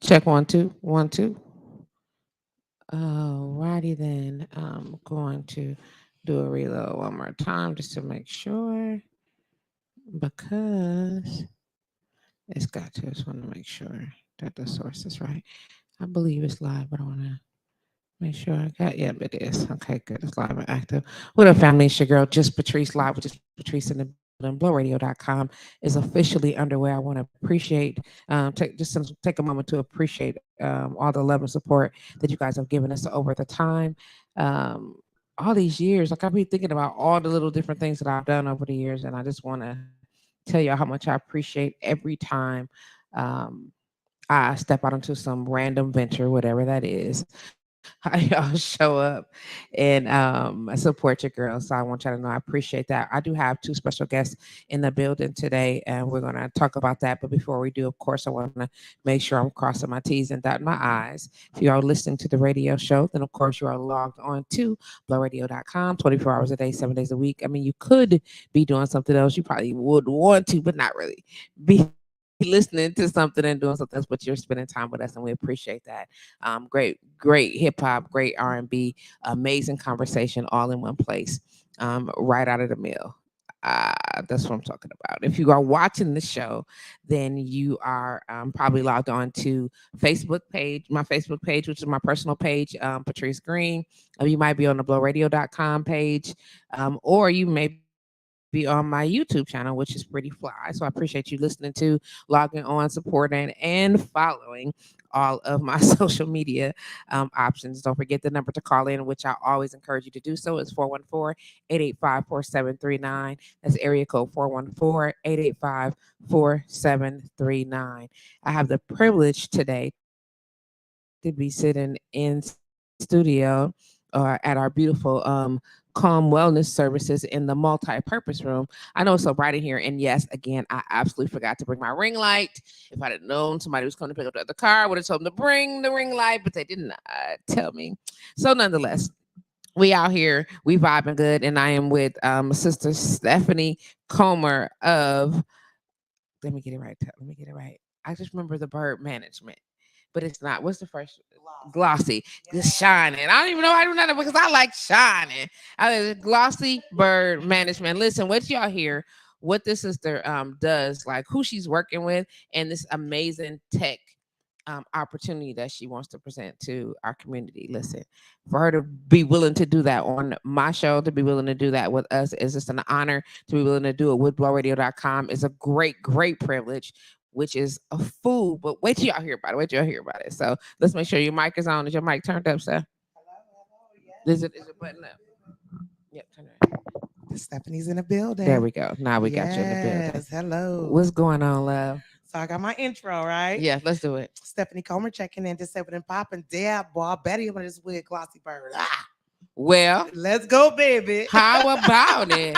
Check 1 2 1 2. Alrighty then. I'm going to do a reload one more time just to make sure because it's got to. Just want to make sure that the source is right. I believe it's live, but I want to make sure I got. Yep, it is. Okay, good. It's live and active. What up, family? It's your girl, Just Patrice, live with Just Patrice in the building. BlowRadio.com is officially underway. I want to appreciate, take a moment to appreciate all the love and support that you guys have given us over the time. Um, all these years, like I've been thinking about all the little different things that I've done over the years, and I just want to tell you how much I appreciate every time um, I step out into some random venture, whatever that is. How y'all show up and support your girls. So I want y'all to know I appreciate that. I do have two special guests in the building today, and we're going to talk about that. But before we do, of course, I want to make sure I'm crossing my T's and dotting my I's. If you are listening to the radio show, then of course you are logged on to blowradio.com 24 hours a day, 7 days a week. I mean, you could be doing something else. You probably would want to, but not really. Be listening to something and doing something else, but you're spending time with us, and we appreciate that. Great hip hop, great R&B, amazing conversation, all in one place, right out of the mill. That's what I'm talking about. If you are watching the show, then you are probably logged on to my Facebook page, which is my personal page, Patrice Green. You might be on the blowradio.com page, or you may be on my YouTube channel, which is pretty fly. So I appreciate you listening to, logging on, supporting, and following all of my social media options. Don't forget the number to call in, which I always encourage you to do so. It's 414-885-4739. That's area code 414-885-4739. I have the privilege today to be sitting in studio at our beautiful calm wellness services in the multi-purpose room. I know it's so bright in here, and yes, again, I absolutely forgot to bring my ring light. If I'd have known somebody was coming to pick up the car, I would have told them to bring the ring light, but they didn't tell me. So nonetheless, we out here, we vibing good, and I am with Sister Stephanie Comer of. Let me get it right. Let me get it right. I just remember the Byrd management, but it's not. What's the first? Glossy. Just shining. I don't even know how to do nothing because I like shining. Glossy Byrd management. Listen, what y'all hear, what this sister does, like who she's working with, and this amazing tech opportunity that she wants to present to our community. Listen, for her to be willing to do that on my show, to be willing to do that with us is just an honor. To be willing to do it with blowradio.com is a great privilege, which is a fool. But wait till y'all hear about it. Wait till y'all hear about it. So let's make sure your mic is on. Is your mic turned up, sir? Is it button up? Yep, turn it up. Stephanie's in the building. There we go. Now we got you in the building. Yes, hello. What's going on, love? So I got my intro, right? Yeah, let's do it. Stephanie Comer checking in, disabled and popping. Dab, boy, Betty over this wig, Glossy Byrd. Well, let's go, baby. How about it?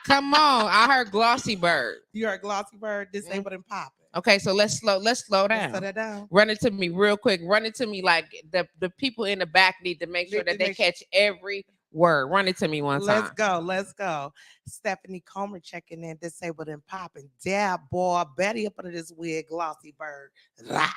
Come on. I heard Glossy Byrd. You heard Glossy Byrd, disabled and popping. Okay, so let's slow down. Let's slow that down. Run it to me real quick. Run it to me like the people in the back need to make sure that they catch every word. Run it to me one time. Let's go. Stephanie Comer checking in, disabled and popping. Dab, boy, Betty up under this wig, Glossy Byrd. Rah.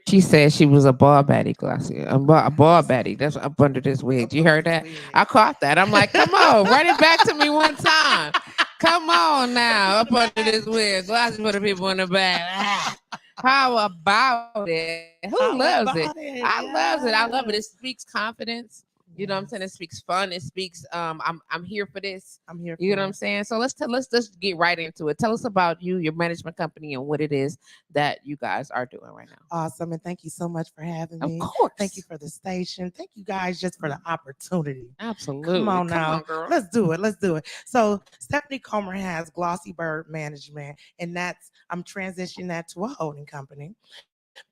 She said she was a ball baddie, Glossy. A ball baddie. That's up under this wig. You heard that? I caught that. I'm like, come on, run it back to me one time. Come on now, up under this wig. Glossy for the people in the back. How about it? Who loves it? I love it. I love it. It speaks confidence. You know what I'm saying? It speaks fun. It speaks. I'm here for this. I'm here. You know what I'm saying? So let's just get right into it. Tell us about you, your management company, and what it is that you guys are doing right now. Awesome, and thank you so much for having me. Of course. Thank you for the station. Thank you guys just for the opportunity. Absolutely. Come on now, on, girl. Let's do it. So Stephanie Comer has Glossy Byrd Management, and I'm transitioning that to a holding company.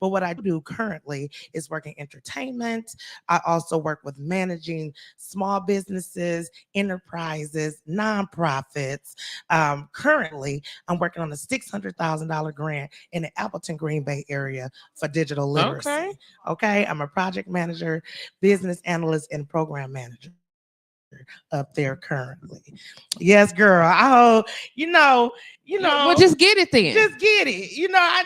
But what I do currently is work in entertainment. I also work with managing small businesses, enterprises, nonprofits. Currently, I'm working on a $600,000 grant in the Appleton Green Bay area for digital literacy. Okay. I'm a project manager, business analyst, and program manager. up there currently. Yes, girl. I hope Well, just get it then. just get it. I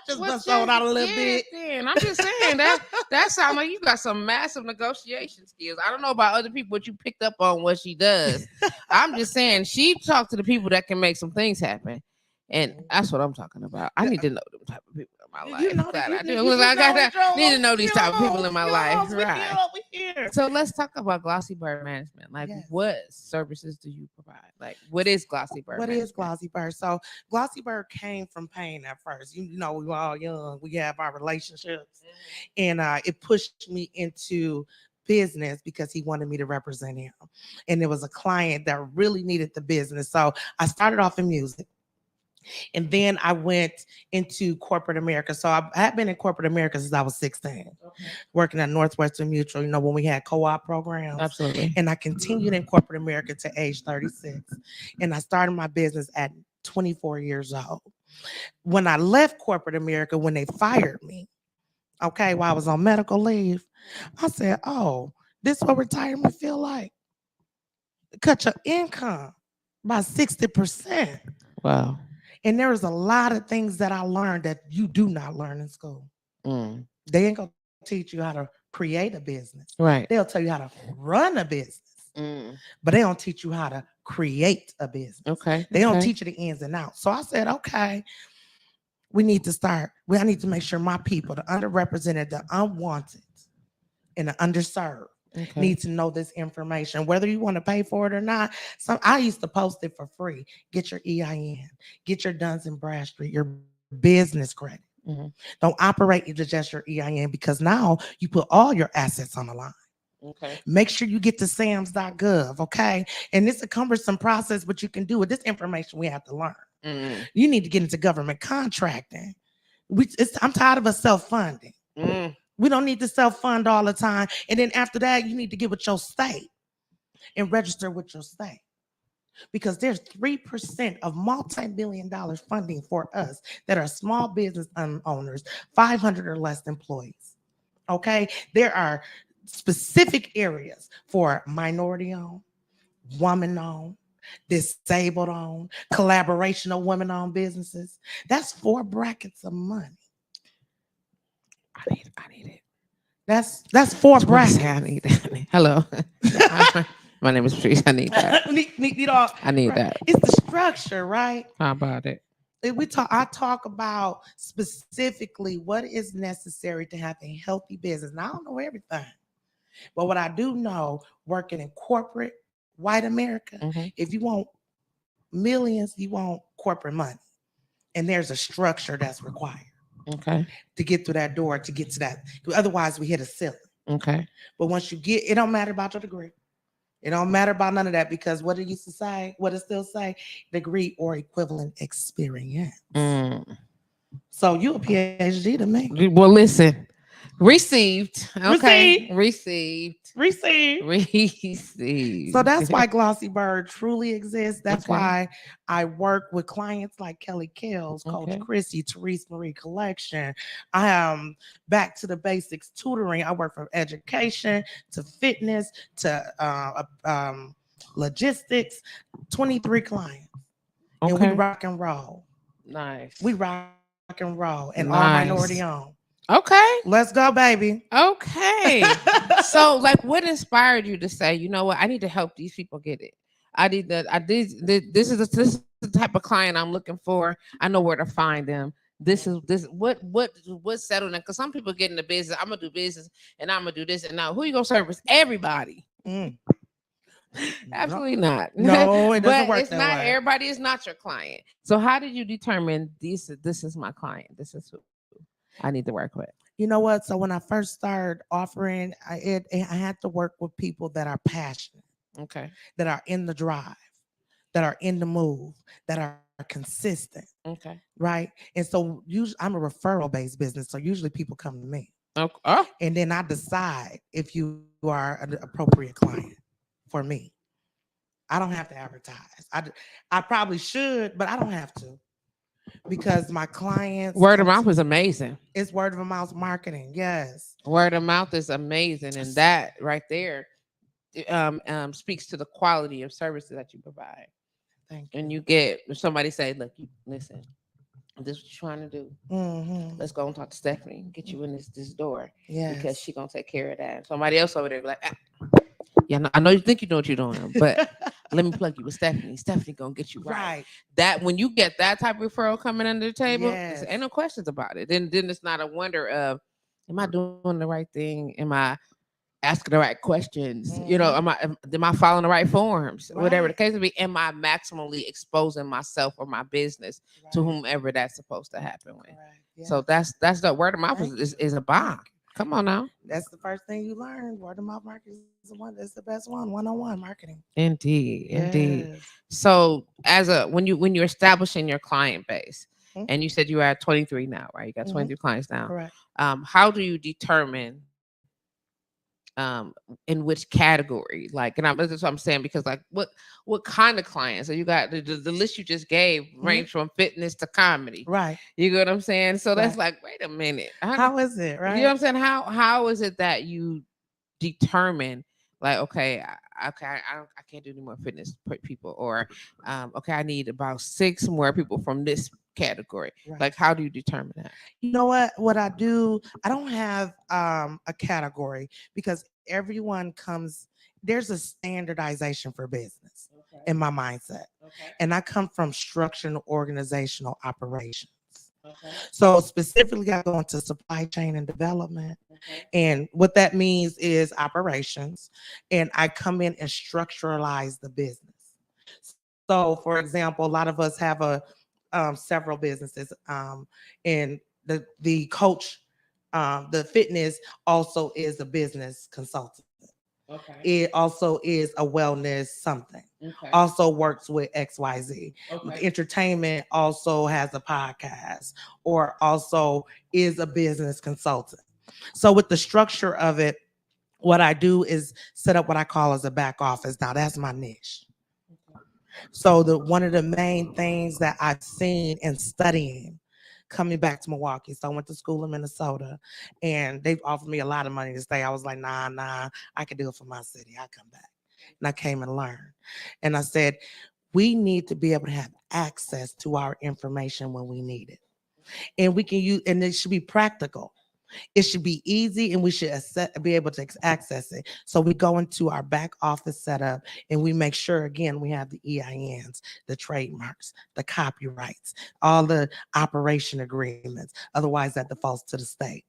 just Well, done sold out a little get bit. it then. I'm just saying that sounds like you got some massive negotiation skills. I don't know about other people, but you picked up on what she does. I'm just saying she talked to the people that can make some things happen. And that's what I'm talking about. I need to know them type of people in my life. You know Glad I that do. you Because I know got need to know these type of people in my life. We Right. here. So let's talk about Glossy Bird Management. Like, Yes. what services do you provide? Like, what is Glossy Bird What Management? is Glossy Bird? So Glossy Bird came from pain at first. We were all young. We have our relationships, and it pushed me into business because he wanted me to represent him, and there was a client that really needed the business. So I started off in music. And then I went into corporate America. So I had been in corporate America since I was 16, working at Northwestern Mutual, when we had co-op programs. Absolutely. And I continued in corporate America to age 36. And I started my business at 24 years old. When I left corporate America, when they fired me, while I was on medical leave, I said, oh, this is what retirement feel like. Cut your income by 60%. Wow. And there is a lot of things that I learned that you do not learn in school. Mm. They ain't gonna teach you how to create a business. Right. They'll tell you how to run a business, but they don't teach you how to create a business. Okay. They don't teach you the ins and outs. So I said, okay, we need to start. I need to make sure my people, the underrepresented, the unwanted, and the underserved, need to know this information, whether you want to pay for it or not. I used to post it for free. Get your EIN, get your Duns and Bradstreet, your business credit. Don't operate just your EIN, because now you put all your assets on the line. Make sure you get to SAMS.gov, okay? And it's a cumbersome process, but you can do it. This information we have to learn. You need to get into government contracting. I'm tired of us self-funding. We don't need to self-fund all the time. And then after that, you need to get with your state and register with your state. Because there's 3% of multi-billion-dollar funding for us that are small business owners, 500 or less employees. Okay? There are specific areas for minority-owned, woman-owned, disabled-owned, collaboration of women-owned businesses. That's 4 brackets of money. I need it. That's 4 brackets. I need that. Hello. My name is Patrice. I need that. I need that. It's the structure, right? How about it? I talk about specifically what is necessary to have a healthy business. Now, I don't know everything, but what I do know, working in corporate white America, if you want millions, you want corporate money, and there's a structure that's required. To get through that door, to get to that. Otherwise, we hit a ceiling. But once you get, it don't matter about your degree. It don't matter about none of that, because what it used to say, what it still say, degree or equivalent experience. So you a PhD to me. Well, listen. Received. Okay. Received. So that's why Glossy Bird truly exists. That's why I work with clients like Kelly Kells, Coach Chrissy, Therese Marie Collection. I am back to the basics tutoring. I work from education to fitness to logistics. 23 clients. And we rock and roll. Nice. We rock and roll, and all minority owned. Okay. Let's go, baby. Okay. So, like, what inspired you to say, you know what, I need to help these people get it? This is the type of client I'm looking for. I know where to find them. What settled in? Because some people get in the business. I'm gonna do business and I'm gonna do this. And now who you gonna service? Everybody. Absolutely not. No, it doesn't work it's that not way. Everybody is not your client. So how did you determine this is my client? This is who I need to work with? You know what? So when I first started offering, I had to work with people that are passionate, that are in the drive, that are in the move, that are consistent, right? And so usually I'm a referral-based business, so usually people come to me, and then I decide if you are an appropriate client for me. I don't have to advertise. I probably should, but I don't have to. Because my clients, word of mouth is amazing. It's word of mouth marketing. Yes, word of mouth is amazing, and that right there speaks to the quality of services that you provide. Thank And you. you get if somebody say, "Look, you listen. This is what you're trying to do. Mm-hmm. Let's go and talk to Stephanie. Get you in this door because Yes. she gonna take care of that." And somebody else over there be like, "Yeah, I know you think you know what you're doing, but let me plug you with Stephanie. Stephanie gonna get you right." Right. That when you get that type of referral coming under the table, Yes. ain't no questions about it. Then it's not a wonder of, am I doing the right thing? Am I asking the right questions? Mm-hmm. Am I following the right forms? Whatever the Right. case may be, am I maximally exposing myself or my business to Right. whomever that's supposed to happen with? Correct. So Yes. that's the word of mouth Thank is, you. is a Thank bomb. you. Come on now. That's the first thing you learn. Word of mouth marketing is the one. That's the best one. One-on-one marketing. Indeed, indeed. Yes. So as a when you're establishing your client base, Mm-hmm. and you said you are at 23 now, right? You got Mm-hmm. 23 clients now. Correct. How do you determine in which category? Like, and that's what I'm saying, because like what kind of clients? So you got the list you just gave Mm-hmm. range from fitness to comedy. Right. You get what I'm saying? So that's Right. like, wait a minute. How is it? You know what Right. I'm saying? How is it that you determine, like, okay, I can't do any more fitness people, or okay, I need about 6 more people from this category. Right. Like, how do you determine that? You know what? What I do, I don't have a category because everyone comes. There's a standardization for business Okay. in my mindset, Okay. and I come from structure and organizational operations. Okay. So specifically, I go into supply chain and development. Okay. And what that means is operations. And I come in and structuralize the business. So, for example, a lot of us have several businesses, and the coach, the fitness also is a business consultant. Okay. It also is a wellness something. Okay. Also works with XYZ. Okay. Entertainment also has a podcast or also is a business consultant. So with the structure of it, what I do is set up what I call as a back office. Now that's my niche. So the one of the main things that I've seen in studying coming back to Milwaukee. So I went to school in Minnesota and they've offered me a lot of money to stay. I was like, nah, I can do it for my city. I'll come back. And I came and learned. And I said, we need to be able to have access to our information when we need it. And we can use, and it should be practical. It should be easy and we should be able to access it. So we go into our back office setup and we make sure, again, we have the EINs, the trademarks, the copyrights, all the operation agreements. Otherwise, that defaults to the state.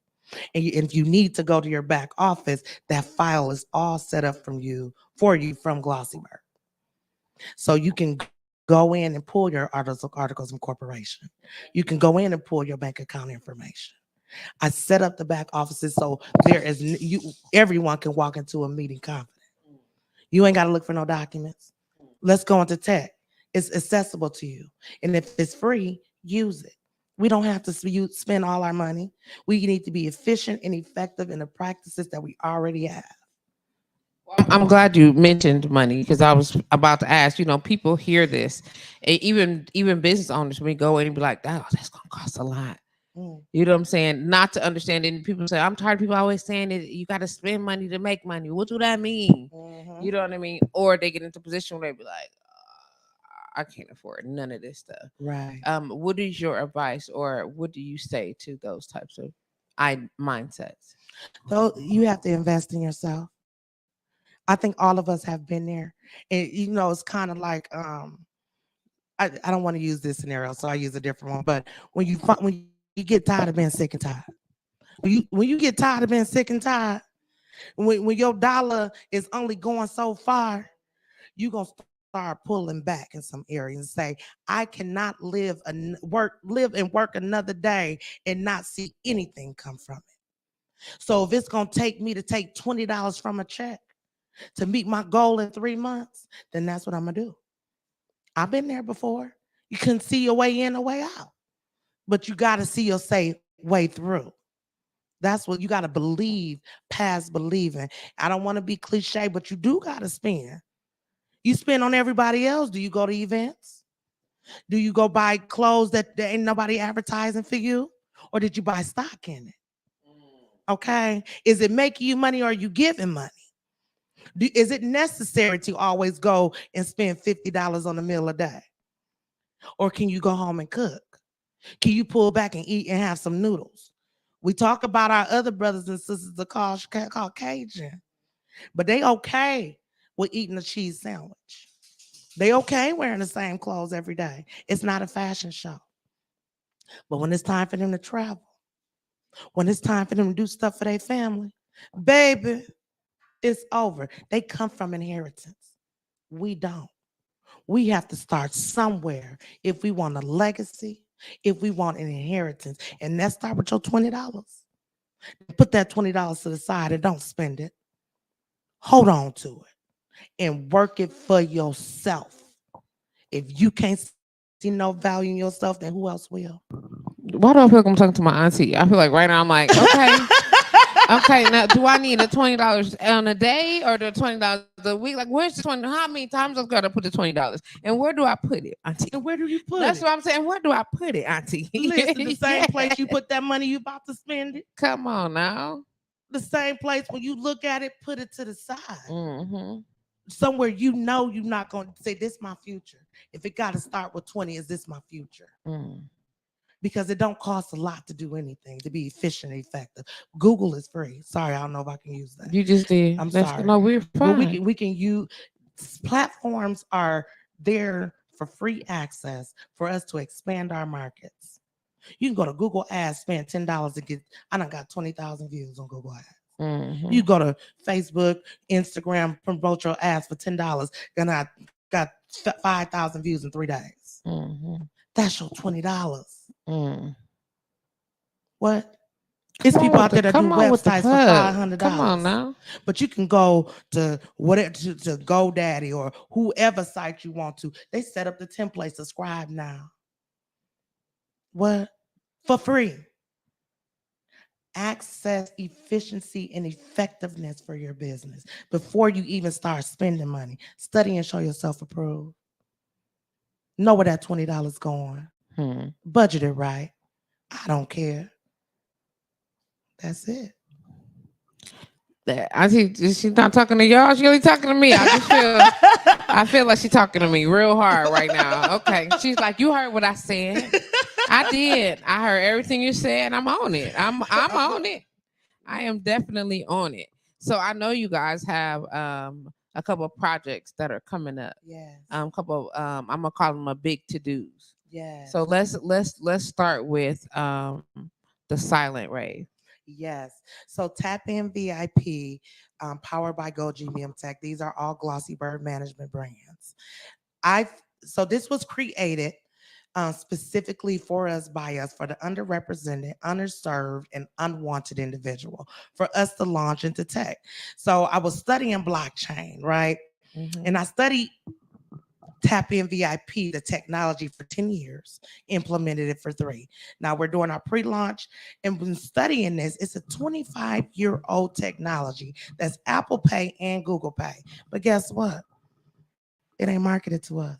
And if you need to go to your back office, that file is all set up for you from Glossy Byrd. So you can go in and pull your articles of incorporation. You can go in and pull your bank account information. I set up the back offices so there is you everyone can walk into a meeting confident. You ain't got to look for no documents. Let's go into tech. It's accessible to you, and if it's free, use it. We don't have to spend all our money. We need to be efficient and effective in the practices that we already have. I'm glad you mentioned money, because I was about to ask. People hear this, even business owners, when we go in and be like, "Oh, that's gonna cost a lot." Mm, You know what I'm saying? Not to understand it. And people say, I'm tired of people always saying that you got to spend money to make money. What do that mean? mhm. You know what I mean? Or they get into a position where they be like, I can't afford none of this stuff. Right. What is your advice, or what do you say to those types of mindsets? So you have to invest in yourself. I think all of us have been there, and it's kind of like I don't want to use this scenario, so I use a different one. But when you get tired of being sick and tired, when you get tired of being sick and tired, when your dollar is only going so far, you're gonna start pulling back in some areas and say, I cannot live and work another day and not see anything come from it. So if it's gonna take me to take $20 from a check to meet my goal in 3 months, then that's what I'm gonna do. I've been there before. You couldn't see your way in or way out, but you got to see your way through. That's what you got to believe past believing. I don't want to be cliche, but you do got to spend. You spend on everybody else. Do you go to events? Do you go buy clothes that there ain't nobody advertising for you? Or did you buy stock in it? Okay. Is it making you money or are you giving money? Is it necessary to always go and spend $50 on a meal a day? Or can you go home and cook? Can you pull back and eat and have some noodles? We talk about our other brothers and sisters that called Cajun, but they okay with eating a cheese sandwich. They okay wearing the same clothes every day. It's not a fashion show. But when it's time for them to travel, when it's time for them to do stuff for their family, baby, it's over. They come from inheritance. We don't. We have to start somewhere if we want a legacy, if we want an inheritance. And let's start with your $20. Put that $20 to the side and don't spend it. Hold on to it and work it for yourself. If you can't see no value in yourself, then who else will? Why do I feel like I'm talking to my auntie? I feel like right now I'm like, okay, okay. Now, do I need the $20 on a day or the $20 a week? Like, where's the 20? How many times I've got to put the $20, and where do I put it, auntie? And where do you put That's it? what I'm saying. Where do I put it, auntie? Listen, the same Yeah. place you put that money you about to spend it. Come on now. The same place when you look at it, put it to the side. Mm-hmm. Somewhere you know you're not going to say, this is my future. If it got to start with 20, is this my future? Mm. Because it don't cost a lot to do anything, to be efficient and effective. Google is free. Sorry, I don't know if I can use that. You just did. I'm That's sorry. no, we're But fine. we can use platforms are there for free access for us to expand our markets. You can go to Google Ads, spend $10 to get. I done got 20,000 views on Google Ads. Mm-hmm. You go to Facebook, Instagram, promote your ads for $10, and I got 5,000 views in 3 days. Mm-hmm. That's your $20. Mm. What? It's people out there that do websites for $500. Come on now. But you can go to whatever to GoDaddy or whoever site you want to. They set up the template. Subscribe now. What? For free. Access efficiency and effectiveness for your business before you even start spending money. Study and show yourself approved. Know where that $20 going. Budget it right. I don't care. That's it. That I see she's not talking to y'all. She's really talking to me. I feel like she's talking to me real hard right now. Okay. She's like, you heard what I said. I did. I heard everything you said. I'm on it. I'm on it. I am definitely on it. So I know you guys have a couple of projects that are coming up. Yes. Couple of I'm gonna call them a big to-dos. Yes. So let's start with the silent rave. Yes. So Tap In VIP, powered by Go GBM Tech. These are all Glossy Byrd management brands. So this was created specifically for us, by us, for the underrepresented, underserved, and unwanted individual, for us to launch into tech. So I was studying blockchain, right? Mm-hmm. And I studied Tap In VIP, the technology, for 10 years, implemented it for 3. Now we're doing our pre-launch, and when studying this, it's a 25-year-old technology that's Apple Pay and Google Pay. But guess what? It ain't marketed to us.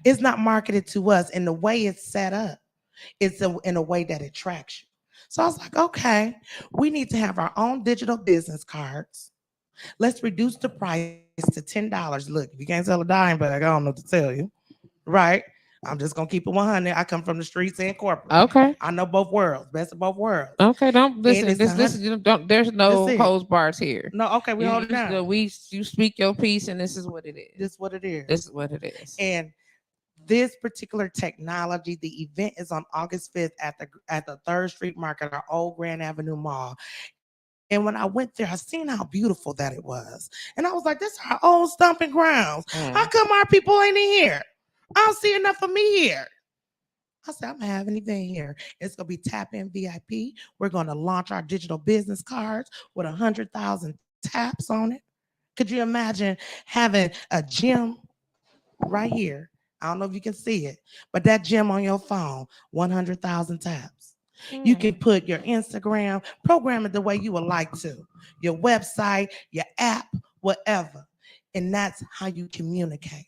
It's not marketed to us. And the way it's set up, it's in a way that attracts you. So I was like, okay, we need to have our own digital business cards. Let's reduce the price to $10. Look, if you can't sell a dime, but I don't know what to tell you, right? I'm just gonna keep it 100. I come from the streets and corporate. Okay. I know both worlds, best of both worlds. Okay, don't listen. This don't. There's no hose bars here. No, okay, we hold it down. You speak your piece, and this is what it is. This is what it is. This is what it is. And this particular technology, the event is on August 5th at the 3rd Street Market, our old Grand Avenue Mall. And when I went there, I seen how beautiful that it was. And I was like, this is our old stomping grounds. How come our people ain't in here? I don't see enough of me here. I said, I'm gonna have an event here. It's gonna be Tap In VIP. We're gonna launch our digital business cards with 100,000 taps on it. Could you imagine having a gym right here? I don't know if you can see it, but that gym on your phone, 100,000 taps. You can put your Instagram, program it the way you would like to, your website, your app, whatever. And that's how you communicate.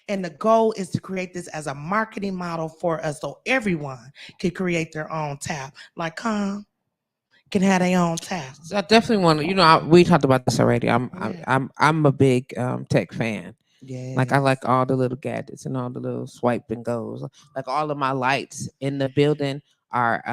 And the goal is to create this as a marketing model for us so everyone can create their own tap. Like, can can have their own tab. So I definitely want to. We talked about this already. Yeah. I'm a big tech fan. Like I Yes. like all the little gadgets and all the little swipe and goes. Like all of my lights in the building are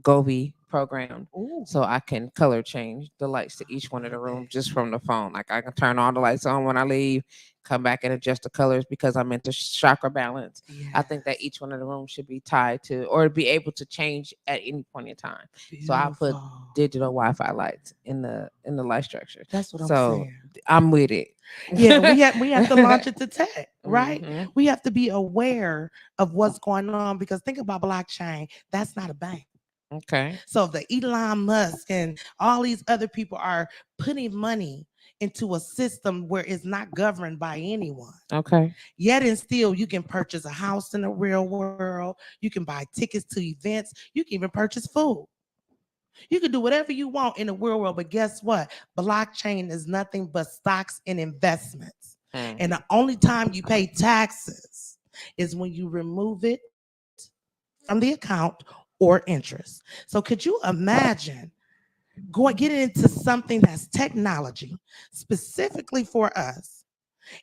Govee programmed, Ooh, so I can color change the lights to each one of the love rooms it. just from the phone. Like I can turn all the lights on when I leave, come back and adjust the colors because I'm into chakra balance. I think that Yes. each one of the rooms should be tied to or be able to change at any point in time. So I put Beautiful. digital Wi-Fi lights in the light structure. That's what I'm So saying. I'm with it. Yeah, we have to launch it to tech, right? Hmm. We have to be aware of what's going on because think about blockchain. That's not a bank. Okay. So the Elon Musk and all these other people are putting money into a system where it's not governed by anyone. Okay. Yet and still, you can purchase a house in the real world. You can buy tickets to events. You can even purchase food. You can do whatever you want in the real world. But guess what? Blockchain is nothing but stocks and investments. Hmm. And the only time you pay taxes is when you remove it from the account or interest. So could you imagine getting into something that's technology specifically for us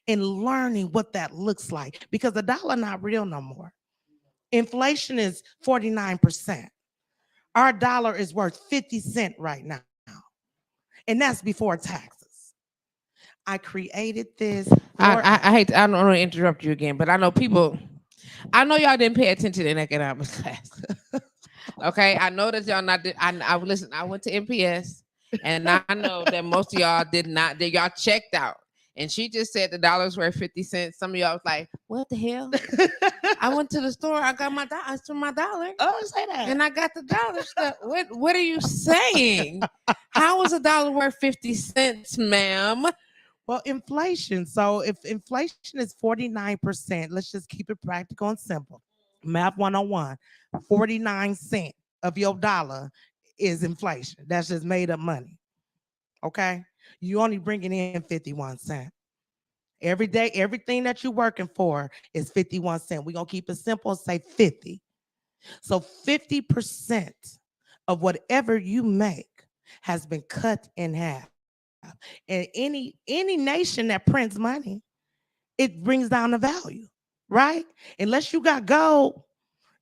and learning what that looks like? Because the dollar not real no more. Inflation is 49%. Our dollar is worth 50 cents right now. And that's before taxes. I created this for I us. hate. I don't want to interrupt you again, but I know people. I know y'all didn't pay attention in economics class. Okay, I know that y'all not. I listen. I went to MPS, and I know that most of y'all did not. That y'all checked out, and she just said the dollars were 50 cents. Some of y'all was like, "What the hell?" I went to the store. I got my dollars for my dollar, Oh, say that. and I got the dollar stuff. What are you saying? How is a dollar worth 50 cents, ma'am? Well, inflation. So if inflation is 49%, let's just keep it practical and simple. Math 101, 49 cents of your dollar is inflation. That's just made up money. Okay. You only bringing in 51 cents. Every day, everything that you're working for is 51 cents. We're going to keep it simple and say 50. So 50% of whatever you make has been cut in half. And any nation that prints money, it brings down the value, right? Unless you got gold,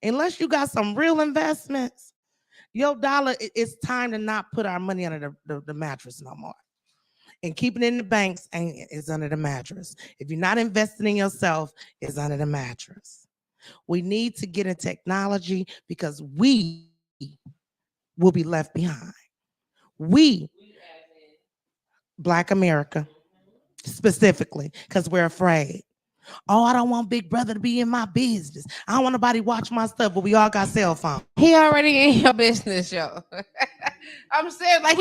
unless you got some real investments, your dollar, it's time to not put our money under the mattress no more. And keeping it in the banks is under the mattress. If you're not investing in yourself, it's under the mattress. We need to get in technology because we will be left behind. We, Black America, specifically, because we're afraid. Oh, I don't want Big Brother to be in my business. I don't want nobody watch my stuff, but we all got cell phones. He already in your business, yo. I'm saying like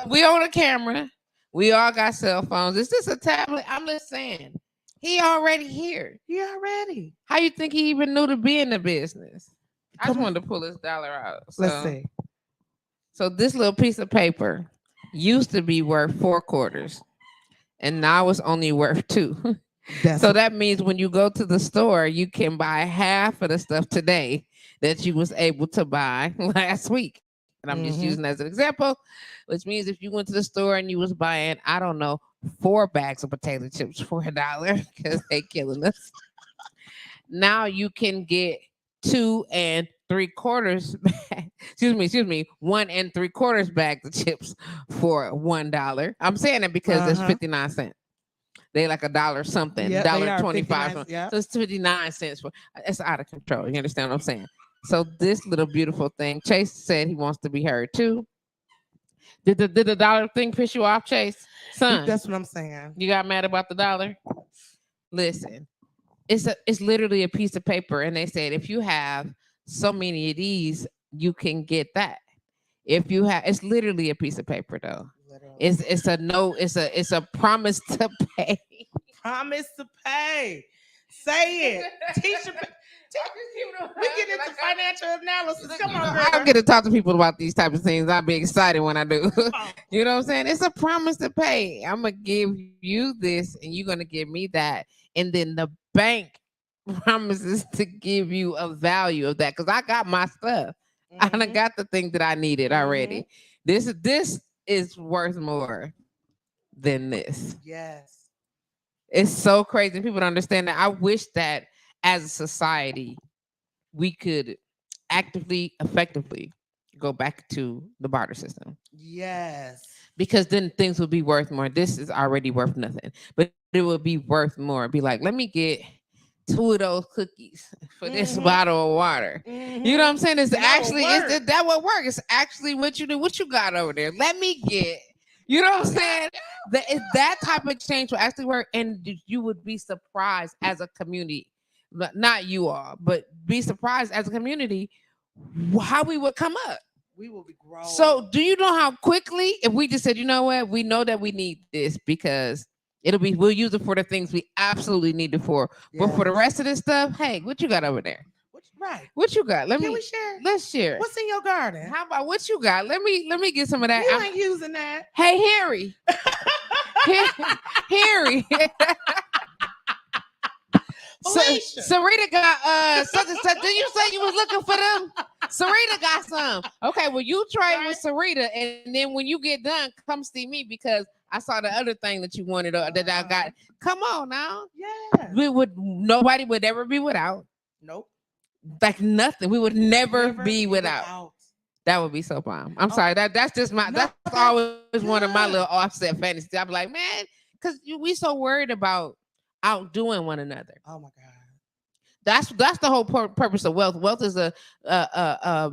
we on a camera. We all got cell phones. Is this a tablet? I'm just saying. He already here. You already. How you think he even knew to be in the business? I just Come on. wanted to pull this dollar out. Let's So see. this little piece of paper used to be worth 4 quarters, and now it's only worth two. That's So that means when you go to the store, you can buy half of the stuff today that you was able to buy last week. And I'm just using mm-hmm. as an example, which means if you went to the store and you was buying, I don't know, 4 bags of potato chips for $1 because they killing us. Now you can get 2 3/4 bag. Excuse me, 1 3/4 bags of chips for $1. I'm saying that because there's Uh-huh. 59 cents. They like $1 something, Yep, they dollar are 25. 59. Yep. So it's 59 cents for. It's out of control. You understand what I'm saying? So this little beautiful thing, Chase said he wants to be heard too. Did the dollar thing piss you off, Chase? Son, That's what I'm saying. you got mad about the dollar? Listen, it's literally a piece of paper, and they said if you have so many of these, you can get that. If you have, it's literally a piece of paper though. Literally. It's a no. It's a promise to pay. Promise to pay. Say it. Teacher. We get into financial analysis. Come on, I girl. get to talk to people about these type of things. I'll be excited when I do. You know what I'm saying? It's a promise to pay. I'm gonna give you this, and you're gonna give me that, and then the bank promises to give you a value of that because I got my stuff. I done Mhm. got the thing that I needed already. Mhm. This is worth more than this. Yes. It's so crazy. People don't understand that. I wish that as a society we could actively, effectively go back to the barter system, Yes. because then things would be worth more. This is already worth nothing, but it would be worth more. Be like, let me get 2 of those cookies for this Mhm. bottle of water. You know what Mhm. I'm saying? It's And that will actually work. that what work. It's actually what you do. What you got over there? Let me get. You know what I'm saying? That type of exchange will actually work, and you would be surprised as a community, not you all, but be surprised as a community how we would come up. We will be growing. So, do you know how quickly, if we just said, you know what, we know that we need this because we'll use it for the things we absolutely need it for. But for the Yes. rest of this stuff, hey, what you got over there? Right. What you got? Can we share? Let's share. What's in your garden? How about what you got? Let me get some of that. You ain't using that. Hey, Harry. Harry. Felicia. Serita got such and such. Did you say you was looking for them? Serita got some. Okay, well you trade with Serita, and then when you get done, come see me because I saw the other thing that you wanted that I got. Come on now. Yeah. Nobody would ever be without. Nope. Like nothing. We would never be without. That would be so bomb. I'm sorry. That's just my. That's always one of my little offset fantasies. I'm like, man, because we so worried about outdoing one another. Oh my God. That's the whole purpose of wealth. Wealth is a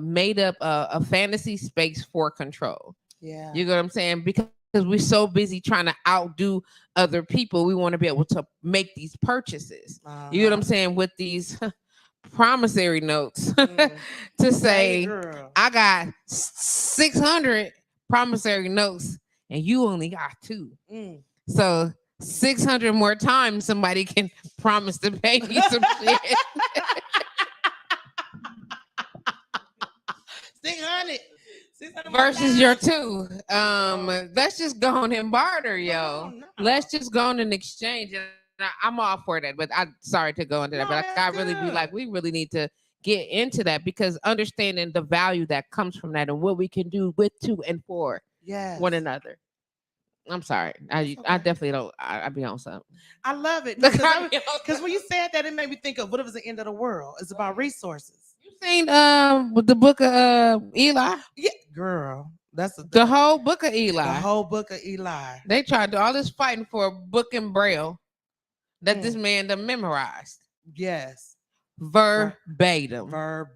made up a fantasy space for control. Yeah. You know what I'm saying? Because we're so busy trying to outdo other people, we want to be able to make these purchases. You know what I'm saying? With these promissory notes to say, I got 600 promissory notes and you only got 2. So 600 more times somebody can promise to pay me some shit. 600 versus your 2. Let's just go on and barter, yo. Let's just go on and exchange. And I'm all for that, but I'm sorry to go into that. But I really be like, we really need to get into that, because understanding the value that comes from that and what we can do with, to, and for one another. I'm sorry. I definitely don't. I be on something. I love it. Because when you said that, it made me think of what if it's the end of the world? It's about resources. You seen the book of Eli? Yeah, girl. That's the whole book of Eli. The whole book of Eli. They tried to all this fighting for a book in Braille that this man done memorized. Yes. Verbatim. So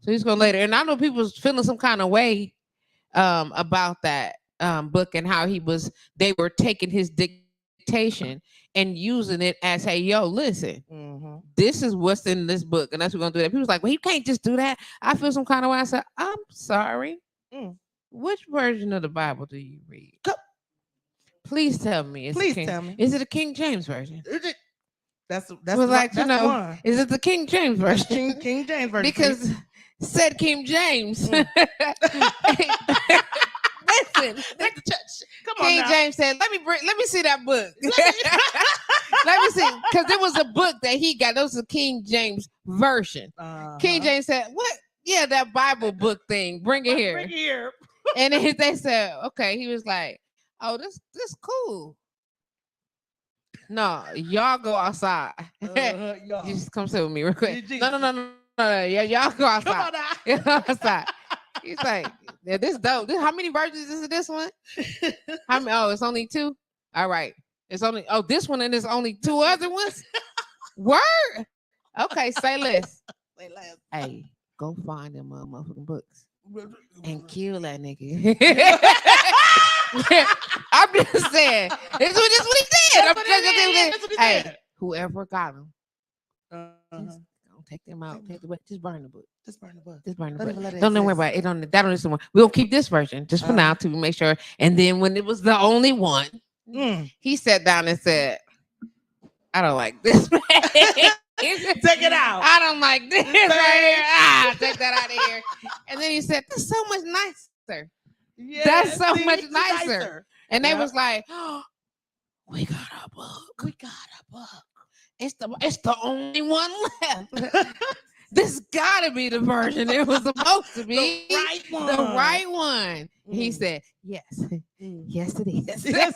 he's going later. And I know people was feeling some kind of way about that book and how they were taking his dictation and using it as, hey, yo, listen, this is what's in this book. And that's what we're going to do that. People was like, well, you can't just do that. I feel some kind of way. I said, I'm sorry. Which version of the Bible do you read? Please tell me. Tell me. Is it a King James version? That's like, you know, one. Is it the King James version? King James version. Because said King James. Listen, come on. King James said, "Let me see that book. Let me see," because it was a book that he got. That was a King James version. King James said, "What? Yeah, that Bible book thing. Bring it here. Bring it here." And then they said, "Okay." He was like, "Oh, this cool." No, y'all go outside. You just come sit with me real quick. No. Yeah, y'all go outside. Come on outside. He's like, yeah, this dope. How many versions is this one? How many? Oh, it's only 2. All right. It's only this one, and there's only 2 other ones. Word. Okay, say less. Say less. Hey, go find them motherfucking books and kill that nigga. I'm just saying. This is what he did. Hey, whoever got them, just don't take them out. Just burn the book. Just burn the book. Don't worry about it. That don't listen. We'll keep this version just for now to make sure. And then when it was the only one, he sat down and said, "I don't like this." Take it out. I don't like this right here. Take that out of here. And then he said, "That's so much nicer." Yeah, that's so much nicer. And they was like, oh, we got a book. It's the only one left. This gotta be the version it was supposed to be. The right The one. right one. He Mm. said, yes. Mm. Yes, it is. Yes, it is.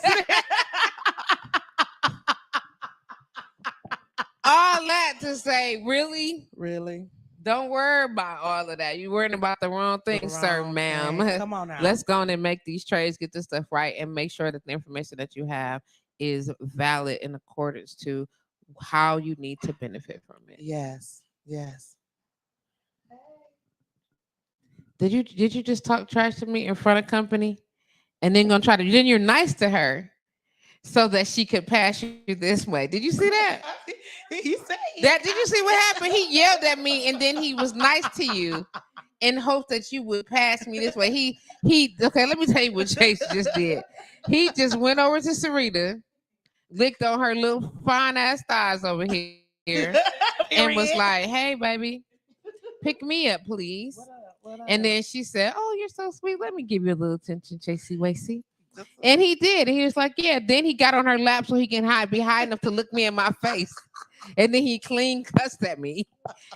All that to say, really? Really? Don't worry about all of that. You're worrying about the wrong thing, sir, Wrong ma'am. thing. Come on now. Let's go on and make these trades, get this stuff right, and make sure that the information that you have is valid in accordance to how you need to benefit from it. Yes. Yes. Did you just talk trash to me in front of company? And then gonna try to then you're nice to her so that she could pass you this way. Did you see that? He said That did you see what happened? He yelled at me and then he was nice to you in hopes that you would pass me this way. He okay, let me tell you what Chase just did. He just went over to Serita, licked on her little fine ass thighs over here, and was Period. like, "Hey, baby, pick me up, please." What up? What up? And then she said, "Oh, you're so sweet. Let me give you a little attention, Chasey Wasey." Just- And he did. And he was like, "Yeah." Then he got on her lap so he can be high enough to look me in my face. And then he clean cussed at me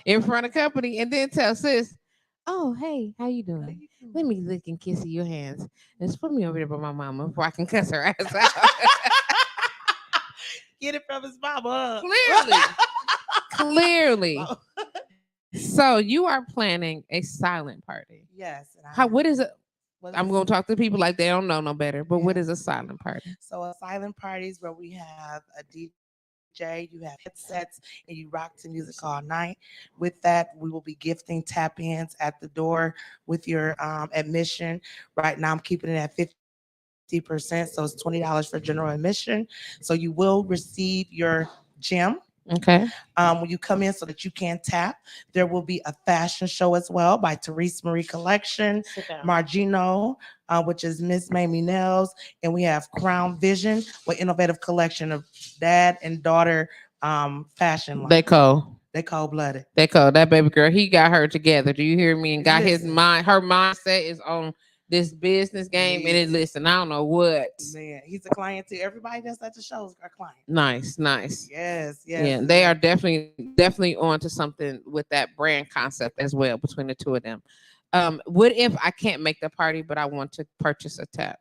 in front of company, and then tell sis, "Oh, hey, how you doing? Let me lick and kiss your hands. Just put me over there by my mama before I can cuss her ass out." Get it from his mama. Clearly. So you are planning a silent party. Yes. And How? What is it? what I'm is- going to talk to people like they don't know no better. But what Yeah. is a silent party? So a silent party is where we have a DJ, you have headsets, and you rock to music all night. With that, we will be gifting tap-ins at the door with your admission. Right now, I'm keeping it at 50%, so it's $20 for general admission. So you will receive your gem Okay. when you come in so that you can tap. There will be a fashion show as well by Therese Marie Collection, Margino, which is Miss Mamie Nails, and we have Crown Vision with innovative collection of dad and daughter fashion line. They cold. They cold blooded. They cold. That baby girl, he got her together. Do you hear me? And got his Listen. mind. Her mindset is on this business game. And it listen, I don't know what. Man, he's a client too. Everybody that's at the shows are clients. Nice. Yes, yes. Yeah, they are definitely on to something with that brand concept as well between the two of them. What if I can't make the party, but I want to purchase a tap?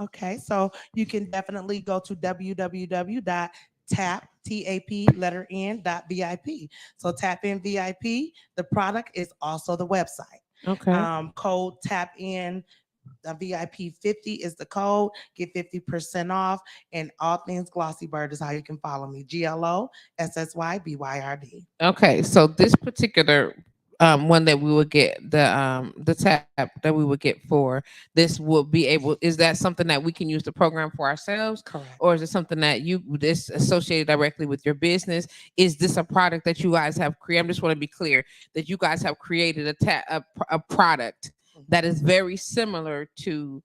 Okay, so you can definitely go to www.tap So tap in VIP. The product is also the website. Okay. Code tap in. The VIP 50 is the code. Get 50% off. And all things Glossy Byrd is how you can follow me. GLOSSYBYRD. Okay. So this particular one that we would get the tab that we would get for this will be able, is that something that we can use the program for ourselves, Correct. or is it something that you this associated directly with your business? Is this a product that you guys have created? I just want to be clear that you guys have created a product that is very similar to,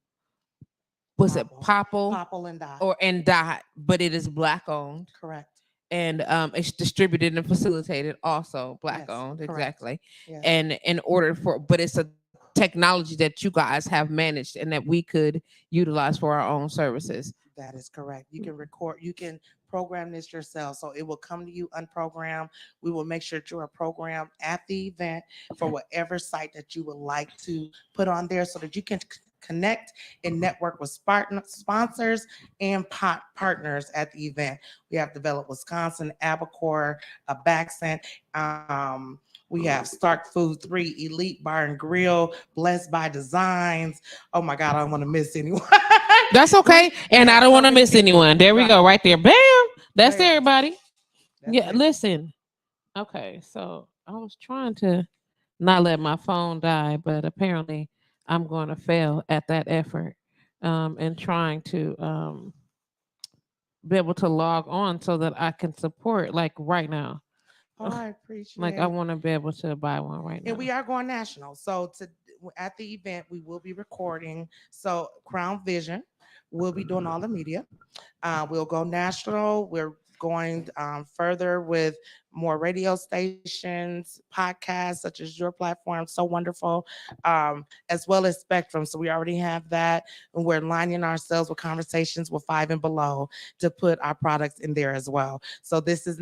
was it Popple Popple and Dot. or and Dot, but it is black owned. Correct. And it's distributed and facilitated also black Yes, owned. correct. Exactly. Yes. And in order for, but it's a technology that you guys have managed and that we could utilize for our own services. That is correct. You can you can program this yourself. So it will come to you unprogrammed. We will make sure that you are programmed at the event for whatever site that you would like to put on there so that you can connect and network with sponsors and partners at the event. We have developed Wisconsin, Abacore, Baxent. We have Stark Food 3, Elite Bar and Grill, Blessed by Designs. Oh my God, I don't want to miss anyone. That's okay. And I don't want to miss anyone. There we go, right there. Bam. That's Bam. everybody. That's Yeah, it. listen. Okay, so I was trying to not let my phone die, but apparently I'm going to fail at that effort. And trying to be able to log on so that I can support like right now. Oh, I appreciate Like it. I want to be able to buy one right now. And we are going national. So at the event, we will be recording. So Crown Vision will be doing all the media. We'll go national. We're going further with more radio stations, podcasts such as your platform, so wonderful, as well as Spectrum. So we already have that, and we're aligning ourselves with conversations with Five and Below to put our products in there as well. So this is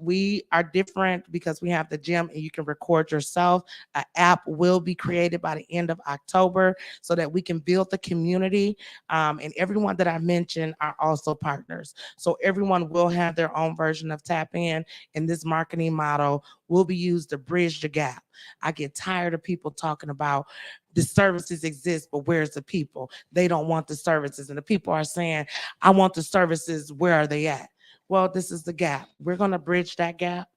We are different because we have the gym and you can record yourself. An app will be created by the end of October so that we can build the community. And everyone that I mentioned are also partners. So everyone will have their own version of Tap In, and this marketing model will be used to bridge the gap. I get tired of people talking about the services exist, but where's the people? They don't want the services. And the people are saying, I want the services. Where are they at? Well, this is the gap. We're going to bridge that gap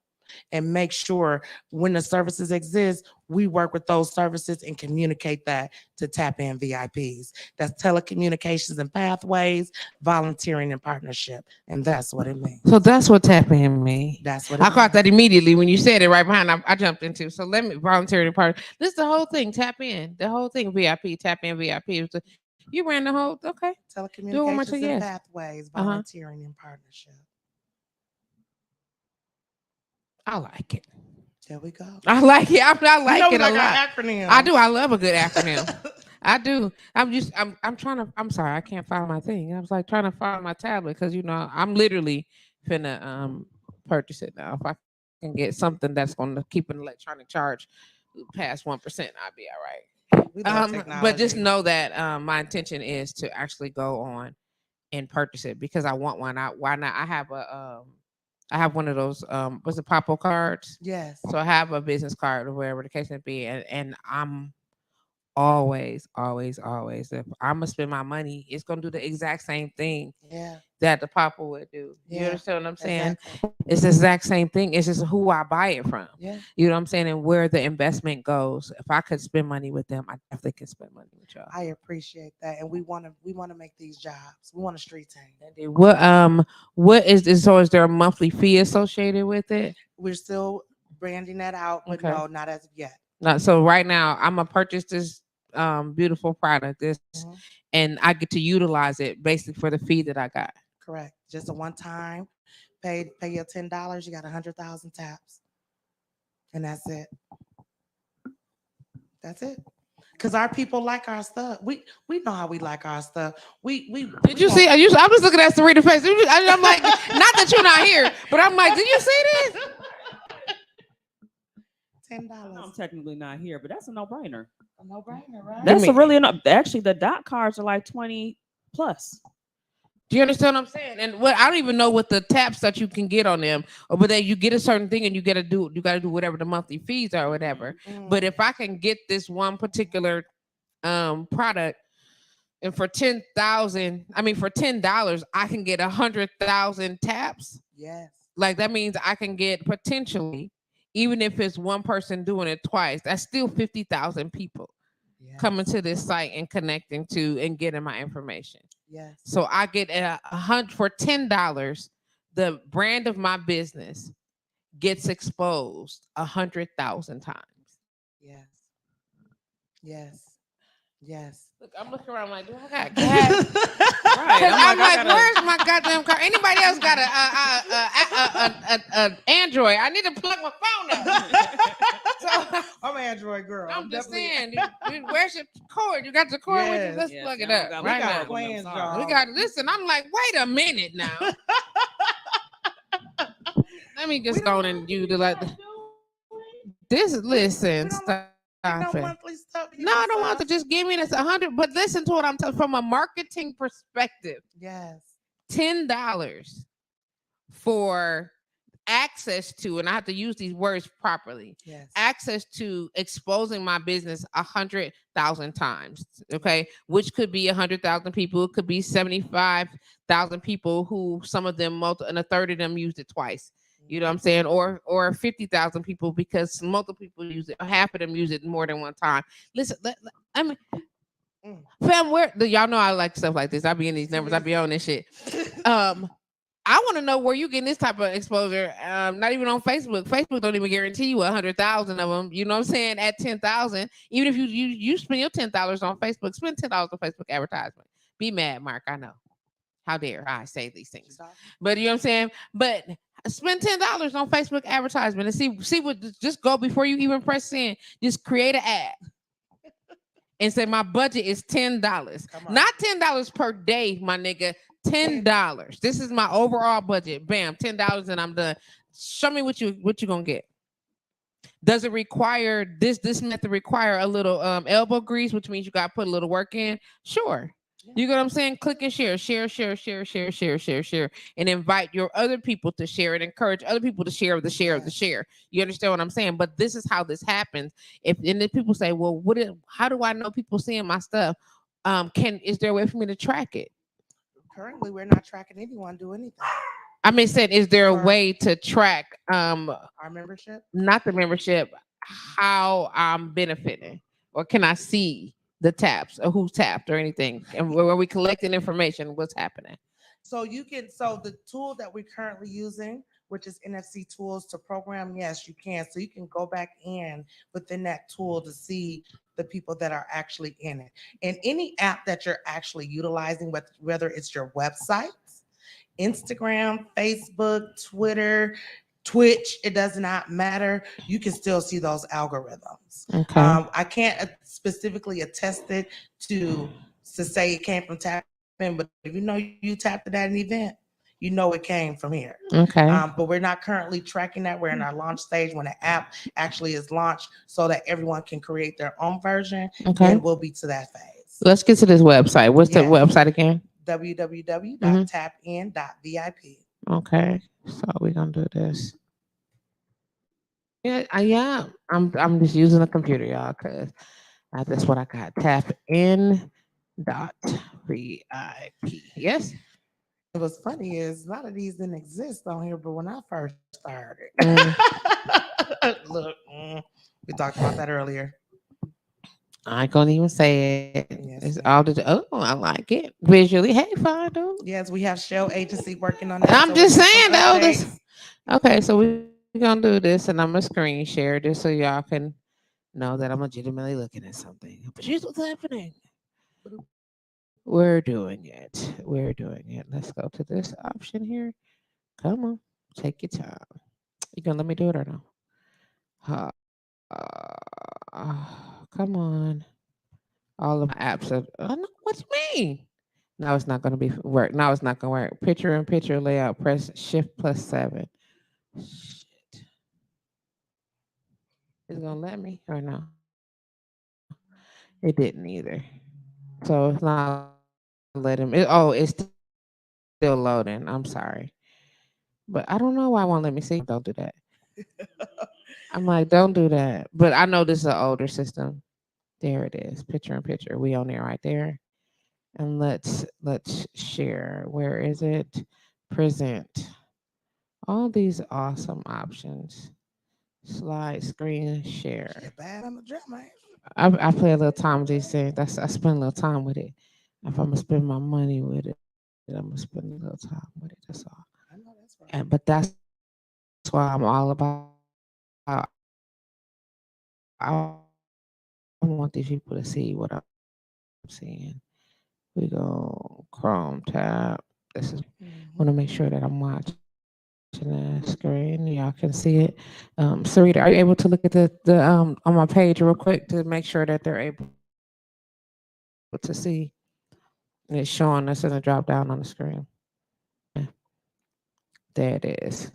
and make sure when the services exist, we work with those services and communicate that to Tap In VIPs. That's telecommunications and pathways, volunteering and partnership. And that's what it means. So that's what Tap In means. That's what I it caught means. that immediately when you said it right behind. I jumped into. So let me volunteering part. This is the whole thing. Tap In. The whole thing. VIP. Tap In VIP. You ran the whole. Okay. Do it one more time. Telecommunications and Yes. pathways, volunteering and partnership. I like it. There we go. I like it. I like You know we it a like our lot. acronym. I do. I love a good acronym. I do. I'm trying to. I'm sorry. I can't find my thing. I was like trying to find my tablet because I'm literally finna purchase it now. If I can get something that's gonna keep an electronic charge past 1%, I'll be all right. We love But just technology. know that my intention is to actually go on and purchase it because I want one. Why not? I have one of those what's it, Popo cards. Yes. So I have a business card or wherever the case may be, and I'm always, if I'm gonna spend my money, it's gonna do the exact same thing Yeah. that the Papa would do. You Yeah, understand what I'm saying? exactly. It's the exact same thing. It's just who I buy it from. Yeah. You know what I'm saying? And where the investment goes. If I could spend money with them, I definitely can spend money with y'all. I appreciate that, and we want to make these jobs. We want a street team. What is this? So is there a monthly fee associated with it? We're still branding that out, but Okay. no, not as of yet. So right now I'm gonna purchase this beautiful product, this, Mhm. and I get to utilize it basically for the fee that I got. Correct. Just a one time. Pay your $10. You got 100,000 taps, and that's it. That's it. Because our people like our stuff. We know how we like our stuff. Did you see? I was looking at Serita face. I'm like, not that you're not here, but I'm like, did you see this? $10? I'm technically not here, but that's a no-brainer. A no-brainer, right? That's a really actually the dot cards are like 20 plus. Do you understand what I'm saying? And I don't even know what the taps that you can get on them, but then you get a certain thing and you got to do whatever the monthly fees are or whatever. Mm. But if I can get this one particular product, and for $10, I can get 100,000 taps. Yes. Like that means I can get potentially, even if it's one person doing it twice, that's still 50,000 people coming to this site and connecting to and getting my information. Yes. So I get for $10, the brand of my business gets exposed 100,000 times. Yes. Yes. Yes. Look, I'm looking around like, do I got gas? Right. I'm like, where's my goddamn car? Anybody else got a Android? I need to plug my phone up. So I'm an Android girl. I'm just definitely- saying, where's your cord? You got the cord with you? Yes. Let's Yes, plug it now up we right got now. plans, sorry. y'all. We got listen. I'm like, wait a minute now. Let me just go and do the like. This listen. Stop No it. monthly stuff. No, I don't want to just give me this 100. But listen to what I'm telling from a marketing perspective. Yes. $10 for access to, and I have to use these words properly. Yes. Access to exposing my business 100,000 times. Okay, which could be 100,000 people. It could be 75,000 people who some of them and a third of them used it twice. You know what I'm saying? Or 50,000 people because multiple people use it. Half of them use it more than one time. Listen, I mean, fam, y'all know I like stuff like this. I be in these numbers. I be on this shit. I want to know where you getting this type of exposure. Not even on Facebook. Facebook don't even guarantee you 100,000 of them. You know what I'm saying? At 10,000, even if you spend your $10 on Facebook, spend $10 on Facebook advertisement. Be mad, Mark. I know. How dare I say these things? But you know what I'm saying? But spend $10 on Facebook advertisement and see what. Just go before you even press send. Just create an ad and say my budget is $10. Not $10 per day, my nigga. $10. This is my overall budget. Bam, $10 and I'm done. Show me what you gonna get. Does it require this method require a little elbow grease, which means you got to put a little work in? Sure. Yeah. You get what I'm saying? Click and share, and invite your other people to share and encourage other people to share of the share of the Yes. share. You understand what I'm saying? But this is how this happens. If and then people say, well, how do I know people seeing my stuff? Is there a way for me to track it? Currently, we're not tracking anyone do anything. I mean, said, is there a For way to track our membership, not the membership, how I'm benefiting, or can I see the taps or who's tapped or anything, and where we collecting information, what's happening? so you can. So the tool that we're currently using, which is NFC tools to program, yes, you can. So you can go back in within that tool to see the people that are actually in it. And any app that you're actually utilizing, whether it's your website, Instagram, Facebook, Twitter, Twitch, it does not matter. You can still see those algorithms. Okay. I can't specifically attest it to say it came from Tap In, but if you know you tapped it at an event, you know it came from here. Okay. But we're not currently tracking that. We're in our launch stage when the app actually is launched so that everyone can create their own version. Okay. Then we'll be to that phase. Let's get to this website. What's the Yes. website again? www.tapin.vip. Okay. So we're gonna do this. Yeah. I'm just using a computer, y'all, because that's what I got. Tap in dot VIP. Yes. What's funny is a lot of these didn't exist on here, but when I first started, look, we talked about that earlier. I ain't gonna even say it. Yes, It's ma'am. all I like it visually. Hey, fine, dude. Yes, we have Shell Agency working on that. I'm so just we'll get saying some though. This updates. okay. So we're gonna do this, and I'm gonna screen share this so y'all can know that I'm legitimately looking at something. But here's what's happening. We're doing it. We're doing it. Let's go to this option here. Come on, take your time. You gonna let me do it or no? Come on. All of my apps are. Oh, no, what do you mean? No, it's not gonna be work. No, it's not gonna work. Picture in picture layout. Press Shift +7. Shit. Is it gonna let me or no? It didn't either. So it's not letting me. It's still loading. I'm sorry. But I don't know why it won't let me see. Don't do that. I'm like, don't do that. But I know this is an older system. There it is. Picture in picture. We on there right there. And let's share. Where is it? Present. All these awesome options. Slide screen share. Shit, bad on the drum, man. I play a little time with these things. I spend a little time with it. If I'm gonna spend my money with it, I'm gonna spend a little time with it. That's all. I know that's right. But that's why I'm all about. I want these people to see what I'm seeing. We go Chrome tab. This is want to make sure that I'm watching that screen. Y'all can see it. Sarita, are you able to look at the on my page real quick to make sure that they're able to see? And it's showing us in the drop down on the screen. There it is.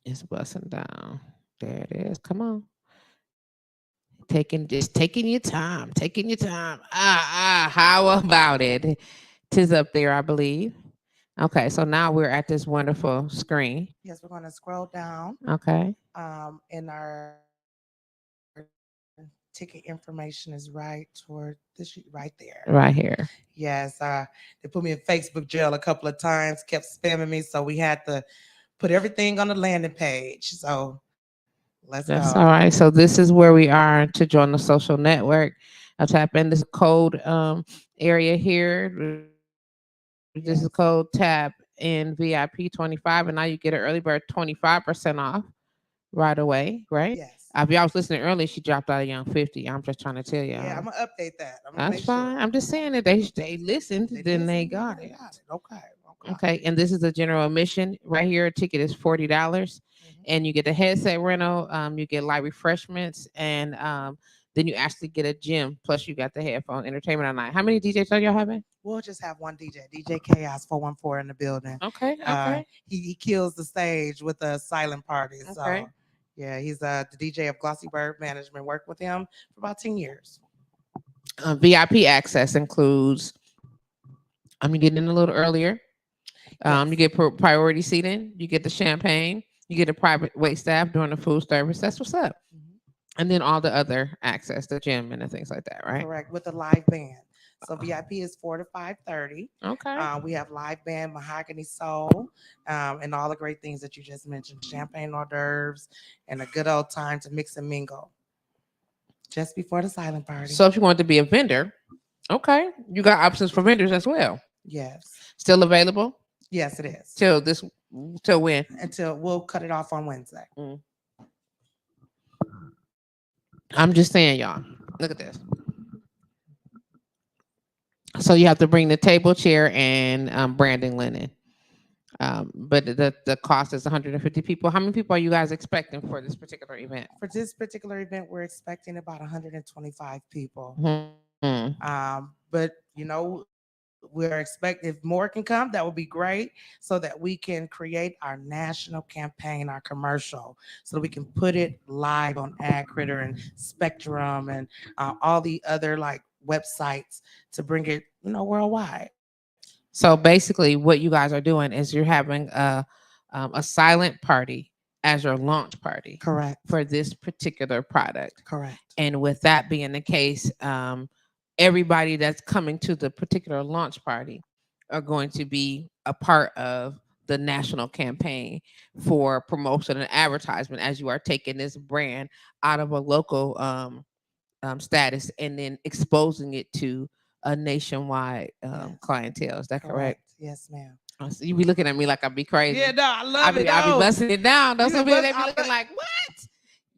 It's busting down. There it is. Come on. Taking your time. Taking your time. How about it? Tis up there, I believe. Okay, so now we're at this wonderful screen. Yes, we're going to scroll down. Okay. And our ticket information is right toward this sheet right there. Right here. Yes, they put me in Facebook jail a couple of times, kept spamming me, so we had to put everything on the landing page. So let's That's go. all right. So this is where we are to join the social network. I'll tap in this code area here. This is code tap in VIP 25, and now you get an early bird 25% off right away, right? Yes. If y'all was listening earlier, she dropped out a young 50. I'm just trying to tell y'all. Yeah, I'm gonna update that. I'm gonna That's make fine. sure. I'm just saying that they listened, then they listened, got they it. got it. Okay. Okay, and this is the general admission right here. A ticket is $40, and you get the headset rental. You get light refreshments, and then you actually get a gym. Plus, you got the headphone entertainment at night. How many DJs are y'all having? We'll just have one DJ Chaos 414 in the building. Okay, Uh, okay, he kills the stage with a silent party. okay. So yeah, he's the DJ of Glossy Byrd Management. Worked with him for about 10 years. VIP access includes. You getting in a little earlier. Yes. You get priority seating. You get the champagne. You get a private wait staff during the food service. That's what's up. Mhm. And then all the other access, the gym and the things like that, right? Correct, with a live band. So VIP is 4 to 5:30. Okay. We have live band, Mahogany Soul, and all the great things that you just mentioned, champagne hors d'oeuvres, and a good old time to mix and mingle just before the silent party. So if you want to be a vendor, okay, you got options for vendors as well. Yes, Still available yes, it is. till when? Until we'll cut it off on Wednesday. I'm just saying, y'all. Look at this. So you have to bring the table, chair, and branding linen. But the cost is 150 people. How many people are you guys expecting for this particular event? For this particular event, we're expecting about 125 people. Mhm. But we're expecting if more can come, that would be great, so that we can create our national campaign, our commercial, so that we can put it live on Ad Critter and Spectrum and all the other like websites to bring it, worldwide. So basically, what you guys are doing is you're having a silent party as your launch party Correct. for this particular product. Correct. And with that being the case, everybody that's coming to the particular launch party are going to be a part of the national campaign for promotion and advertisement as you are taking this brand out of a local status and then exposing it to a nationwide Yes. clientele. Is that correct? Yes, ma'am. So you be looking at me like I be crazy. Yeah, no, I love it. I be busting it down. Those You some done people they bust- be I looking bet- like, what?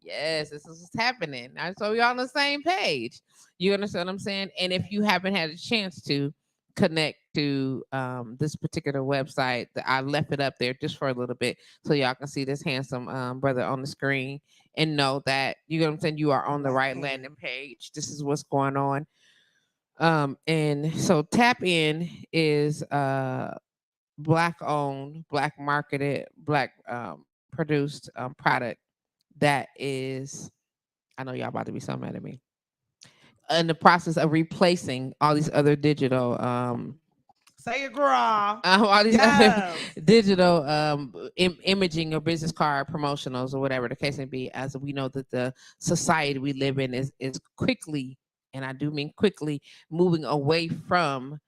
Yes, this is what's happening. So we all on the same page. You understand what I'm saying? And if you haven't had a chance to connect to this particular website, I left it up there just for a little bit so y'all can see this handsome brother on the screen and know that you know what I'm saying. You are on the right landing page. This is what's going on. And so Tap In is Black owned, Black marketed, Black produced product that is, I know y'all about to be so mad at me, in the process of replacing all these other digital Say it, girl. all these Yes. other digital imaging or business card promotionals or whatever the case may be, as we know that the society we live in is quickly, and I do mean quickly, moving away from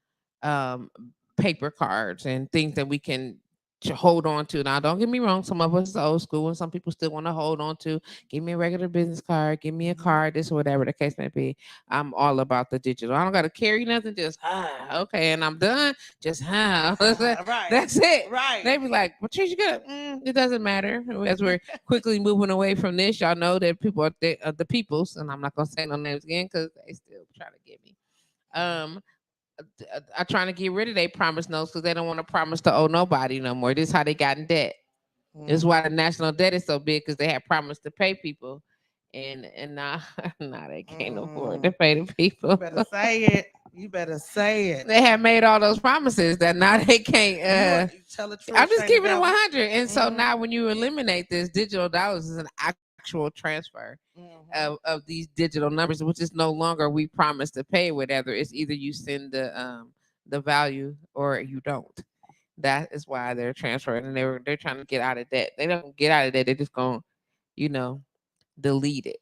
um, paper cards and things that we can hold on to. Now, don't get me wrong, some of us is old school and some people still want to hold on to, give me a regular business card, give me a card, this or whatever the case may be. I'm all about the digital. I don't got to carry nothing, just okay, and I'm done. Just Right. that's it. Right. They be like, Patrice, you got it doesn't matter. As we're quickly moving away from this, y'all know that people are the peoples, and I'm not gonna say no names again because they still trying to get me. Are trying to get rid of their promise notes because they don't want to promise to owe nobody no more. This is how they got in debt. This is why the national debt is so big, because they had promised to pay people, and now they can't afford to pay the people. You better say it. You better say it. They have made all those promises that now they can't. You tell the truth. I'm just ain't keeping it devil. 100, and so Mhm. now when you eliminate this, digital dollars is an actual transfer of these digital numbers, which is no longer we promise to pay whatever. It's either you send the value or you don't. That is why they're transferring, and they're trying to get out of debt. They don't get out of debt. They're just gonna, delete it.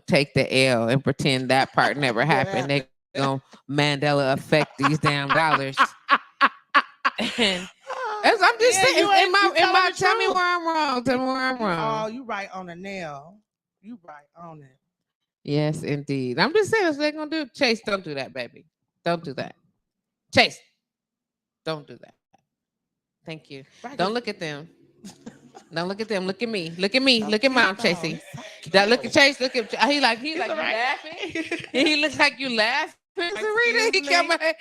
Take the L and pretend that part never happened. They're gonna Mandela affect these damn dollars. And I'm just saying, tell me where I'm wrong. Tell me where I'm wrong. Oh, you right on the nail. You right on it. Yes, indeed. I'm just saying, that's what they're gonna do. Chase, don't do that, baby. Don't do that. Chase, don't do that. Thank you. Right, Don't look at them. Don't look at them. Look at me. Look at me. Look at mom, Chasey. That look at Chase. Look at he like you laughing. He looks like you laughing. Miss Excuse Serita, he me? came. He said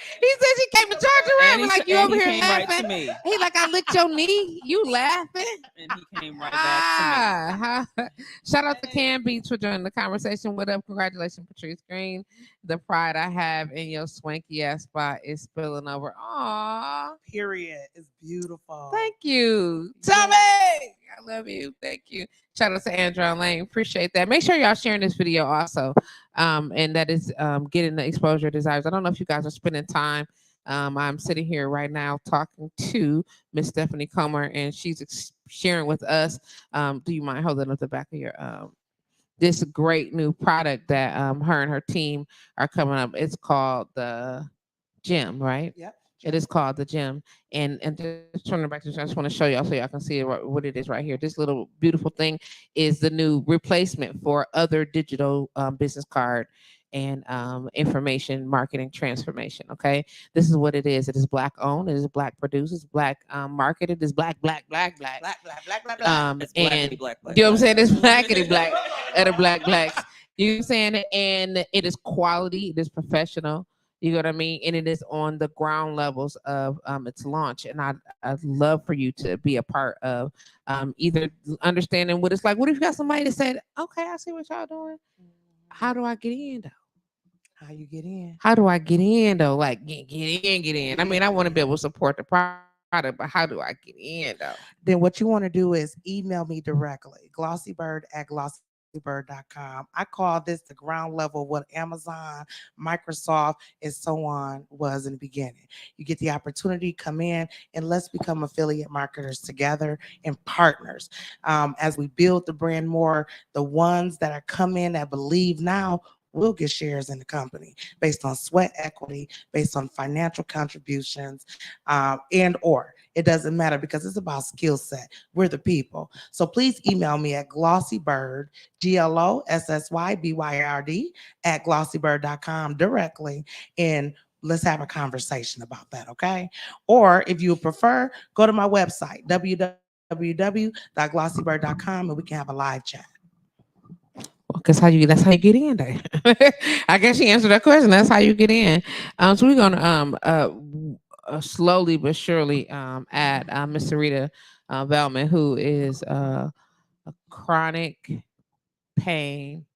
she came to charge around And like you over he here came right to laughing. me. He like I licked your knee. You laughing? And he came right back to me. Shout out to Cam Beats for joining the conversation. What up? Congratulations, Patrice Green. The pride I have in your swanky ass spot is spilling over. Aw, Period. It's beautiful. thank you, Tommy. I love you. Thank you. Shout out to Andrew Lane. Appreciate that. Make sure y'all sharing this video also. And that is getting the exposure it desires. I don't know if you guys are spending time. I'm sitting here right now talking to Miss Stephanie Comer, and she's sharing with us. Do you mind holding up the back of your this great new product that her and her team are coming up? It's called the Gym, right? Yep. It is called the Gym, and just turning back to, I just want to show y'all so y'all can see what it is right here. This little beautiful thing is the new replacement for other digital business card and information marketing transformation. Okay, this is what it is. It is black owned. It is black produced. It's black marketed. It's black. Black, black, black, black. It's And blackity black. you know what I'm saying? It's blackity black at the black blacks. You know what I'm saying? And it is quality. It is professional. You know what I mean? And it is on the ground levels of its launch. And I'd love for you to be a part of either understanding what it's like. What if you got somebody that said, okay, I see what y'all doing. How do I get in though? How you get in? How do I get in though? Like get in. I mean, I want to be able to support the product, but how do I get in though? Then what you want to do is email me directly, glossybird@glossybird.com. I call this the ground level, what Amazon, Microsoft, and so on was in the beginning. You get the opportunity, come in, and let's become affiliate marketers together and partners. As we build the brand more, the ones that are come in that believe now will get shares in the company based on sweat equity, based on financial contributions, and or it doesn't matter because it's about skill set. We're the people. So please email me at glossybird, GLOSSYBYRD @glossybird.com directly, and let's have a conversation about that, okay? Or if you prefer, go to my website, www.glossybird.com, and we can have a live chat. Because that's how you get in there. I guess she answered that question. That's how you get in. So we're gonna slowly but surely add Miss Serita Valmond, who is a chronic pain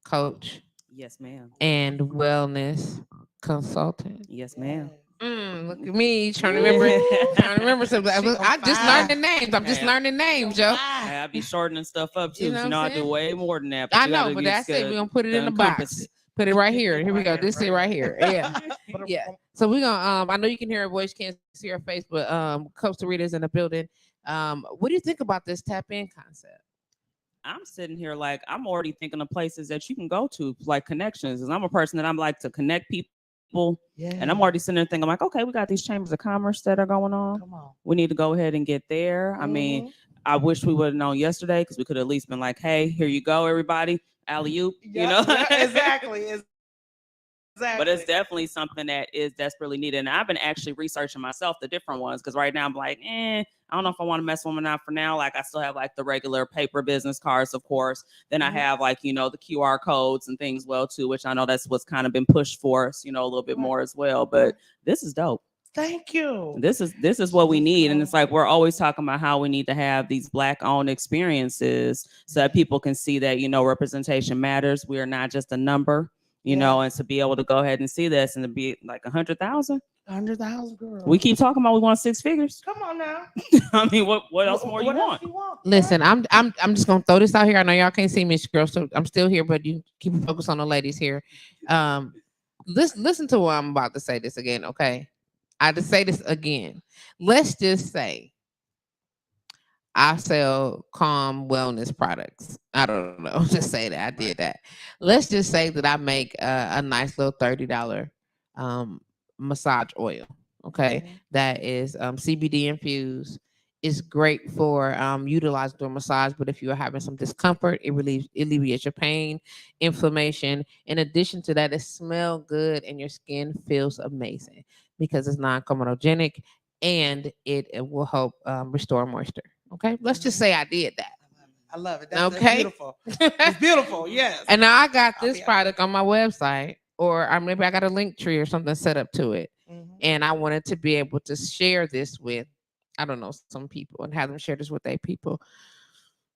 coach Yes, ma'am. and wellness consultant. Yes, ma'am. Look at me trying to remember. Trying to remember something. I just learned the names. I'm just learning names, Joe. I be shortening stuff up too. You know You know, what I I'm do saying? way more than that. I know, but that's it. We're gonna put it in the box. Put it right here. Here we go. This is it right here. Yeah. Yeah. So we're gonna I know you can hear her voice, can't see her face, but Coach Serita's in the building. What do you think about this tap in concept? I'm sitting here like I'm already thinking of places that you can go to, like connections. Because I'm a person that I'm like to connect people. Yeah. And I'm already sitting there thinking, like, okay, we got these chambers of commerce that are going on. Come on. We need to go ahead and get there. I mean, I wish we would have known yesterday because we could have at least been like, hey, here you go, everybody. Alley oop, you know? Exactly. But it's definitely something that is desperately needed. And I've been actually researching myself the different ones because right now I'm like, I don't know if I want to mess with them or not for now. Like I still have like the regular paper business cards, of course. Then I have like, you know, the QR codes and things well too, which I know that's what's kind of been pushed for us, you know, a little bit more as well. But this is dope. Thank you. This is what we need. And it's like we're always talking about how we need to have these Black owned experiences so that people can see that, you know, representation matters. We are not just a number. You know, and to be able to go ahead and see this and to be like 100,000. 100,000, girl. We keep talking about we want 6 figures. Come on now. I mean, what else more you want? Listen, I'm just gonna throw this out here. I know y'all can't see me, girl, so I'm still here, but you keep focus on the ladies here. Listen to what I'm about to say this again, okay? I just say this again. Let's just say I sell calm wellness products. I don't know. Just say that I did that. Let's just say that I make a nice little $30 massage oil. Okay, that is CBD infused. It's great for utilizing during massage, but if you are having some discomfort, it alleviates your pain, inflammation. In addition to that, it smells good and your skin feels amazing because it's non-comedogenic and it will help restore moisture. Okay, let's just say I did that. I love it. That's beautiful. It's beautiful. Yes. And now I got this product on my website, or maybe I got a link tree or something set up to it, Mhm. and I wanted to be able to share this with, I don't know, some people and have them share this with their people.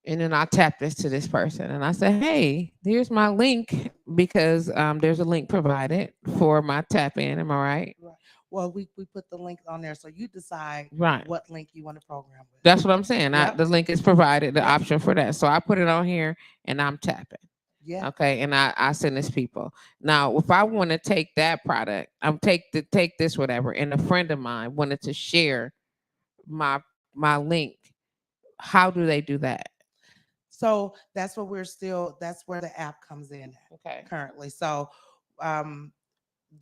And then I tap this to this person and I said, hey, here's my link because there's a link provided for my tap in. Am I right? Right. Well, we put the link on there, so you decide Right. what link you want to program with. That's what I'm saying. Yep. The link is provided, the Yep. option for that. So I put it on here and I'm tapping. Yeah. Okay. And I send this people. Now, if I want to take that product, take this, whatever, and a friend of mine wanted to share my link, how do they do that? So that's what that's where the app comes in Okay. currently. So um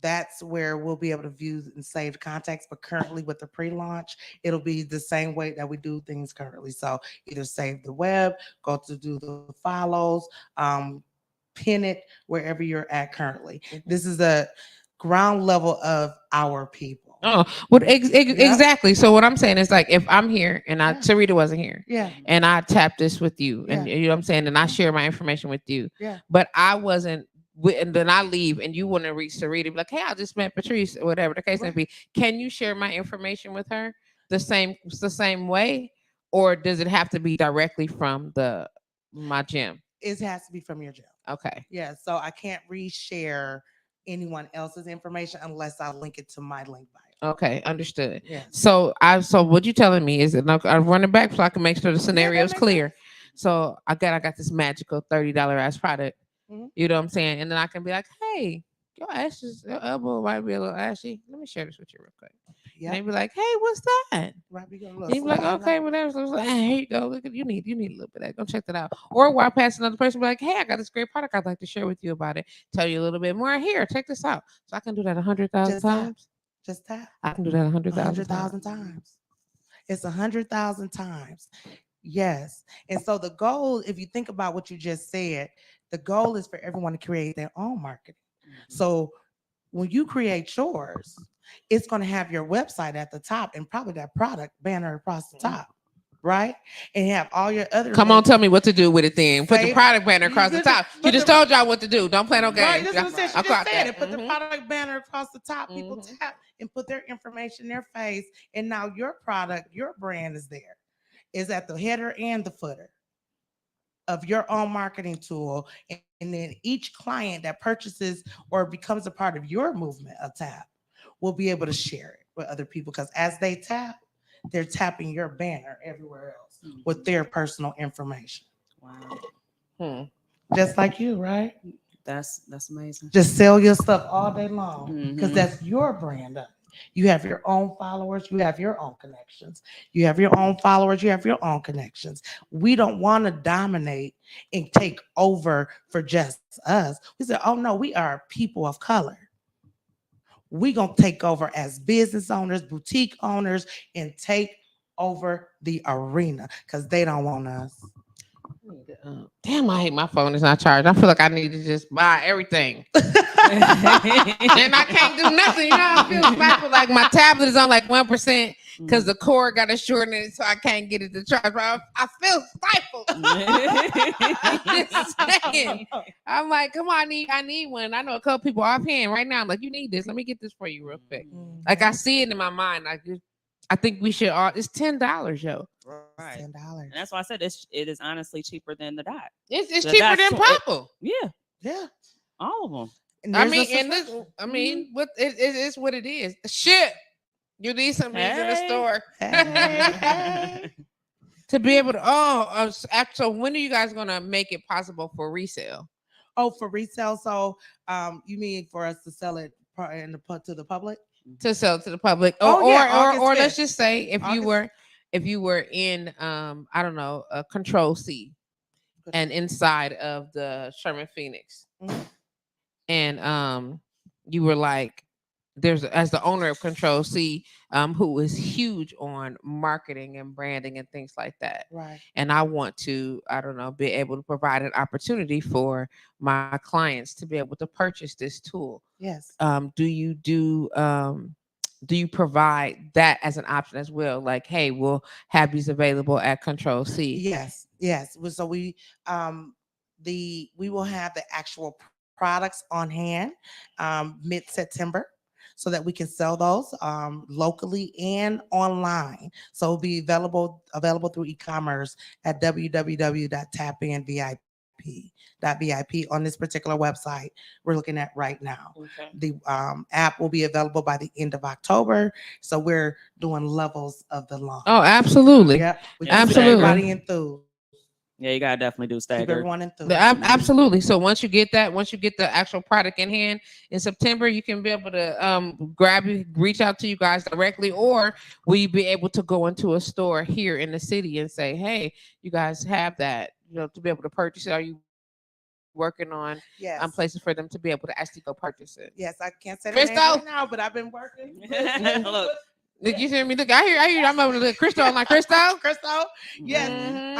that's where we'll be able to view and save contacts. But currently with the pre-launch, it'll be the same way that we do things currently. So either save the web, go to do the follows, pin it wherever you're at currently. This is a ground level of our people. Oh, well, exactly. So what I'm saying is, like, if I'm here and Yeah. Serita wasn't here, Yeah. and I tap this with you, and Yeah. you know what I'm saying, and I share my information with you, Yeah. but I wasn't, and then I leave, and you want to reach Serita, be like, hey, I just met Patrice, or whatever the case may Right. be. Can you share my information with her the same way, or does it have to be directly from my gym? It has to be from your gym. Okay. Yeah. So I can't reshare anyone else's information unless I link it to my link bio. Okay, understood. Yes. So what you telling me is that I'm running back so I can make sure the scenario is makes clear. So I got this magical $30 ass product. Mhm. You know what I'm saying? And then I can be like, hey, your elbow might be a little ashy. Let me share this with you real quick. Yeah. And they be like, hey, what's that? Right. We got a And little you be like, slide okay, out. whatever. So it's like, hey, here you go. Look at you need a little bit of that. Go check that out. Or while pass another person, be like, hey, I got this great product I'd like to share with you about it. Tell you a little bit more. Here, check this out. So I can do that 100,000 Just tap. times. Just tap. I can do that 100,000 100,000 times. It's 100,000 times. Yes. And so the goal, if you think about what you just said, the goal is for everyone to create their own marketing. So when you create yours, it's going to have your website at the top and probably that product banner across the top, right? And have all your other Come on, links. tell me what to do with it then. Put the Save- product banner across the top. She just told y'all what to do. Don't play no Right, games. that's what I said. She I just caught said that. it. Put the Mhm. product banner across the top. People Mhm. tap and put their information, their face, and now your product, your brand is there. Is at the header and the footer of your own marketing tool. And then each client that purchases or becomes a part of your movement of tap will be able to share it with other people because as they tap, they're tapping your banner everywhere else with their personal information. Wow. Just like you, right? That's amazing. Just sell your stuff all day long because Mhm. that's your brand. You have your own followers, you have your own connections. You have your own followers, you have your own connections. We don't want to dominate and take over for just us. We said, oh no, we are people of color. We gonna take over as business owners, boutique owners, and take over the arena because they don't want us. Damn, I hate my phone is not charged. I feel like I need to just buy everything. And I can't do nothing. You know, I feel stifled. Like my tablet is on like 1% because the cord got a short in it, so I can't get it to charge. But I feel stifled. Just saying. I'm like, come on, I need one. I know a couple people offhand right now. I'm like, you need this. Let me get this for you real quick. Like I see it in my mind. I think we should all. It's $10, yo. Right. $10. And that's why I said it is honestly cheaper than the dot. It's So cheaper that's than tw- Purple. Yeah, Yeah. all of them. And I there's a mean, and this, subscription. I mean, what it is what it is. Shit, you need some of these in the Hey. store Hey. to be able to. So when are you guys gonna make it possible for resale? Oh, for resale. So, you mean for us to sell it to the public? To sell to the public, Oh, yeah, August or let's 5th. just say if you August- were in I don't know, a Control C and inside of the Sherman Phoenix, Mhm. and you were like, there's as the owner of Control C, who is huge on marketing and branding and things like that. Right. And I want to, I don't know, be able to provide an opportunity for my clients to be able to purchase this tool. Yes. Do you provide that as an option as well? Like, hey, we'll have these available at Control C. Yes. Yes. So we will have the actual products on hand mid-September so that we can sell those locally and online. So it'll be available through e-commerce at www.tapinvip.vip on this particular website we're looking at right now. Okay. The app will be available by the end of October. So we're doing levels of the launch. Oh, absolutely. Yep. We Yeah, keep absolutely. everybody enthused. Yeah, you gotta definitely do Keep staggered. everyone enthused. Absolutely. So once you get the actual product in hand in September, you can be able to reach out to you guys directly, or will you be able to go into a store here in the city and say, hey, you guys have that, to be able to purchase it? Are you working on Yes. places for them to be able to actually go purchase it? Yes, I can't say the name Crystal? right now, but I've been working. Look. Did you hear me? Look, I hear. I'm over the Crystal. I'm like, Crystal. Crystal. Yes. Mhm.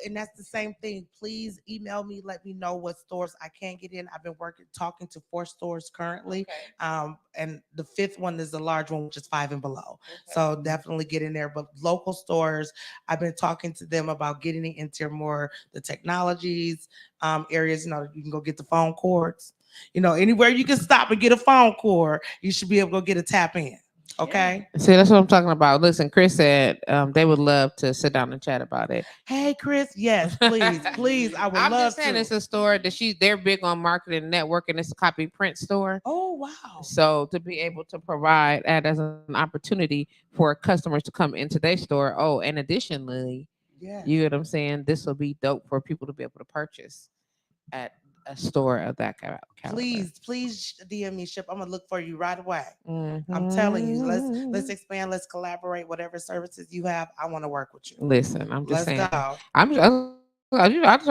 And that's the same thing. Please email me. Let me know what stores I can't get in. I've been talking to 4 stores currently. Okay. And the 5th one is the large one, which is 5 and below. Okay. So definitely get in there. But local stores, I've been talking to them about getting into more the technologies areas. You can go get the phone cords. Anywhere you can stop and get a phone cord, you should be able to go get a tap in. Okay. See, that's what I'm talking about. Listen, Chris said they would love to sit down and chat about it. Hey, Chris. Yes, please, please. I would I'm love just saying to. it's a store that they're big on marketing and networking. It's a copy print store. Oh, wow. So to be able to provide that as an opportunity for customers to come into their store. Oh, and additionally, Yes. you know what I'm saying? This will be dope for people to be able to purchase at a store of that caliber. Please DM me, Ship. I'm gonna look for you right away. Mm-hmm. I'm telling you, let's expand, let's collaborate. Whatever services you have, I want to work with you. Listen, I'm just saying. Go. I'm trying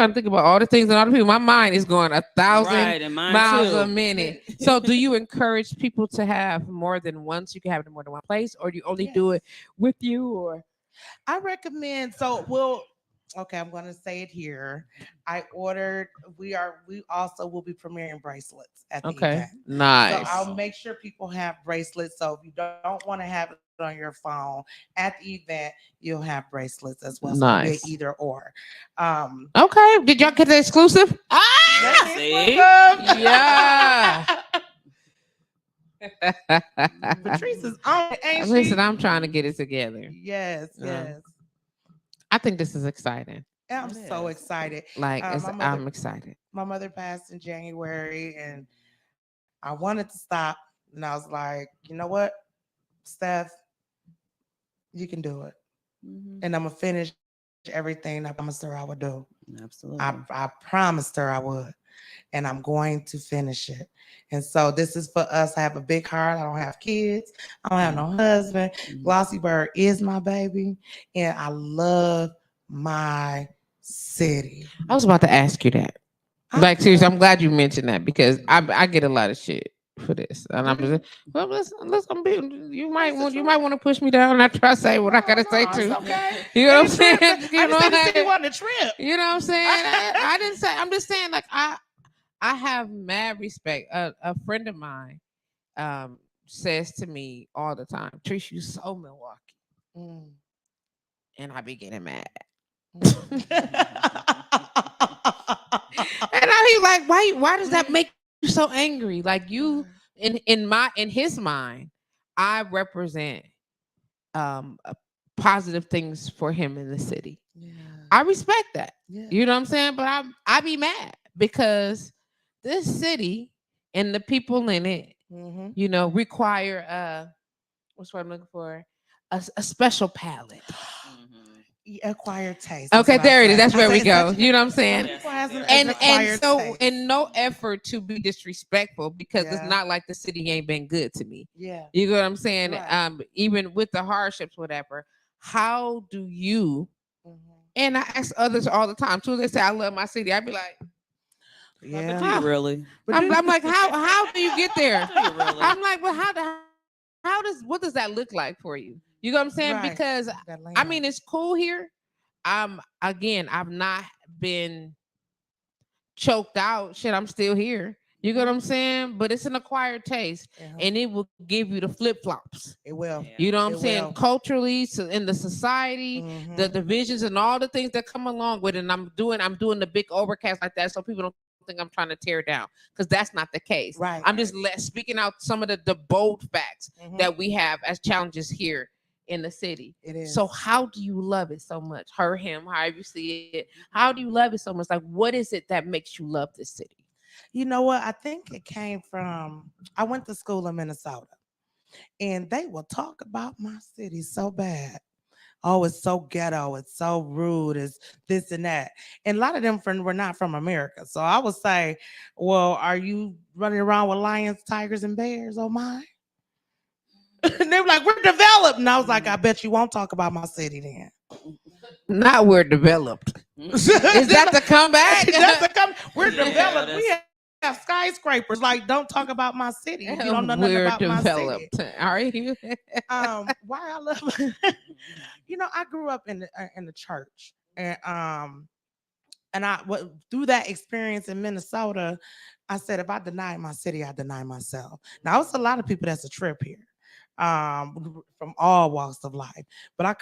to think about all the things and all the people. My mind is going 1,000 Right, and mine miles too. a minute. So, do you encourage people to have more than one? So you can have it in more than one place, or do you only do it with you? Or I recommend. Okay, I'm gonna say it here. We also will be premiering bracelets at the event. Nice. So I'll make sure people have bracelets. So if you don't want to have it on your phone at the event, you'll have bracelets as well. So Nice. it'll be either or. Okay. Did y'all get the exclusive? See? Yeah. Patrice is on. Ain't Listen, she? I'm trying to get it together. Yes. I think this is exciting. I'm so excited. I'm excited. My mother passed in January, and I wanted to stop, and I was like, you know what, Steph, you can do it, and I'm gonna finish everything I promised her I would do. Absolutely. I promised her I would, and I'm going to finish it. And so this is for us. I have a big heart. I don't have kids. I don't have no husband. Glossy Byrd is my baby, and I love my city. I was about to ask you that. Like, seriously, I'm glad you mentioned that because I get a lot of shit for this, and I'm just you might want to push me down after I say what I gotta say too. Okay. You know what I'm saying? I just said you wanted a trip. You know what I'm saying? I didn't say. I'm just saying, like I have mad respect. A friend of mine says to me all the time, "Trish, you so Milwaukee," and I be getting mad. And he's like, why does that make you so angry? Like, you in his mind, I represent positive things for him in the city. Yeah. I respect that. Yeah. You know what I'm saying? But I be mad because this city and the people in it, require what's what I'm looking for? A special palate. Acquired taste. Okay, there it is. That's where we go. You know what I'm saying? And so, taste. in no effort to be disrespectful, because it's not like the city ain't been good to me. Yeah, you know what I'm saying? Right. Even with the hardships, whatever. How do you? And I ask others all the time too. They say I love my city. I be like, yeah, but really? I'm like, how do you get there? Really? I'm like, well, what does that look like for you? You know what I'm saying? Right. Because I mean, it's cool here. I've not been choked out. Shit, I'm still here. You know what I'm saying? But it's an acquired taste, and it will give you the flip flops. It will. You know what I'm saying? Culturally, so in the society, the divisions and all the things that come along with it. And I'm doing the big overcast like that, so people don't think I'm trying to tear down, because that's not the case. Right. I'm just speaking out some of the bold facts that we have as challenges here in the city. It is. So how do you love it so much? Her, him, however you see it. How do you love it so much? Like, what is it that makes you love this city? You know what? I think it came from, I went to school in Minnesota, and they will talk about my city so bad. Oh, it's so ghetto, it's so rude, it's this and that. And a lot of them were not from America. So I would say, well, are you running around with lions, tigers, and bears? Oh my. And they were like, we're developed. And I was like, I bet you won't talk about my city then. Not we're developed. Is that the comeback? We're developed. We have skyscrapers. Like, don't talk about my city. You don't know nothing about my city. Are you? Why I love I grew up in the church, and through that experience in Minnesota, I said, if I deny my city, I deny myself. Now, it's a lot of people that's a trip here, from all walks of life. But I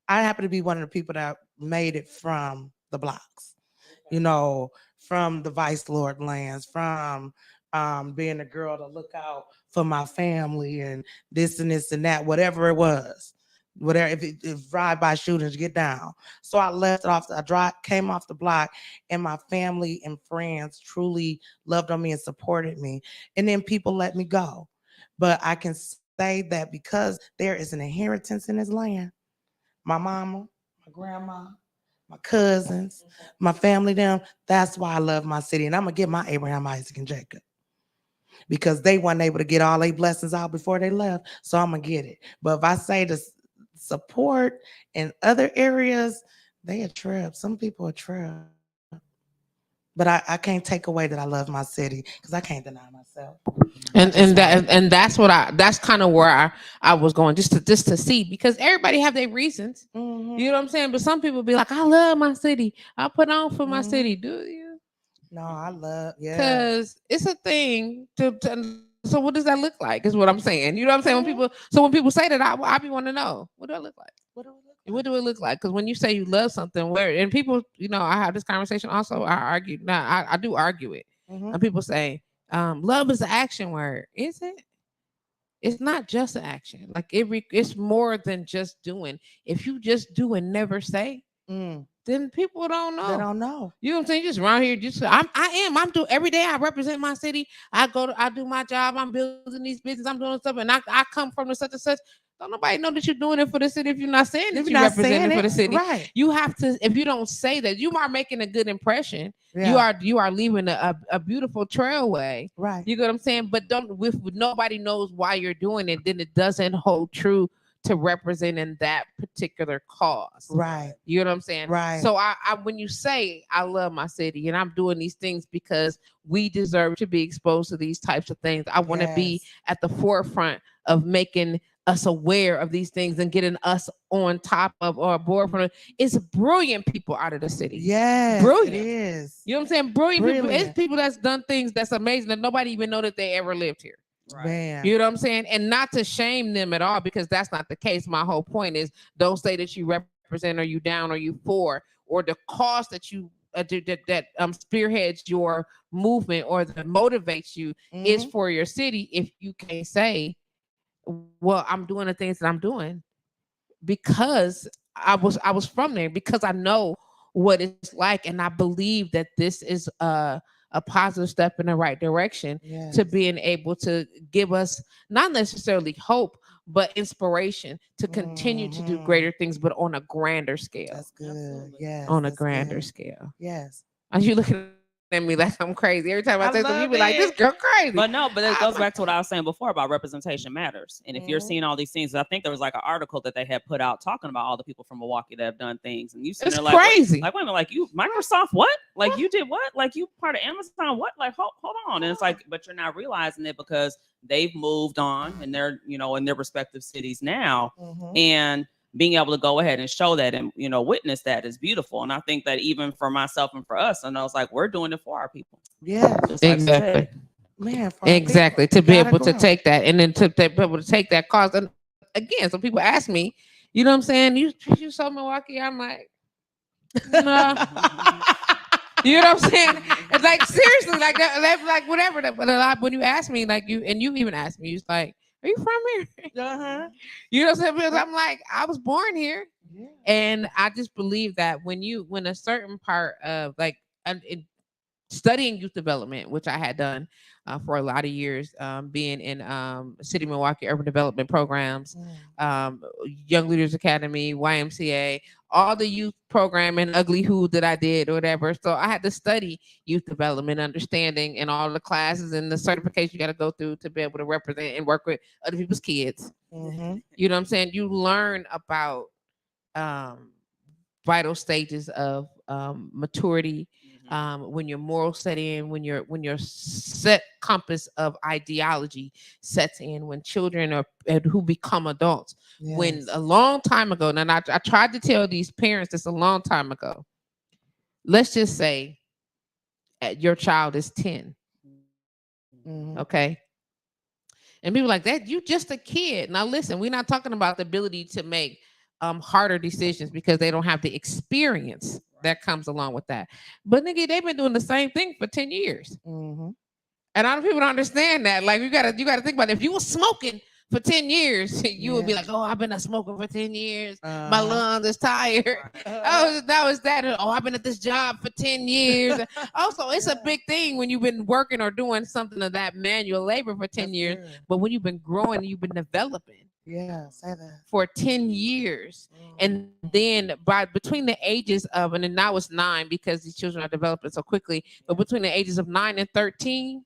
happen to be one of the people that made it from the blocks, from the Vice Lord lands, from being a girl to look out for my family and this and this and that, whatever it was. Whatever, if drive-by shootings, get down. So I left it off. Came off the block, and my family and friends truly loved on me and supported me. And then people let me go. But I can say that because there is an inheritance in this land, my mama, my grandma, my cousins, my family, that's why I love my city. And I'm going to get my Abraham, Isaac, and Jacob, because they weren't able to get all their blessings out before they left. So I'm going to get it. But if I say this, support in other areas, they a trip. Some people are trip. But I can't take away that I love my city, because I can't deny myself. And that's kind of where I was going, just to see, because everybody have their reasons. You know what I'm saying? But some people be like, I love my city. I put on for my city. Do you? No, I love, because it's a thing so what does that look like, is what I'm saying. You know what I'm saying? When people say that, I be want to know, what do it look like? What do it look like? Because when you say you love something, and people, I have this conversation also, I argue. Now, I do argue it. And people say, love is an action word. Is it? It's not just an action. Like, it's more than just doing. If you just do and never say, then people don't know. They don't know. You know what I'm saying? Just around here, I'm doing every day. I represent my city. I do my job. I'm building these businesses. I'm doing stuff, and I come from the such and such. Don't nobody know that you're doing it for the city if you're not saying that you're representing for the city. Right. You have to. If you don't say that, you are making a good impression. Yeah. You are leaving a beautiful trailway. Right. You get what I'm saying? But if nobody knows why you're doing it, then it doesn't hold true to representing that particular cause. Right. You know what I'm saying? Right. So I when you say I love my city and I'm doing these things because we deserve to be exposed to these types of things, I want to be at the forefront of making us aware of these things and getting us on top of or aboard from it. It's brilliant people out of the city. Yes, brilliant. It is. You know what I'm saying? Brilliant people. It's people that's done things that's amazing that nobody even know that they ever lived here. Right. You know what I'm saying? And not to shame them at all, because that's not the case. My whole point is, don't say that you represent or you down or you for, or the cause that you that spearheads your movement or that motivates you is for your city. If you can't say, well, I'm doing the things that I'm doing because I was from there, because I know what it's like, and I believe that this is a positive step in the right direction to being able to give us not necessarily hope, but inspiration to continue to do greater things, but on a grander scale. That's good. Yes. On a grander scale. Yes. Are you looking at me like I'm crazy? Every time I say something, you be like, this girl crazy. But no, but it goes back to what I was saying before about representation matters. And if you're seeing all these things, I think there was like an article that they had put out talking about all the people from Milwaukee that have done things. And you see, it's like, crazy. Like, wait a minute, like you, Microsoft, what? Like you did what? Like you part of Amazon, what? Like, hold on. And it's like, but you're not realizing it because they've moved on and they're, in their respective cities now. And being able to go ahead and show that and, witness that is beautiful. And I think that even for myself and for us, I know it's like, we're doing it for our people. Yeah, exactly. Man, exactly. To be able to take that and then to be able to take that cause. And again, so people ask me, you know what I'm saying? You saw Milwaukee? I'm like, no. You know You know what I'm saying? It's like seriously, like that, like whatever. But a lot when you ask me, like you even asked me, you was like, "Are you from here?" Uh-huh. You know what I'm saying? Because I'm like, I was born here, Yeah. and I just believe that when a certain part of like studying youth development, which I had done for a lot of years, being in City of Milwaukee urban development programs, Young Leaders Academy, YMCA, all the youth program and Ugly Who that I did or whatever. So I had to study youth development, understanding, and all the classes and the certification you got to go through to be able to represent and work with other people's kids. Mm-hmm. You know what I'm saying? You learn about um, vital stages of maturity, when your moral set in, when your set compass of ideology sets in, when children are who become adults. When Yes. a long time ago, and I tried to tell these parents this a long time ago. Let's just say your child is 10, Mm-hmm. okay? And people like that, you just a kid. Now listen, we're not talking about the ability to make harder decisions because they don't have the experience that comes along with that. But nigga, they've been doing the same thing for 10 years. Mm-hmm. And a lot of people don't understand that. Like you gotta think about it. If you were smoking for 10 years, you would be like, oh, I've been a smoker for 10 years. My lungs is tired. That was that. Oh, I've been at this job for 10 years. Also, it's a big thing when you've been working or doing something of that manual labor for 10 years. Good. But when you've been growing, you've been developing Yeah, say that. for 10 years. And then by between the ages of, and then now it's 9 because these children are developing so quickly, but between the ages of 9 and 13,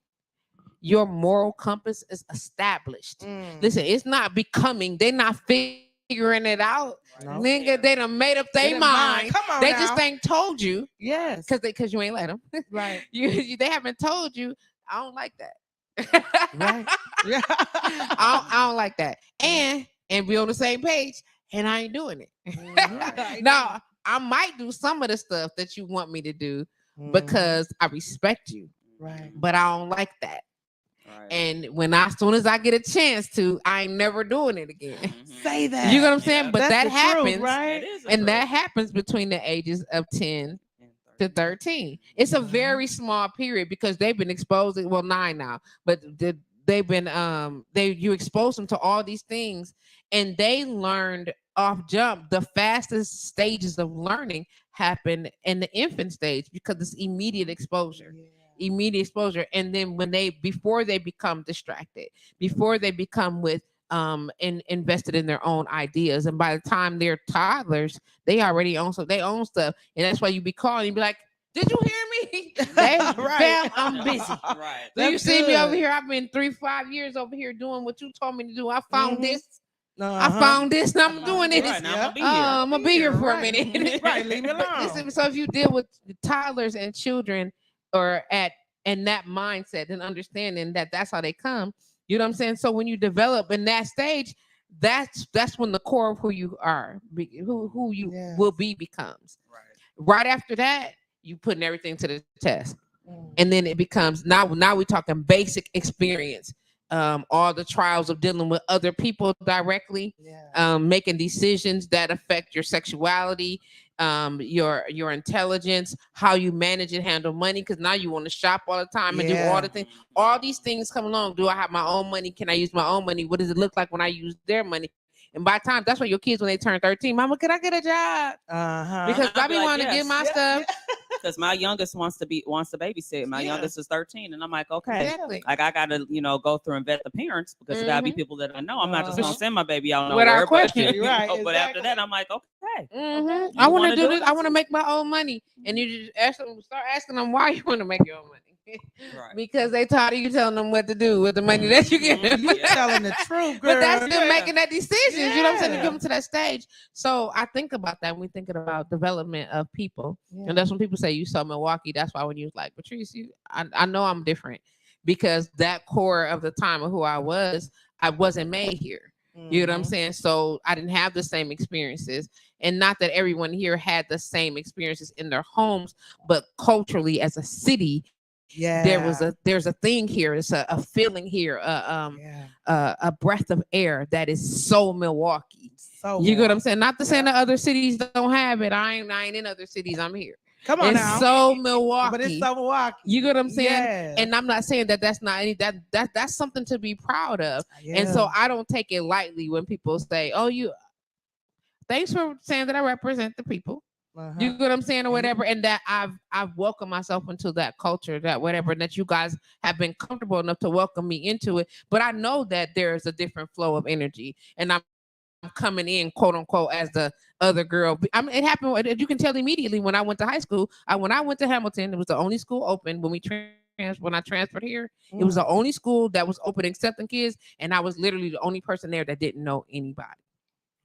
your moral compass is established. Listen, it's not becoming, they're not figuring it out. No. Nigga, they done made up their mind. Come on They now. just ain't told you Yes. because you ain't let them. Right. They haven't told you, I don't like that. Right. Yeah. I don't like that. And we on the same page, and I ain't doing it. Mhm. Now, I might do some of the stuff that you want me to do because I respect you, Right. but I don't like that. And as soon as I get a chance to, I ain't never doing it again. Say that. You know what I'm saying? But That's that the truth, happens, right? and that happens between the ages of 10 to 13. It's a very small period because they've been exposed. Well, 9 now, but they've been you expose them to all these things, and they learned off jump. The fastest stages of learning happen in the infant stage because it's immediate exposure. And then before they become distracted, before they become invested in their own ideas, and by the time they're toddlers, they already own stuff. And that's why you be calling and be like, did you hear me? Fam, I'm busy. Right. Do you see me over here? I've been 3-5 years over here doing what you told me to do. I found this. I found this, and I'm doing this. Right, now I'm gonna be here for a minute. Right, leave me alone. Listen, so if you deal with toddlers and children, or in that mindset and understanding that that's how they come, you know what I'm saying? So when you develop in that stage, that's when the core of who you are, who you will be becomes. Right after that, you putting everything to the test, and then it becomes now we're talking basic experience. All the trials of dealing with other people directly, making decisions that affect your sexuality, your intelligence, how you manage and handle money, because now you want to shop all the time and do all the things. All these things come along. Do I have my own money? Can I use my own money? What does it look like when I use their money? And by the time, that's why your kids, when they turn 13, mama, can I get a job? Because I be wanting to get my stuff. Because my youngest wants to babysit. My youngest is 13, and I'm like, okay, Exactly. like I gotta, go through and vet the parents because it gotta be people that I know. I'm not just gonna send my baby out Without nowhere. question. But after that, I'm like, okay, I want to do this. I want to make my own money, and you just start asking them why you want to make your own money. Because they tired of you telling them what to do with the money that you get. You're telling the truth, girl. But that's them making that decision. You know what I'm saying? To come to that stage. So I think about that when we thinking about development of people. And that's when people say you saw Milwaukee. That's why when you was like, Patrice, I know I'm different, because that core of the time of who I wasn't made here. You know what I'm saying? So I didn't have the same experiences. And not that everyone here had the same experiences in their homes, but culturally as a city, there's a thing here. It's a feeling here, a breath of air that is so Milwaukee. You get what I'm saying? Not to say that other cities don't have it. I ain't in other cities. I'm here. Come on It's now. so Milwaukee. But it's so Milwaukee. You get what I'm saying? Yeah. And I'm not saying that that's not any that's something to be proud of. And so I don't take it lightly when people say, "Oh, thanks for saying that I represent the people." You get what I'm saying, or whatever, and that I've welcomed myself into that culture, that whatever, and that you guys have been comfortable enough to welcome me into it. But I know that there's a different flow of energy, and I'm coming in, quote unquote, as the other girl. I mean, it happened. You can tell immediately when I went to high school. When I went to Hamilton, it was the only school open when when I transferred here. It was the only school that was open accepting kids, and I was literally the only person there that didn't know anybody.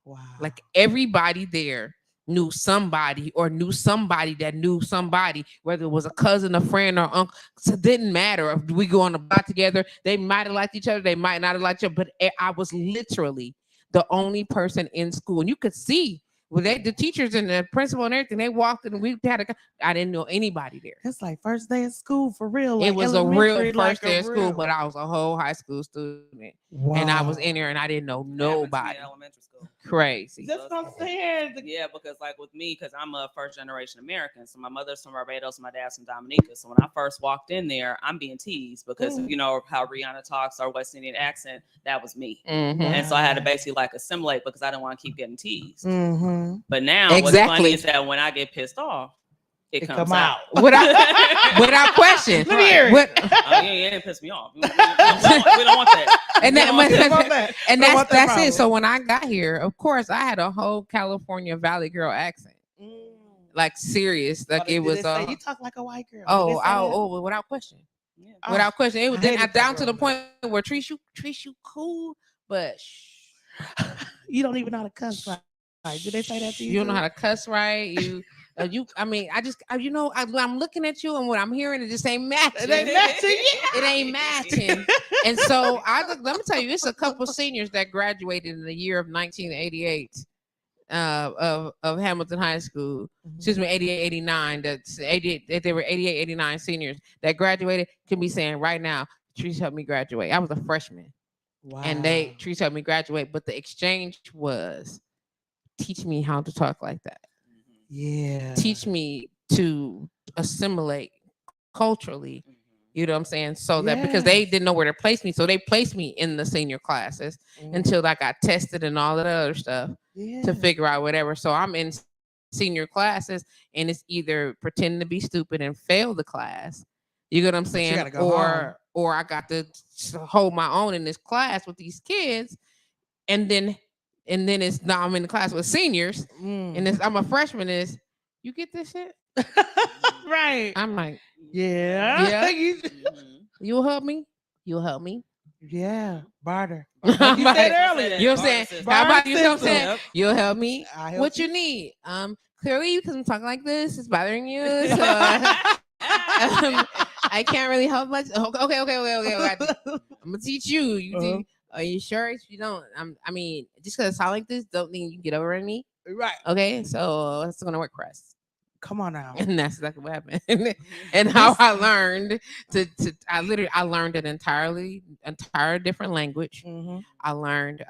Wow. Like everybody there knew somebody or knew somebody that knew somebody, whether it was a cousin, a friend, or uncle. So it didn't matter if we go on the block together. They might have liked each other, they might not have liked each other, but I was literally the only person in school. And you could see the teachers and the principal and everything, they walked in and I didn't know anybody there. It's like first day of school for real. It Like was a real first day of real. school, but I was a whole high school student. Wow. And I was in there and I didn't know nobody. Elementary school. Crazy. Just gonna say here. Yeah, because like with me, because I'm a first generation American. So my mother's from Barbados, my dad's from Dominica. So when I first walked in there, I'm being teased because you know how Rihanna talks, our West Indian accent, that was me. Mm-hmm. And so I had to basically like assimilate because I didn't want to keep getting teased. Mm-hmm. But now what's funny is that when I get pissed off, it comes out. without question. Let me hear it. You didn't piss me off. We don't want that. And that's it. So So when I got here, of course, I had a whole California Valley girl accent, like serious, like it was. you talk like a white girl. Without question, Yeah. without question. It was down to the point where treat you cool, but you don't even know how to cuss right. Did they say that to you? You don't know how to cuss right. I mean, I'm looking at you and what I'm hearing, it just ain't matching. It ain't matching. And so let me tell you, it's a couple seniors that graduated in the year of 1988 of Hamilton High School. Excuse me, 88, 89. That's 88. They were 88, 89 seniors that graduated. Can be saying right now, Trees helped me graduate. I was a freshman. Wow. And Trees helped me graduate. But the exchange was, teach me how to talk like that. Yeah. Teach me to assimilate culturally. You know what I'm saying? So that because they didn't know where to place me. So they placed me in the senior classes until I got tested and all of that other stuff to figure out whatever. So I'm in senior classes and it's either pretend to be stupid and fail the class. You get what I'm saying? Or I got to hold my own in this class with these kids. And then it's now I'm in the class with seniors and I'm a freshman. You get this shit? Right. I'm like, yeah. You'll help me? You'll help me? Yeah. Barter. You said earlier. You know what I'm saying? How about you? Saying you'll help me? What you need? Clearly because I'm talking like this, it's bothering you. So I can't really help much. Okay. I'm gonna teach you. Are you sure? If you don't, I mean, just because I sound like this, don't think you can get over on me. Right. Okay. So it's gonna work for us. Come on now. And that's exactly what happened. And how I learned I learned an entire different language. I learned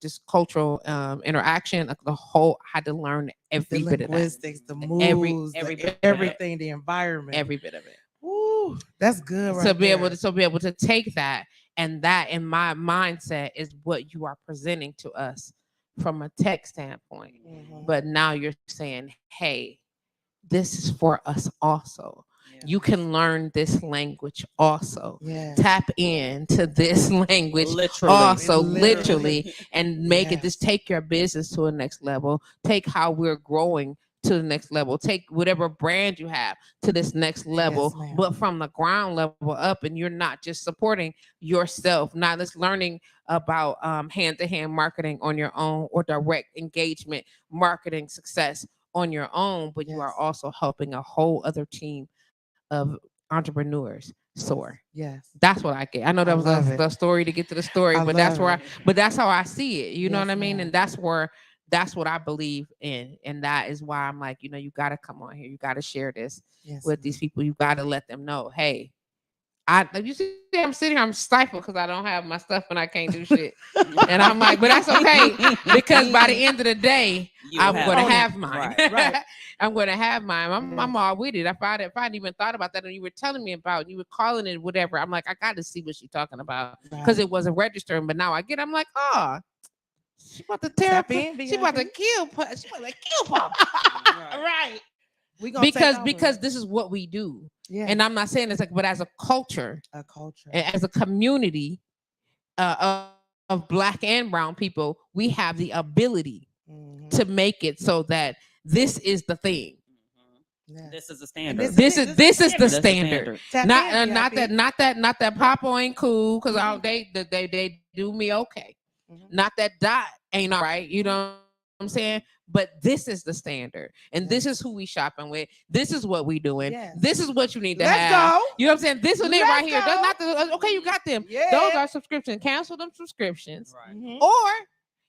just cultural interaction. Like I had to learn every bit of that. Linguistics, the moves, everything, the environment. Every bit of it. Ooh, that's good. To be able to take that, and that in my mindset is what you are presenting to us from a tech standpoint. But now you're saying, hey, this is for us also. You can learn this language also. Tap into this language literally, and make it just take your business to a next level. Take how we're growing to the next level. Take whatever brand you have to this next level, but from the ground level up. And you're not just supporting yourself, not just learning about hand-to-hand marketing on your own or direct engagement marketing success on your own, but you are also helping a whole other team of entrepreneurs soar. That's what I get. I know that was the story to get to the story, but that's how I see it. You know what I mean? And that's what I believe in. And that is why I'm like, you got to come on here. You got to share this with these people. You got to let them know, hey, You see, I'm sitting here, I'm stifled because I don't have my stuff and I can't do shit. And I'm like, but that's okay because by the end of the day, I'm going to have mine. Right. I'm going to have mine. I'm all with it. If I hadn't even thought about that and you were telling me about, you were calling it whatever, I'm like, I got to see what she's talking about because it wasn't registering. But now I'm like, oh, she about to tear up. She about to kill. She about to kill Papa. Right. Because this is what we do. Yeah. And I'm not saying it's like, but as a culture, as a community of Black and brown people, we have the ability to make it so that this is the thing. Yeah. This is the standard. This is the standard. Not that Papa ain't cool because they do me okay. Not that Dot ain't all right. You know what I'm saying? But this is the standard, and this is who we shopping with. This is what we doing. Yes. This is what you need to have. Go. You know what I'm saying? This one right here. That's not the okay. You got them. Yeah. Those are subscriptions. Cancel them subscriptions. Right. Or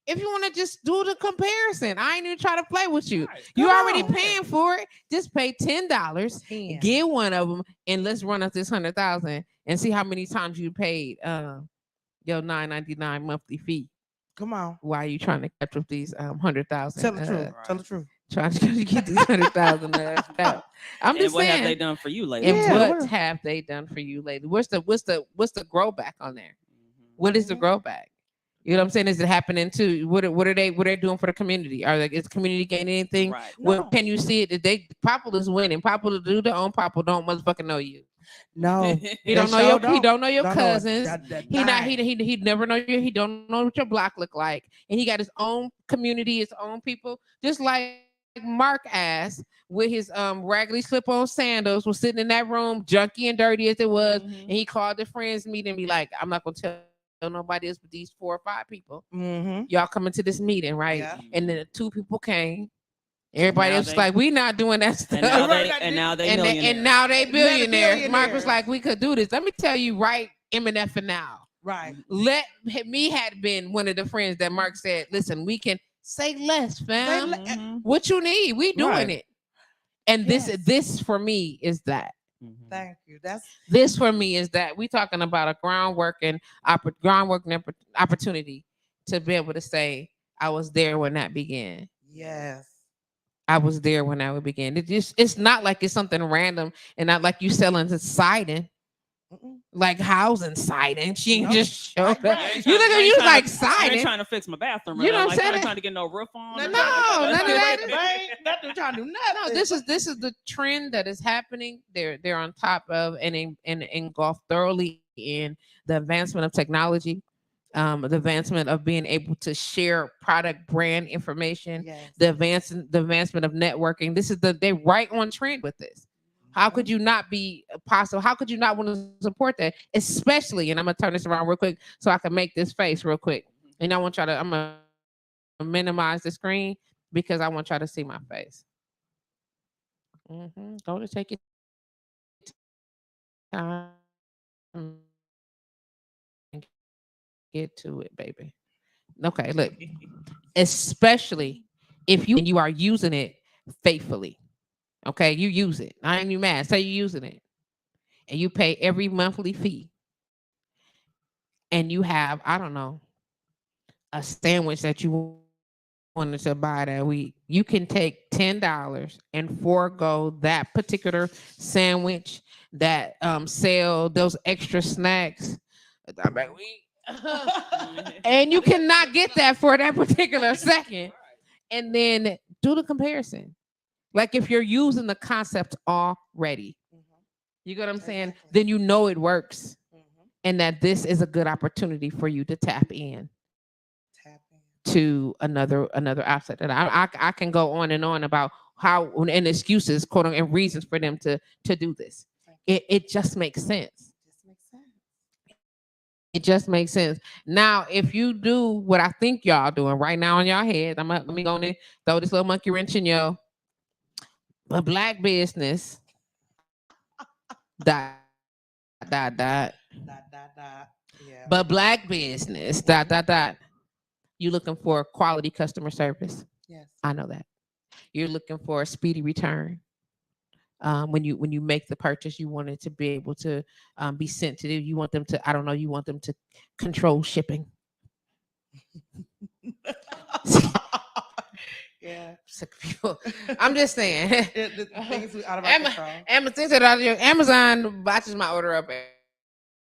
if you want to just do the comparison, I ain't even try to play with you. Right. You already paying for it. Just pay $10. Get one of them, and let's run up this 100,000 and see how many times you paid your $9.99 monthly fee. Come on. Why are you trying to catch up these 100,000? Tell the truth. Tell the truth. Trying to get these 100,000. I'm just saying. What have they done for you lately? And what have they done for you lately? What's the grow back on there? What is the grow back? You know what I'm saying? Is it happening too? What are they doing for the community? Is the community gaining anything? Right. No. What can you see it? Popular is winning. Popular do their own. Popular don't motherfucking know you. No, he don't know your cousins. He never know you. He don't know what your block look like, and he got his own community, his own people. Just like Mark asked with his raggedy slip-on sandals, was sitting in that room, junky and dirty as it was, and he called the friends meeting and be like, "I'm not gonna tell nobody else but these 4 or 5 people. Y'all coming to this meeting, right?" Yeah. And then the 2 people came. Everybody else was like, we not doing that stuff. And now they billionaires. Mark was like, we could do this. Let me tell you right, M&F and now. Right. Let me had been one of the friends that Mark said, listen, we can say less, fam. What you need, we doing it. And this for me is that. Thank you. This for me is that we talking about a groundwork and opportunity to be able to say, I was there when that began. Yes. I was there when I would begin. It's not like it's something random and not like you selling to siding, like housing siding. She ain't just showed up. You look at you like siding. Trying to fix my bathroom. You know what I'm saying? Trying to get no roof on. No, none of that. Nothing trying to do nothing. No, this is the trend that is happening. They're on top of and engulfed thoroughly in the advancement of technology. The advancement of being able to share product brand information, the advancement of networking. They're right on trend with this. How could you not be possible? How could you not want to support that? Especially, and I'm gonna turn this around real quick so I can make this face real quick. And I'm gonna minimize the screen because I want y'all to see my face. Go to take it time. Get to it, baby. Okay, look. Especially if you are using it faithfully. Okay, you use it. I ain't even mad. Say you're using it. And you pay every monthly fee. And you have, I don't know, a sandwich that you wanted to buy that week. You can take $10 and forego that particular sandwich, that sale, those extra snacks. And you cannot get that for that particular second. And then do the comparison. Like if you're using the concept already, you get what I'm saying? Then you know it works. And that this is a good opportunity for you to tap in to another asset. And I can go on and on about how and excuses, quote unquote, and reasons for them to do this. It just makes sense. It just makes sense. Now, if you do what I think y'all doing right now in y'all head, let me go and throw this little monkey wrench in yo. A Black business. Dot. Yeah. But Black business. Dot. You looking for quality customer service? Yes. I know that. You're looking for a speedy return. when you make the purchase, you want it to be able to be sensitive. You want them to, I don't know, you want them to control shipping. Yeah. Sick of people. I'm just saying. The things we out of our control. Amazon batches my order up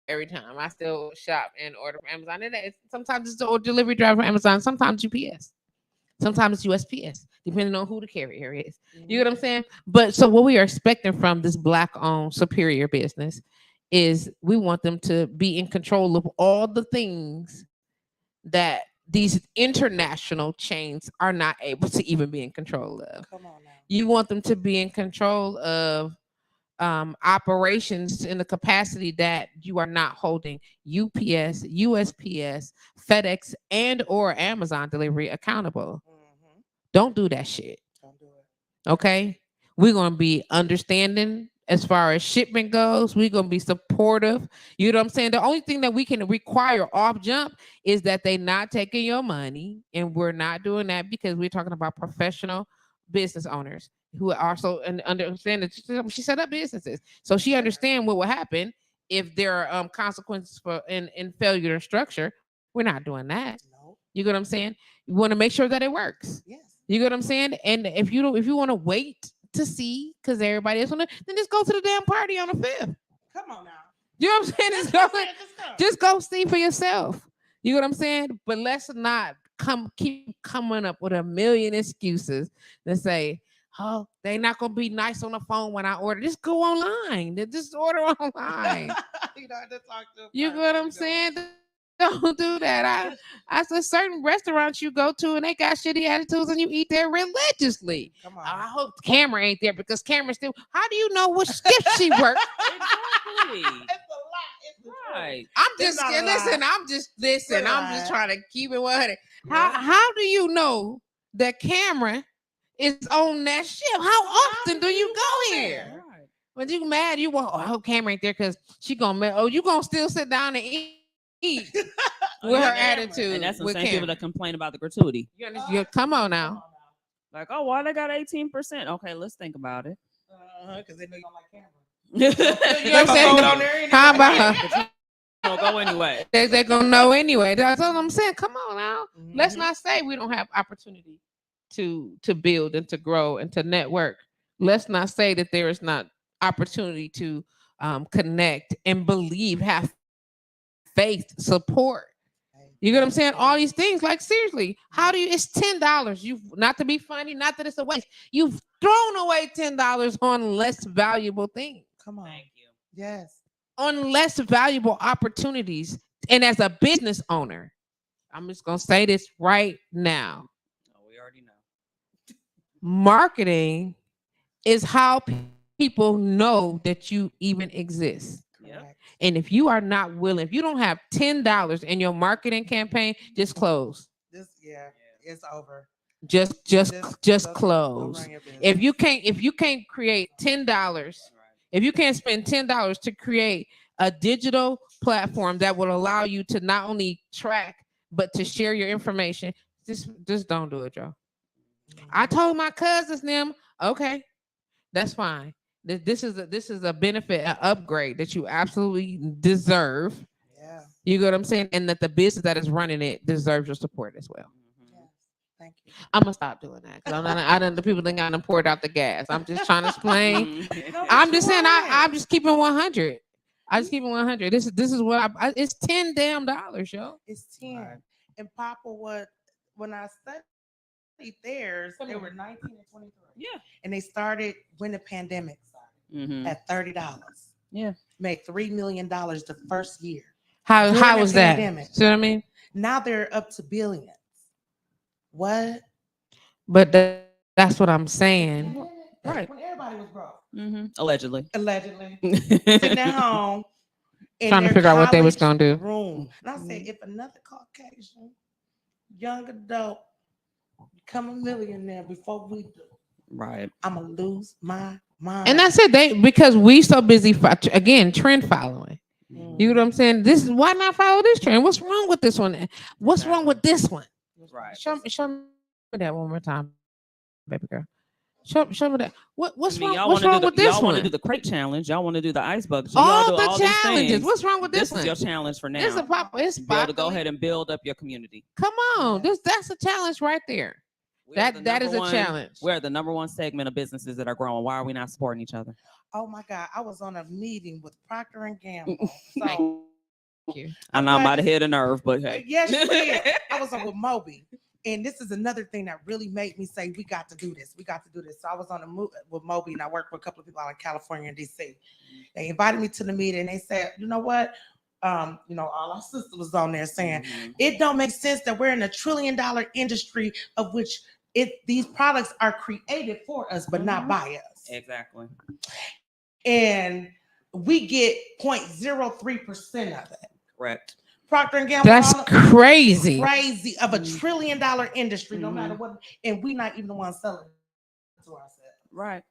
every time. I still shop and order from Amazon. Sometimes it's the delivery driver from Amazon. Sometimes UPS. Sometimes it's USPS, depending on who the carrier is. You get what I'm saying? But so what we are expecting from this Black-owned superior business is we want them to be in control of all the things that these international chains are not able to even be in control of. Come on now. You want them to be in control of operations in the capacity that you are not holding UPS, USPS, FedEx, and or Amazon delivery accountable. Don't do that shit. Don't do it. Okay? We're going to be understanding as far as shipment goes. We're going to be supportive. You know what I'm saying? The only thing that we can require off jump is that they not taking your money. And we're not doing that because we're talking about professional business owners who are also understand that she set up businesses. So she understand what will happen if there are consequences for in failure to structure. We're not doing that. No. You get what I'm saying? You want to make sure that it works. Yes. You get what I'm saying? And if you want to wait to see, because everybody else want to, then just go to the damn party on the 5th. Come on now. You know what I'm saying? Just go see for yourself. You know what I'm saying? But let's not keep coming up with a million excuses that say, oh, they not gonna be nice on the phone when I order. Just go online. Just order online. You don't have to talk to. You know what I'm saying? Don't do that. I said certain restaurants you go to and they got shitty attitudes and you eat there religiously. Come on. I hope the camera ain't there because camera still. How do you know what shift she works? Exactly. It's a lot. It's Right. I'm It's just not a listen. lie. I'm just listen. It's a I'm just lie. trying to keep it 100. Yeah. How do you know that camera is on that shift? How often do you go here? Right. When you mad, you want. Oh, I hope camera ain't there because she gonna. Oh, you gonna still sit down and eat with her attitude. And that's the with same people camera. that complain about the gratuity. You understand? Come on now. Like, oh, why they got 18%? Okay, let's think about it. Because they know you don't like camera. You know what I'm saying? How about her? don't go anyway. They're gonna know anyway. That's what I'm saying. Come on now. Let's Mhm. not say we don't have opportunity to build and to grow and to network. Let's not say that there is not opportunity to connect and believe, have faith, support. You get what I'm saying? All these things, like seriously, how do you? It's $10. You not to be funny, not that it's a waste. You've thrown away $10 on less valuable things, Come on. Thank you. Yes. on less valuable opportunities. And as a business owner, I'm just gonna say this right now: Oh, we already know. marketing is how people know that you even exist. Yep. Correct. And if you are not willing, if you don't have $10 in your marketing campaign, just close. It's over. Just Don't close. run your business. If you can't create $10, if you can't spend $10 to create a digital platform that will allow you to not only track but to share your information, just don't do it, Joe. I told my cousins them, okay, that's fine. This is a benefit, an upgrade that you absolutely deserve. Yeah. You get what I'm saying? And that the business that is running it deserves your support as well. Yes. Thank you. I'm gonna stop doing that because I done the people think I done poured out the gas. I'm just trying to explain. Mhm. I'm just saying I'm just keeping 100. I just keep it 100. This is what it's $10 damn, yo. It's 10. Right. And Papa, when I studied theirs, they were 19 and 23. Yeah. And they started when the pandemic started Mhm. at $30. Yeah. Made $3 million the first year. How During the was that? pandemic. See what I mean? Now they're up to billions. What? But that's what I'm saying. Right. When everybody was broke. Mhm. Allegedly. Allegedly. Sitting at home. in Trying to their figure out what they was college gonna do. Room. And I said, if another Caucasian young adult become a millionaire before we do, Right. I'm gonna lose my mind. And that's it. Because we so busy again trend following. Mm. You know what I'm saying? This is why not follow this trend? What's wrong with this one? What's wrong with this one? Right. Show me that one more time, baby girl. Show me that. What's I mean, wrong? y'all What's want to wrong do with the this y'all want to one? do the crate challenge. Y'all want to do the ice bucket. So y'all All do the all these challenges. things. What's wrong with this This is one? your challenge for now. This is a pop. It's Be able to go popular. ahead and build up your community. Come on, that's a challenge right there. We are the That is number a challenge. We're the number one segment of businesses that are growing. Why are we not supporting each other? Oh my God, I was on a meeting with Procter and Gamble. Thank So you. I know I'm about to hit a nerve, but hey. yes, you did. I was on with Moby. And this is another thing that really made me say, we got to do this. We got to do this. So I was on a move with Moby, and I worked with a couple of people out in California and DC. They invited me to the meeting, and they said, you know what? All our sisters was on there saying, it don't make sense that we're in a $1 trillion industry of which these products are created for us, but not by us. Exactly. And we get 0.03% of it. Correct. Procter and Gamble. That's crazy. Crazy of $1 trillion industry, no matter what, and we not even the ones selling it to ourselves. Right.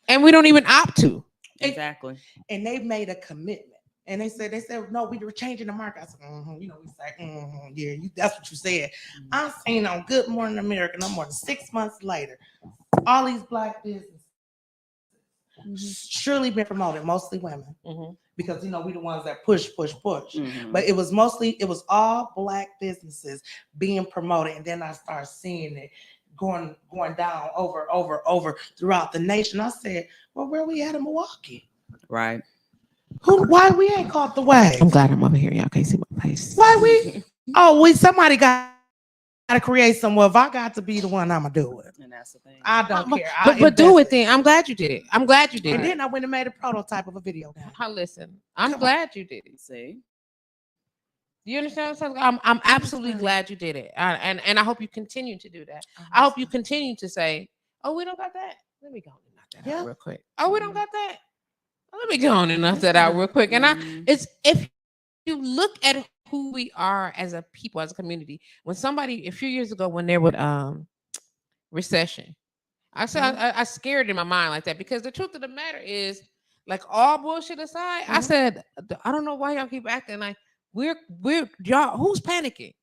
And we don't even opt to. Exactly. And they made a commitment. And they said, no, we were changing the market. I said, we say, yeah, that's what you said. I'm saying on Good Morning America, no more than 6 months later, all these Black businesses surely been promoted, mostly women, because we the ones that push. But it was all Black businesses being promoted, and then I started seeing it going down over throughout the nation. I said, well, where we at in Milwaukee? Right. Why we ain't caught the wave? I'm glad I'm over here. Y'all can't see my face. Why we? Somebody got to create somewhere. If I got to be the one, I'ma do it. And that's the thing. I don't care. But do it then. I'm glad you did it. I'm glad you did And it. then I went and made a prototype of a video game. Listen, I'm glad you did it. See? Do you understand what I'm saying? I'm absolutely glad you did it. And I hope you continue to do that. I hope you continue to say, oh, we don't got that. Let me go and knock that out real quick. Oh, we don't got that. Let me go on and knock that out real quick. And it's if you look at who we are as a people, as a community, when somebody a few years ago when there was recession, I said I scared in my mind like that, because the truth of the matter is, like, all bullshit aside, I said, I don't know why y'all keep acting like we're y'all. Who's panicking?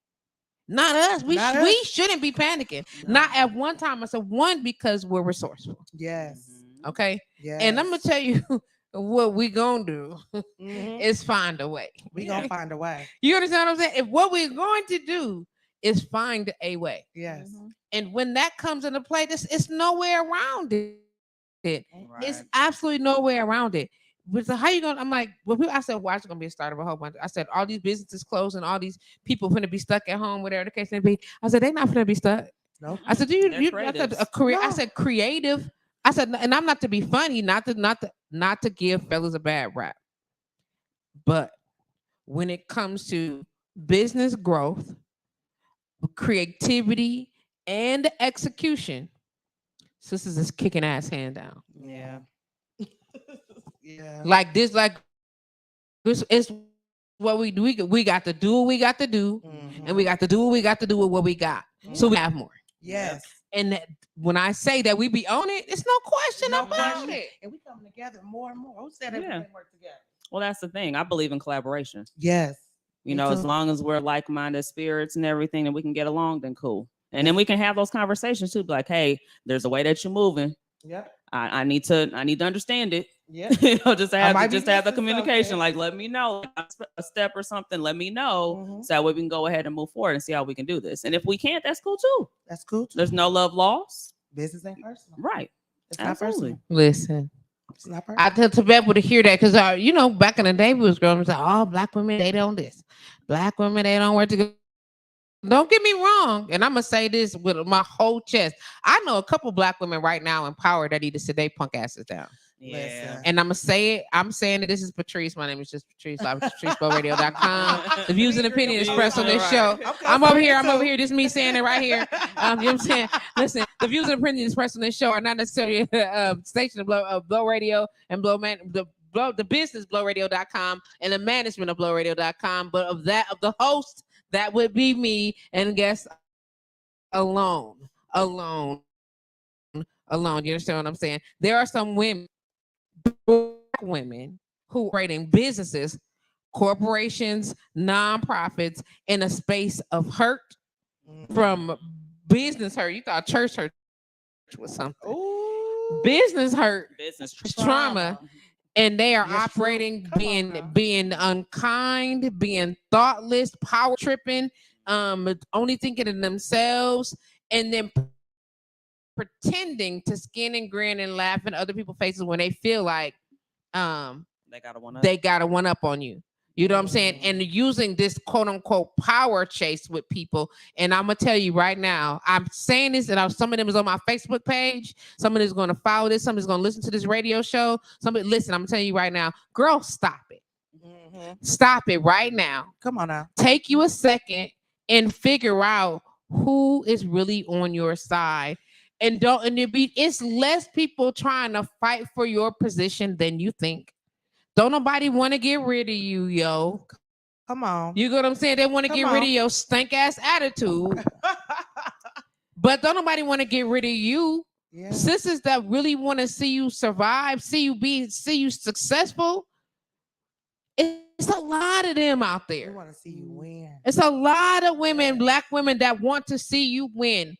Not us. We shouldn't be panicking. No. Not at one time. I said, one, because we're resourceful. Yes. Okay. Yes. And I'm gonna tell you what we gonna do is find a way. We gonna find a way. You understand what I'm saying? If what we're going to do is find a way. Yes. And when that comes into play, it's nowhere around it. Right. It's absolutely nowhere around it. But so how you gonna? I'm like, well, I said, why is it gonna be a start of a whole bunch? I said, all these businesses closing, all these people gonna be stuck at home, whatever the case may be. I said, they not gonna be stuck. No. I said, I said a career. No. I said creative. I said, and I'm not to be funny, not to give fellas a bad rap, but when it comes to business growth, creativity, and execution, sisters is kicking ass hand down. Yeah. Yeah. Like this is what we do. We got to do what we got to do, and we got to do what we got to do with what we got, so we have more. Yes. And when I say that we be on it, it's no question about it. And we come together more and more. Who said everything work together? Well, that's the thing. I believe in collaboration. Yes. As long as we're like-minded spirits and everything, and we can get along, then cool. And then we can have those conversations too. Be like, hey, there's a way that you're moving. Yep. I need to understand it. Yeah. Just to have the communication. Like, let me know a step or something. Let me know so that way we can go ahead and move forward and see how we can do this. And if we can't, that's cool too. That's cool too. There's no love lost. Business ain't personal. Right. It's not personal. Listen. It's not personal. I tell to be able to hear that, because back in the day we was growing up, all Black women, they don't this. Black women, they don't work together. Don't get me wrong, and I'm gonna say this with my whole chest. I know a couple Black women right now in power that need to sit their punk asses down. Yeah. And I'm gonna say it. I'm saying that this is Patrice. My name is JustPatrice. I'm JustPatriceBlowRadio.com. The views and opinions expressed on this show. Okay, I'm over here. This is me saying it right here. You know what I'm saying? Listen, the views and opinions expressed on this show are not necessarily station of Blow Radio and the business BlowRadio.com and the management of BlowRadio.com, but of the host. That would be me and guests alone. You understand what I'm saying? There are some women who operate in businesses, corporations, nonprofits in a space of hurt from business hurt. You thought church hurt was something. Ooh. business hurt, business trauma, and they are Yes, true. operating, Come on now. being unkind, being thoughtless, power tripping, only thinking of themselves, and then pretending to skin and grin and laugh in other people's faces when they feel like they got a one up on you. You know what I'm saying? And using this quote unquote power chase with people. And I'm gonna tell you right now, I'm saying this, and some of them is on my Facebook page. Somebody is gonna follow this. Somebody's gonna listen to this radio show. Somebody listen. I'm telling you right now, girl, stop it. Stop it right now. Come on now. Take you a second and figure out who is really on your side. And it's less people trying to fight for your position than you think. Don't nobody want to get rid of you, yo. Come on. You get what I'm saying? They want to get rid of your stink ass attitude. But don't nobody want to get rid of you. Yeah. Sisters that really want to see you survive, see you successful. It's a lot of them out there. They want to see you win. It's a lot of women, Black women, that want to see you win.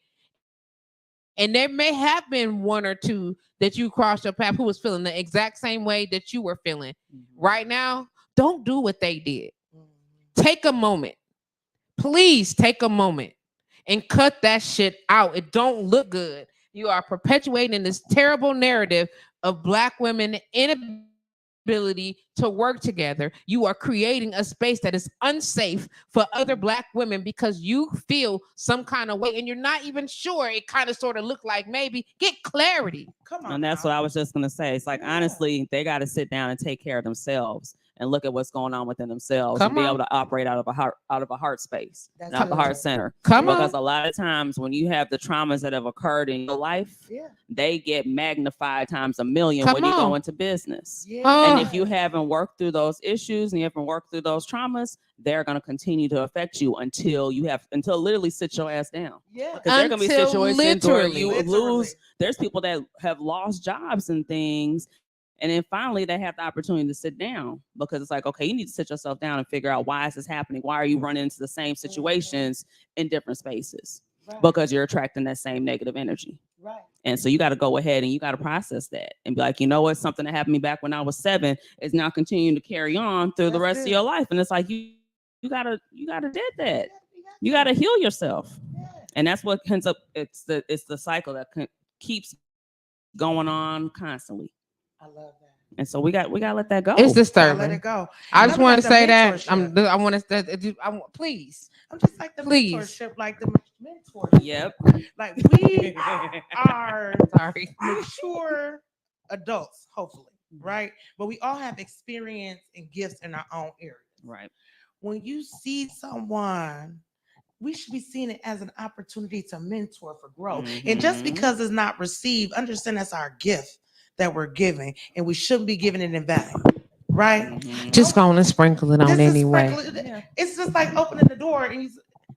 And there may have been one or two that you crossed your path who was feeling the exact same way that you were feeling. Right now, don't do what they did. Take a moment. Please take a moment and cut that shit out. It don't look good. You are perpetuating this terrible narrative of Black women inability to work together. You are creating a space that is unsafe for other Black women because you feel some kind of way and you're not even sure. It kind of sort of look like maybe. Get clarity. Come on. And that's what I was just gonna say. It's like, honestly, they got to sit down and take care of themselves and look at what's going on within themselves and be able to operate out of a heart space, not the heart center. Because a lot of times when you have the traumas that have occurred in your life, they get magnified times a million when you go into business. And if you haven't worked through those issues and you haven't worked through those traumas, they're going to continue to affect you until literally sit your ass down. Yeah. Because there are going to be situations where you lose. There's people that have lost jobs and things. And then finally they have the opportunity to sit down because it's like, okay, you need to sit yourself down and figure out why is this happening? Why are you running into the same situations in different spaces? Because you're attracting that same negative energy. Right. And so you got to go ahead and you got to process that and be like, you know what? Something that happened to me back when I was 7 is now continuing to carry on through the rest of your life. And it's like, you gotta did that. You got to heal yourself. And that's what ends up, it's the cycle that keeps going on constantly. I love that. And so we got to let that go. It's disturbing. Let it go. I just want to say that please. I'm just like the mentorship, like the mentorship. Yep. Like we are mature adults, hopefully, right? But we all have experience and gifts in our own areas. Right. When you see someone, we should be seeing it as an opportunity to mentor for growth. And just because it's not received, understand that's our gift that we're giving, and we shouldn't be giving it in vain, right? Just going to sprinkle it on anyway. It's just like opening the door and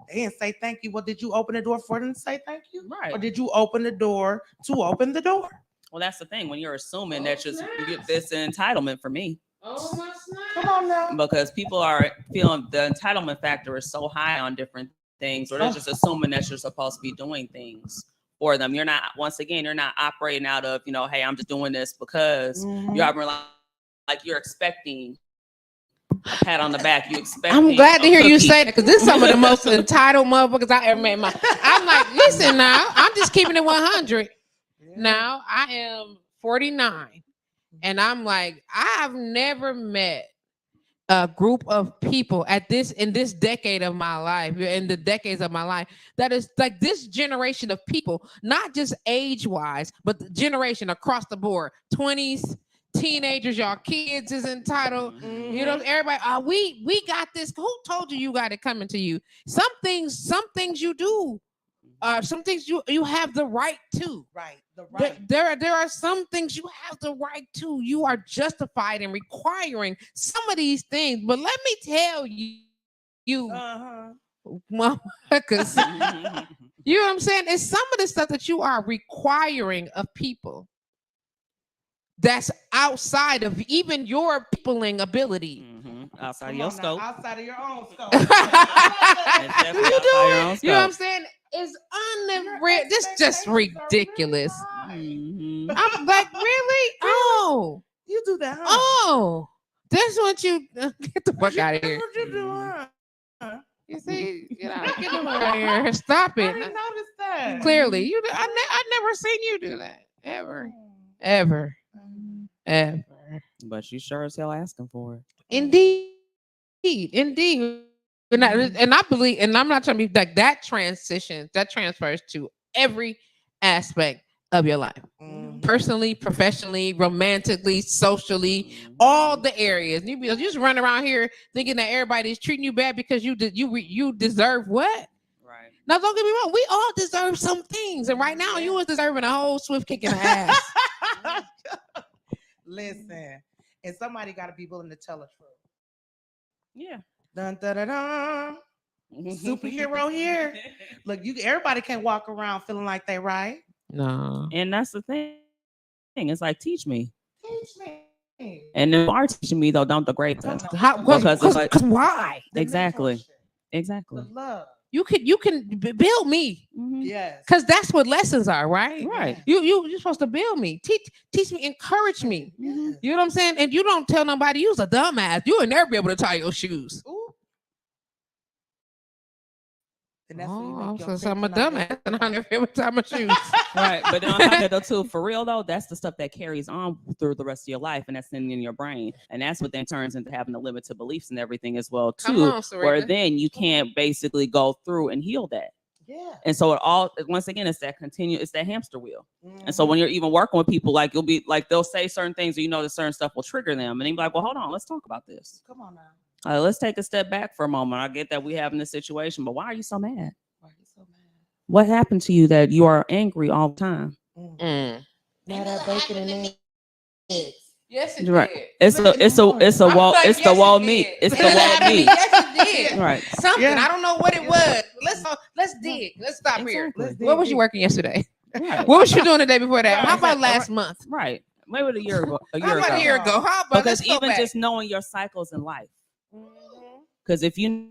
they didn't say thank you. Well, did you open the door for them to say thank you? Right. Or did you open the door to open the door? Well, that's the thing. When you're assuming that you get this entitlement for me. Oh, my snap. Come on now. Because people are feeling the entitlement factor is so high on different things, or they're just assuming that you're supposed to be doing things for them. You're not operating out of, hey, I'm just doing this because you're operating like you're expecting a pat on the back. I'm glad to hear you say that because this is some of the most entitled motherfuckers I ever met. I'm like, listen now, I'm just keeping it 100. Now I am 49 and I'm like, I've never met a group of people in this decade of my life, in the decades of my life, that is like this generation of people, not just age-wise, but the generation across the board, 20s, teenagers, y'all kids is entitled. Everybody, we got this. Who told you got it coming to you? Some things you do. Some things you have the right to. Right. There are some things you have the right to. You are justified in requiring some of these things. But let me tell you, motherfuckers, you know what I'm saying? It's some of the stuff that you are requiring of people that's outside of even your peopling ability. Outside of your scope. Outside of your own scope. You know what I'm saying? is unreal. This is just ridiculous. Mhm. I'm like, really? Oh, You do that, huh? oh, that's what you get the fuck out of That's here. what you do, huh? You see, get the fuck out of here. Stop I it. didn't notice that. Clearly, I never seen you do that ever, ever, ever. But you sure as hell asking for it. Indeed. And I believe, and I'm not trying to be like that transfers to every aspect of your life. Mhm. Personally, professionally, romantically, socially, all the areas. You just run around here thinking that everybody's treating you bad because you deserve what? Right. Now, don't get me wrong. We all deserve some things, and right now you was deserving a whole swift kick in the ass. Listen, and somebody got to be willing to tell the truth. Yeah. Dun, dun, dun, dun. Superhero here. Look, everybody can't walk around feeling like they right. No. And that's the thing. It's like, teach me. Teach me. And if you are teaching me, though, don't degrade us. Because why? The Exactly. mentorship, Exactly. the love. You can build me. Mhm. Yes. Because that's what lessons are, right? Right. You're supposed to build me, teach me, encourage me. Yes. You know what I'm saying? And you don't tell nobody you's a dumbass. You'll never be able to tie your shoes. Ooh. And that's So I'm a dumbass and I never be able to tie my shoes. Right. But then on top of that, though, too, for real, though, that's the stuff that carries on through the rest of your life, and that's in your brain. And that's what then turns into having the limited beliefs and everything as well, too. Come on, Serita. Where then you can't basically go through and heal that. Yeah. And so it all, once again, it's that hamster wheel. Mhm. And so when you're even working with people, like you'll be like, they'll say certain things, or that certain stuff will trigger them. And then be like, well, hold on, let's talk about this. Come on now. Let's take a step back for a moment. I get that we having this situation, but why are you so mad? Why are you so mad? What happened to you that you are angry all the time? Mm. Now that bacon and eggs. Yes, it Right. did. It's the wall. like, It's yes, the wall it meat. did. It's the wall meat. Yes, it did. Right. Something. Yeah. I don't know what it was. Let's dig. Let's stop here. Exactly. Let's dig. Where was you working yesterday? Right. What was you doing the day before that? How about Exactly. last month? Right. Maybe a year ago. How about a year ago? How about Because let's go even back. just knowing your cycles in life. Mhm. Because if you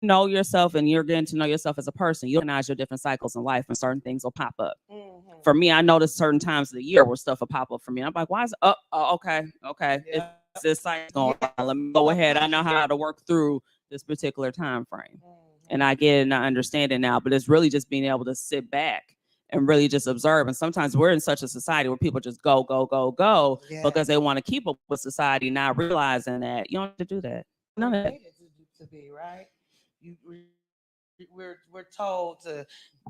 know yourself and you're getting to know yourself as a person, you recognize your different cycles in life, and certain things will pop up. Mhm. For me, I noticed certain times of the year where stuff will pop up for me. I'm like, why is it? Okay. Yeah. It's this cycle going on. Let me go ahead. I know how to work through this particular time frame. Mhm. And I get it and I understand it now, but it's really just being able to sit back and really just observe. And sometimes we're in such a society where people just go Yeah. because they want to keep up with society, not realizing that you don't have to do that. None of that. Created to be right. We're told to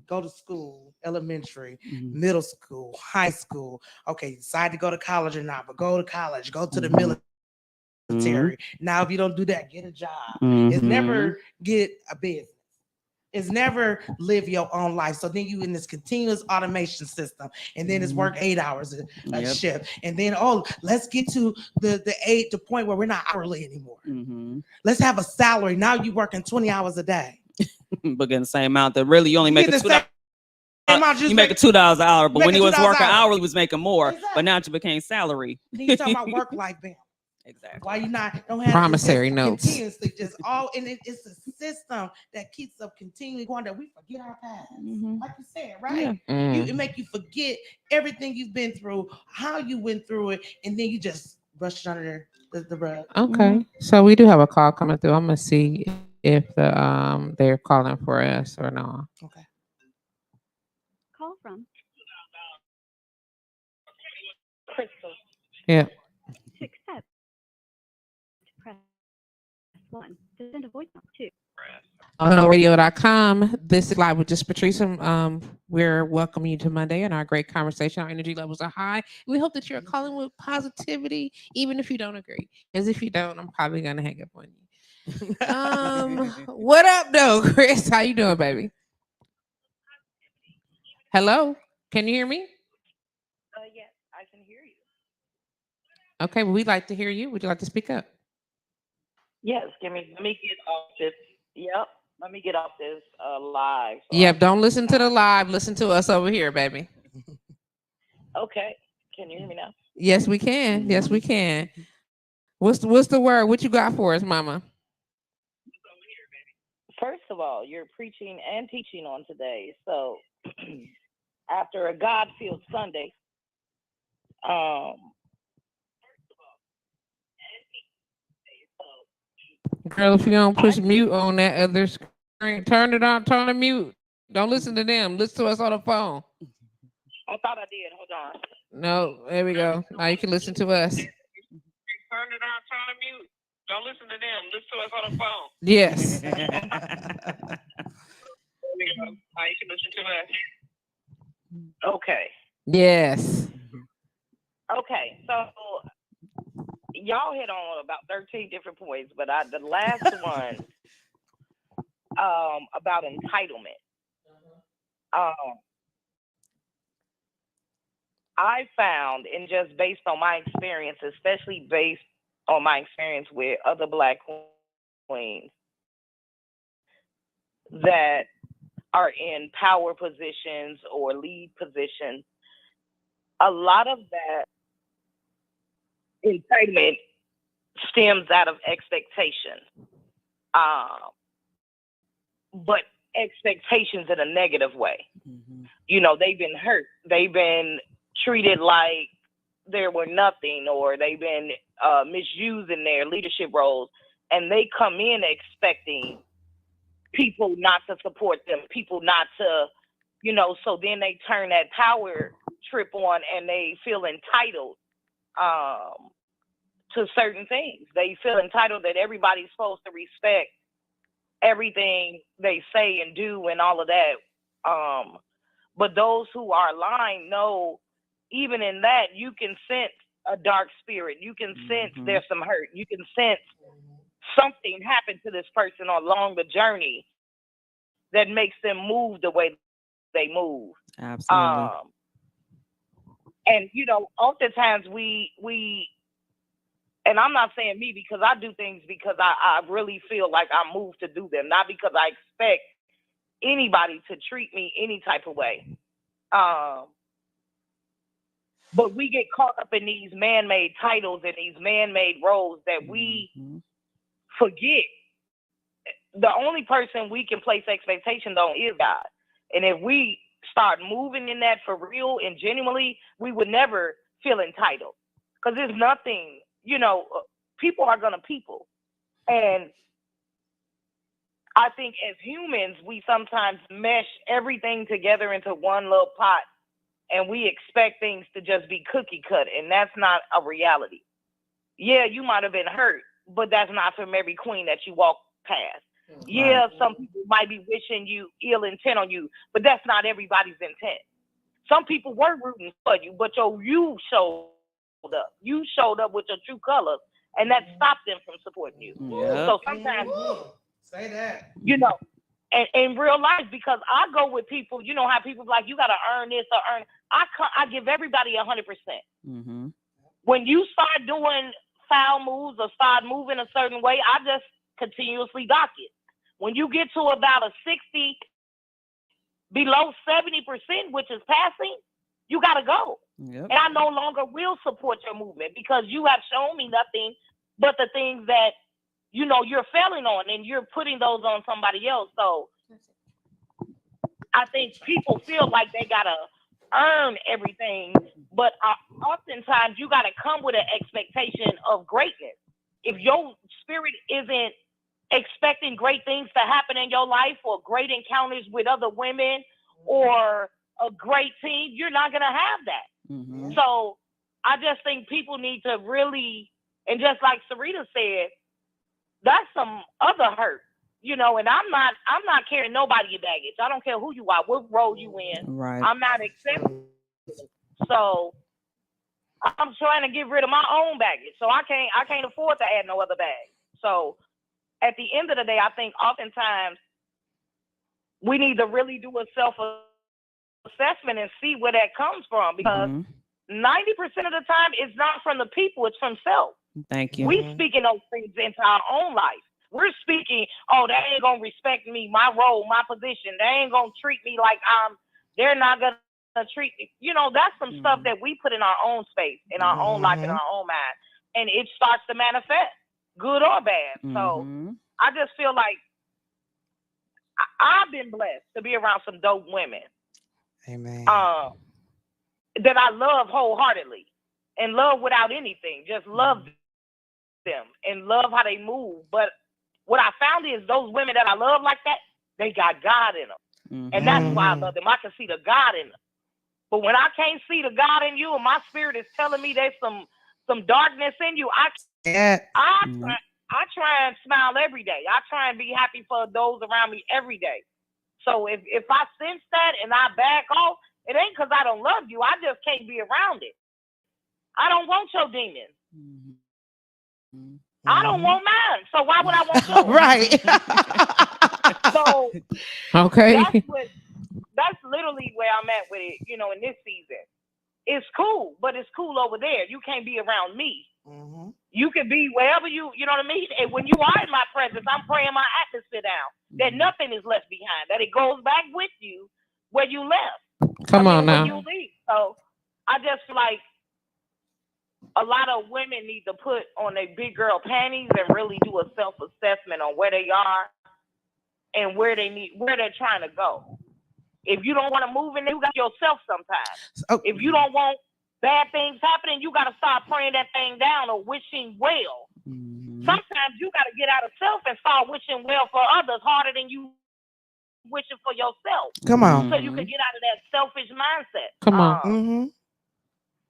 go to school, elementary, Mhm. middle school, high school. Okay, you decide to go to college or not, but go to college, go to the Mhm. military. Now, if you don't do that, get a job. Mhm. It's never get a business. It's never live your own life. So then you in this continuous automation system, and then it's work 8 hours a Yep. shift, and then let's get to the point where we're not hourly anymore. Mhm. Let's have a salary. Now you working 20 hours a day. But getting the same amount that really you only make get a the same amount, you make a $2 an hour, but when Make he a was $2 working an hour. hourly, he was making more. Exactly. But now it became salary. Then you talking about work life balance. Exactly. Why you don't have Promissory it's just notes. continuously just all, and it's a system that keeps us continually going that we forget our past. Mhm. Like you said, right? Yeah. It make you forget everything you've been through, how you went through it, and then you just brush it under the rug. Okay, so we do have a call coming through. I'm gonna see if they're calling for us or not. Okay. Call from Crystal. Yeah. To accept, press 1. To send a voicemail, 2. Radio.com. This is live with JustPatrice. We're welcoming you to Monday and our great conversation. Our energy levels are high. We hope that you're calling with positivity, even if you don't agree. Because if you don't, I'm probably gonna hang up on you. What up, though, Chris? How you doing, baby? Hello, can you hear me? Yes, I can hear you. Okay, well, we'd like to hear you. Would you like to speak up? Yes, let me get off this. Yep, let me get off this live. So Yep, don't listen to the live. Listen to us over here, baby. Okay, can you hear me now? Yes, we can. Yes, we can. What's the word? What you got for us, Mama? First of of all, you're preaching and teaching on today. So after a God-filled Sunday, Girl, if you don't push mute on that other screen, turn it on, turn the mute. Don't listen to them. Listen to us on the phone. I thought I did. Hold on. No, there we go. Now you can listen to us. Turn it on, turn the mute. Don't listen to them. Listen to us on the phone. Yes. There we go. Now you can listen to us. Okay. Yes. Okay. So y'all hit on about 13 different points, but the last one about entitlement. I found, and just based on my experience, especially based on my experience with other Black queens that are in power positions or lead positions, a lot of that entitlement stems out of expectation. But expectations in a negative way. Mm-hmm. You know, they've been hurt. They've been treated like they were nothing, or they've been misused in their leadership roles. And they come in expecting people not to support them, people not to, you know, so then they turn that power trip on and they feel entitled to certain things. They feel entitled that everybody's supposed to respect everything they say and do and all of that. But those who are aligned know, even in that, you can sense a dark spirit. You can sense there's some hurt. You can sense something happened to this person along the journey that makes them move the way they move. Absolutely. And, you know, oftentimes we, and I'm not saying me, because I do things because I really feel like I'm moved to do them, not because I expect anybody to treat me any type of way. But we get caught up in these man-made titles and these man-made roles that we forget. The only person we can place expectations on is God. And if we start moving in that for real and genuinely, we would never feel entitled. Because there's nothing, you know, people are going to people. And I think as humans, we sometimes mesh everything together into one little pot, and we expect things to just be cookie cut, and that's not a reality. Yeah, you might have been hurt, but that's not from every queen that you walk past. Yeah, some people might be wishing you ill intent on you, but that's not everybody's intent. Some people were rooting for you, but you showed up. You showed up with your true colors, and that stopped them from supporting you. Yep. So sometimes, say that, you know, and in real life, because I go with people, you know how people like, you got to earn this or earn. I give everybody 100%. Mm-hmm. When you start doing foul moves or start moving a certain way, I just continuously dock it. When you get to about a 60, below 70%, which is passing, you got to go. Yep. And I no longer will support your movement because you have shown me nothing but the things that, you know, you're failing on, and you're putting those on somebody else. So I think people feel like they got to earn everything, but oftentimes you got to come with an expectation of greatness. If your spirit isn't expecting great things to happen in your life, or great encounters with other women, or a great team, you're not going to have that. Mm-hmm. So I just think people need to really, and just like Serita said, that's some other hurt, you know, and I'm not carrying nobody's baggage. I don't care who you are, what role you in. Right. I'm not accepting. So I'm trying to get rid of my own baggage. So I can't afford to add no other bag. So at the end of the day, I think oftentimes we need to really do a self-assessment and see where that comes from, because 90% of the time it's not from the people, it's from self. Thank you. We speaking those things into our own life. We're speaking, oh, they ain't gonna respect me, my role, my position. They ain't gonna treat me like they're not gonna treat me. You know, that's some stuff that we put in our own space, in our own life, in our own mind. And it starts to manifest, good or bad. So I just feel like I've been blessed to be around some dope women. Amen. That I love wholeheartedly and love without anything. Just love them and love how they move. But what I found is those women that I love like that, they got God in them. Mm-hmm. And that's why I love them. I can see the God in them. But when I can't see the God in you and my spirit is telling me there's some darkness in you, I try and smile every day. I try and be happy for those around me every day. So if I sense that and I back off, it ain't because I don't love you. I just can't be around it. I don't want your demons. Mm-hmm. I don't want mine. So why would I want yours? Right. So Okay. that's literally where I'm at with it, in this season. It's cool, but it's cool over there. You can't be around me. Mm-hmm. You can be wherever you know what I mean? And when you are in my presence, I'm praying my atmosphere down, that nothing is left behind, that it goes back with you where you left. Come on when now. you leave. So I just feel like a lot of women need to put on their big girl panties and really do a self-assessment on where they are and where they're trying to go. If you don't want to move in there, you got yourself sometimes. If you don't want bad things happening, you got to start praying that thing down or wishing well. Mm-hmm. Sometimes you got to get out of self and start wishing well for others harder than you wishing for yourself. Come on. So you can get out of that selfish mindset. Come on. Mm-hmm.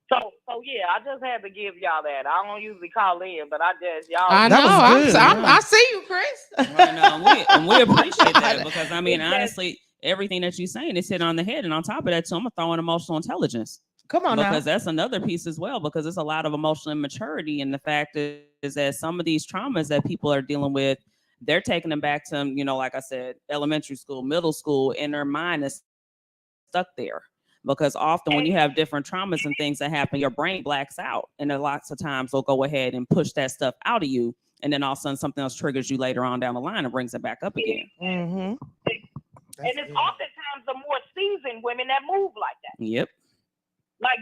So yeah, I just had to give y'all that. I don't usually call in, but y'all. I That know. was good. I see you, Chris. Right now, and we appreciate that because honestly, everything that you're saying is hit on the head, and on top of that, too, I'm gonna throw in emotional intelligence. Come on because now. that's another piece as well, because there's a lot of emotional immaturity, and the fact is that some of these traumas that people are dealing with, they're taking them back to, like I said, elementary school, middle school, and their mind is stuck there. Because often when you have different traumas and things that happen, your brain blacks out, and then lots of times they'll go ahead and push that stuff out of you, and then all of a sudden something else triggers you later on down the line and brings it back up again. Mm-hmm. And it's oftentimes the more seasoned women that move like that. Yep. Like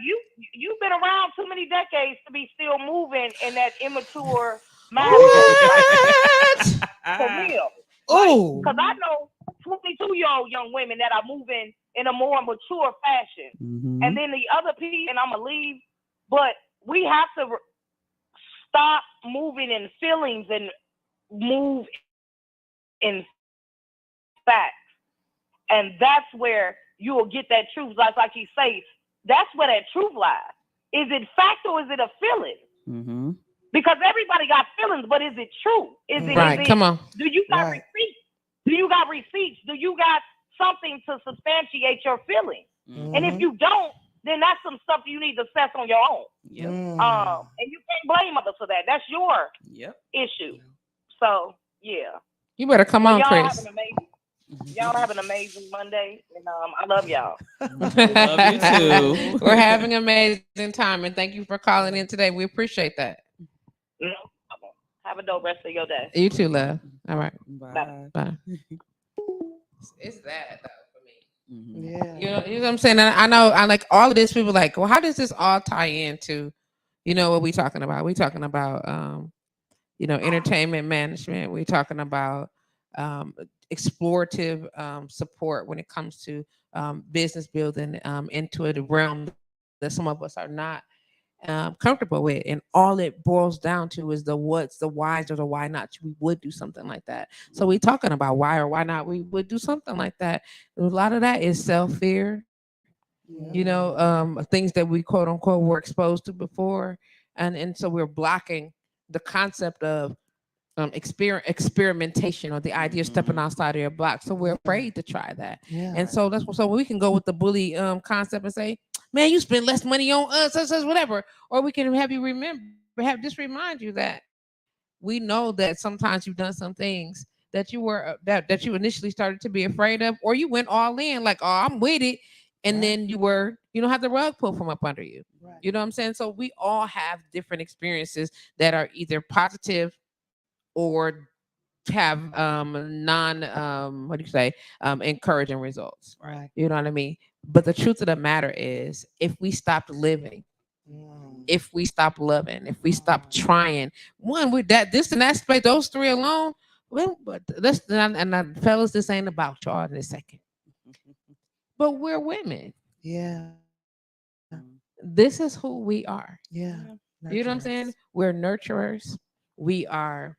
you've been around too many decades to be still moving in that immature mindset. For real. Oh. Because I know 22-year-old young women that are moving in a more mature fashion. Mm-hmm. And then the other piece, and I'm going to leave, but we have to stop moving in feelings and move in facts. And that's where you will get that truth. Like you say, that's where that truth lies. Is it fact or is it a feeling? Mm-hmm. Because everybody got feelings, but is it true? Is it Right? Come on. Do you got receipts? Do you got receipts? Do you got something to substantiate your feelings? Mm-hmm. And if you don't, then that's some stuff you need to assess on your own. Yep. And you can't blame others for that. That's your issue. So yeah. You better come on, Chris. Y'all have an amazing Monday, and I love y'all. Love you too. We're having an amazing time, and thank you for calling in today. We appreciate that. No problem. Have a dope rest of your day. You too, love. All right. Bye. Bye. It's that though for me. Mm-hmm. Yeah. You know what I'm saying? I know. I like all of this. People like, well, how does this all tie into, what we talking about? We talking about, entertainment management. We talking about explorative support when it comes to business building into a realm that some of us are not comfortable with, and all it boils down to is the what's, the whys, or the why not we would do something like that. So we talking about why or why not we would do something like that. A lot of that is self-fear, things that we quote unquote were exposed to before, and so we're blocking the concept of experimentation, or the idea of stepping outside of your box. So we're afraid to try that. And so so we can go with the bully concept and say, man, you spend less money on us, whatever. Or we can have you remind you that we know that sometimes you've done some things that you were that you initially started to be afraid of, or you went all in like, oh, I'm with it, and then you have the rug pulled from up under you. Right. You know what I'm saying? So we all have different experiences that are either positive or have encouraging results. Right. You know what I mean? But the truth of the matter is, if we stopped living, if we stop loving, if we stop trying, this and that space, those three alone, Well, but let's and fellas, this ain't about y'all in a second. But we're women. Yeah. This is who we are. Yeah. You know what I'm saying? We're nurturers. We are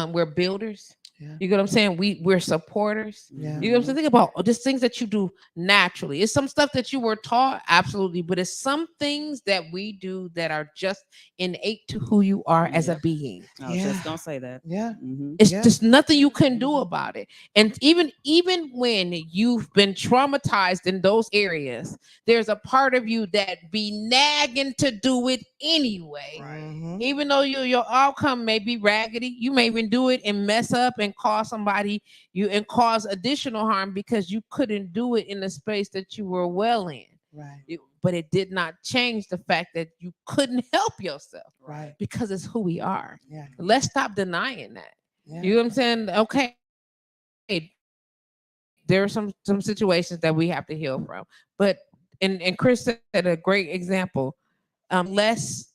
we're builders. Yeah. You get what I'm saying? We're supporters. Yeah. You know what I'm saying? Think about just things that you do naturally. It's some stuff that you were taught, absolutely, but it's some things that we do that are just innate to who you are as a being. I was just gonna say that. Yeah. It's Yeah. just nothing you can do about it. And even when you've been traumatized in those areas, there's a part of you that be nagging to do it anyway. Mhm. Even though your outcome may be raggedy, you may even do it and mess up and cause somebody and cause additional harm because you couldn't do it in the space that you were well in. Right. But it did not change the fact that you couldn't help yourself. Right. Because it's who we are. Yeah. Let's stop denying that. Yeah. You know what I'm saying? Okay. There are some situations that we have to heal from. But and Chris said a great example. Less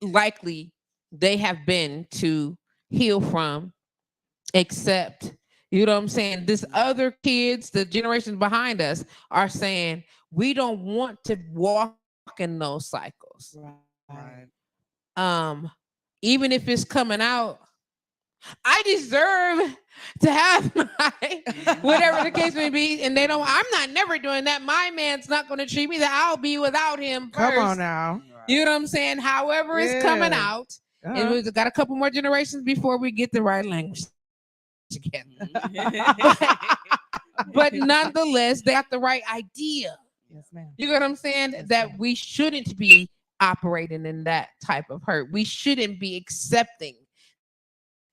likely they have been to heal from, except, you know what I'm saying, this other kids, the generations behind us are saying we don't want to walk in those cycles. Right. Even if it's coming out, I deserve to have my whatever the case may be, and they don't. I'm not never doing that. My man's not going to treat me that. I'll be without him first. Come on now. You know what I'm saying? However, it's coming Yeah. out, and we've got a couple more generations before we get the right language together. But nonetheless, they got the right idea. Yes, ma'am. You know what I'm saying? Yes, That ma'am. we shouldn't be operating in that type of hurt. We shouldn't be accepting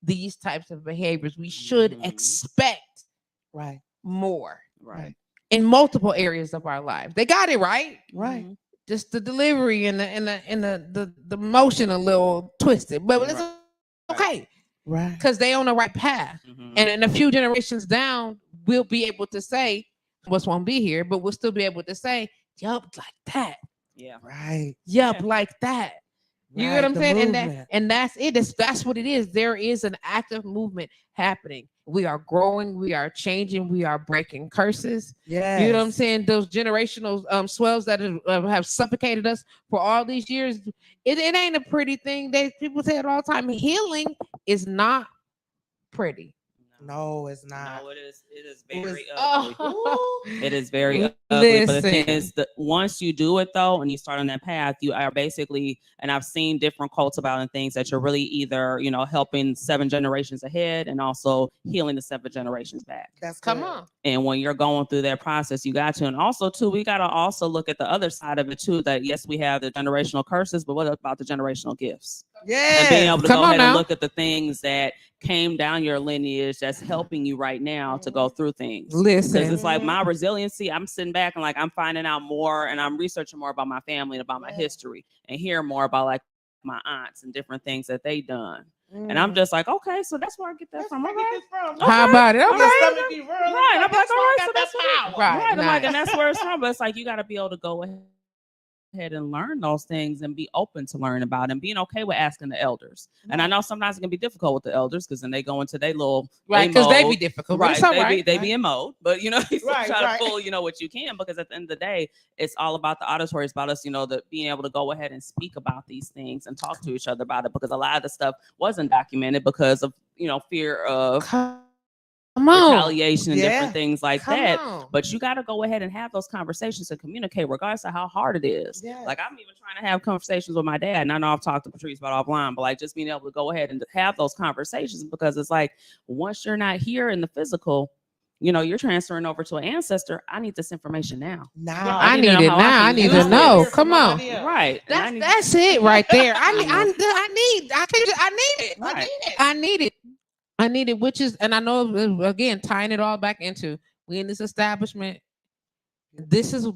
these types of behaviors. We should expect Right. more Right. in multiple areas of our lives. They got it right. Right. Just the delivery and the motion a little twisted, but it's okay Right. because they on the right path. And in a few generations down, we'll be able to say, what's won't be here, but we'll still be able to say, yup, like that. Yeah. Right. Yup, like that. You know what I'm The saying? movement. And that's it. That's what it is. There is an active movement happening. We are growing, we are changing, we are breaking curses. Yes. You know what I'm saying? Those generational swells that have suffocated us for all these years. It ain't a pretty thing. People say it all the time. Healing is not pretty. No, it's not. No, it is. It is very Oh. ugly. It is very ugly. But the thing Listen. is that once you do it though, and you start on that path, you are basically, and I've seen different cults about and things that you're really either, helping 7 generations ahead and also healing the 7 generations back. That's Come good. on. And when you're going through that process, you got to, and also too, we got to also look at the other side of it too, that yes, we have the generational curses, but what about the generational gifts? And being Yeah. able to Come go on ahead now. and look at the things that came down your lineage that's helping you right now to go through things. Because Listen. it's like my resiliency, I'm sitting back and like I'm finding out more and I'm researching more about my family and about my history and hearing more about like my aunts and different things that they done. And I'm just like, okay, so that's where I get that from. All right. How about it? All Okay. right. Right. I'm like, all right, so that's what Right. Right. I'm like, Nice. and that's where it's from. But it's like you got to be able to go ahead and learn those things and be open to learn about and being okay with asking the elders. And I know sometimes it can be difficult with the elders because then they go into their little Right, because they be mode. difficult. But Right, it's all right. they be in mode, but you still Right, try right. to pull, what you can, because at the end of the day, it's all about the auditory. It's about us, the being able to go ahead and speak about these things and talk to each other about it, because a lot of the stuff wasn't documented because of fear of Come on. retaliation and Yeah. different things like Come that. on. But you got to go ahead and have those conversations and communicate, regardless of how hard it is. Yes. Like I'm even trying to have conversations with my dad, and I know I've talked to Patrice about offline, but like just being able to go ahead and have those conversations, because it's like once you're not here in the physical, you're transferring over to an ancestor. I need this information now. Now. I need know it how now. I can need use to this. know. Come on. Right. And I need- That's it right there. I need it. Right. I need it, which is, and I know again, tying it all back into we in this establishment. This is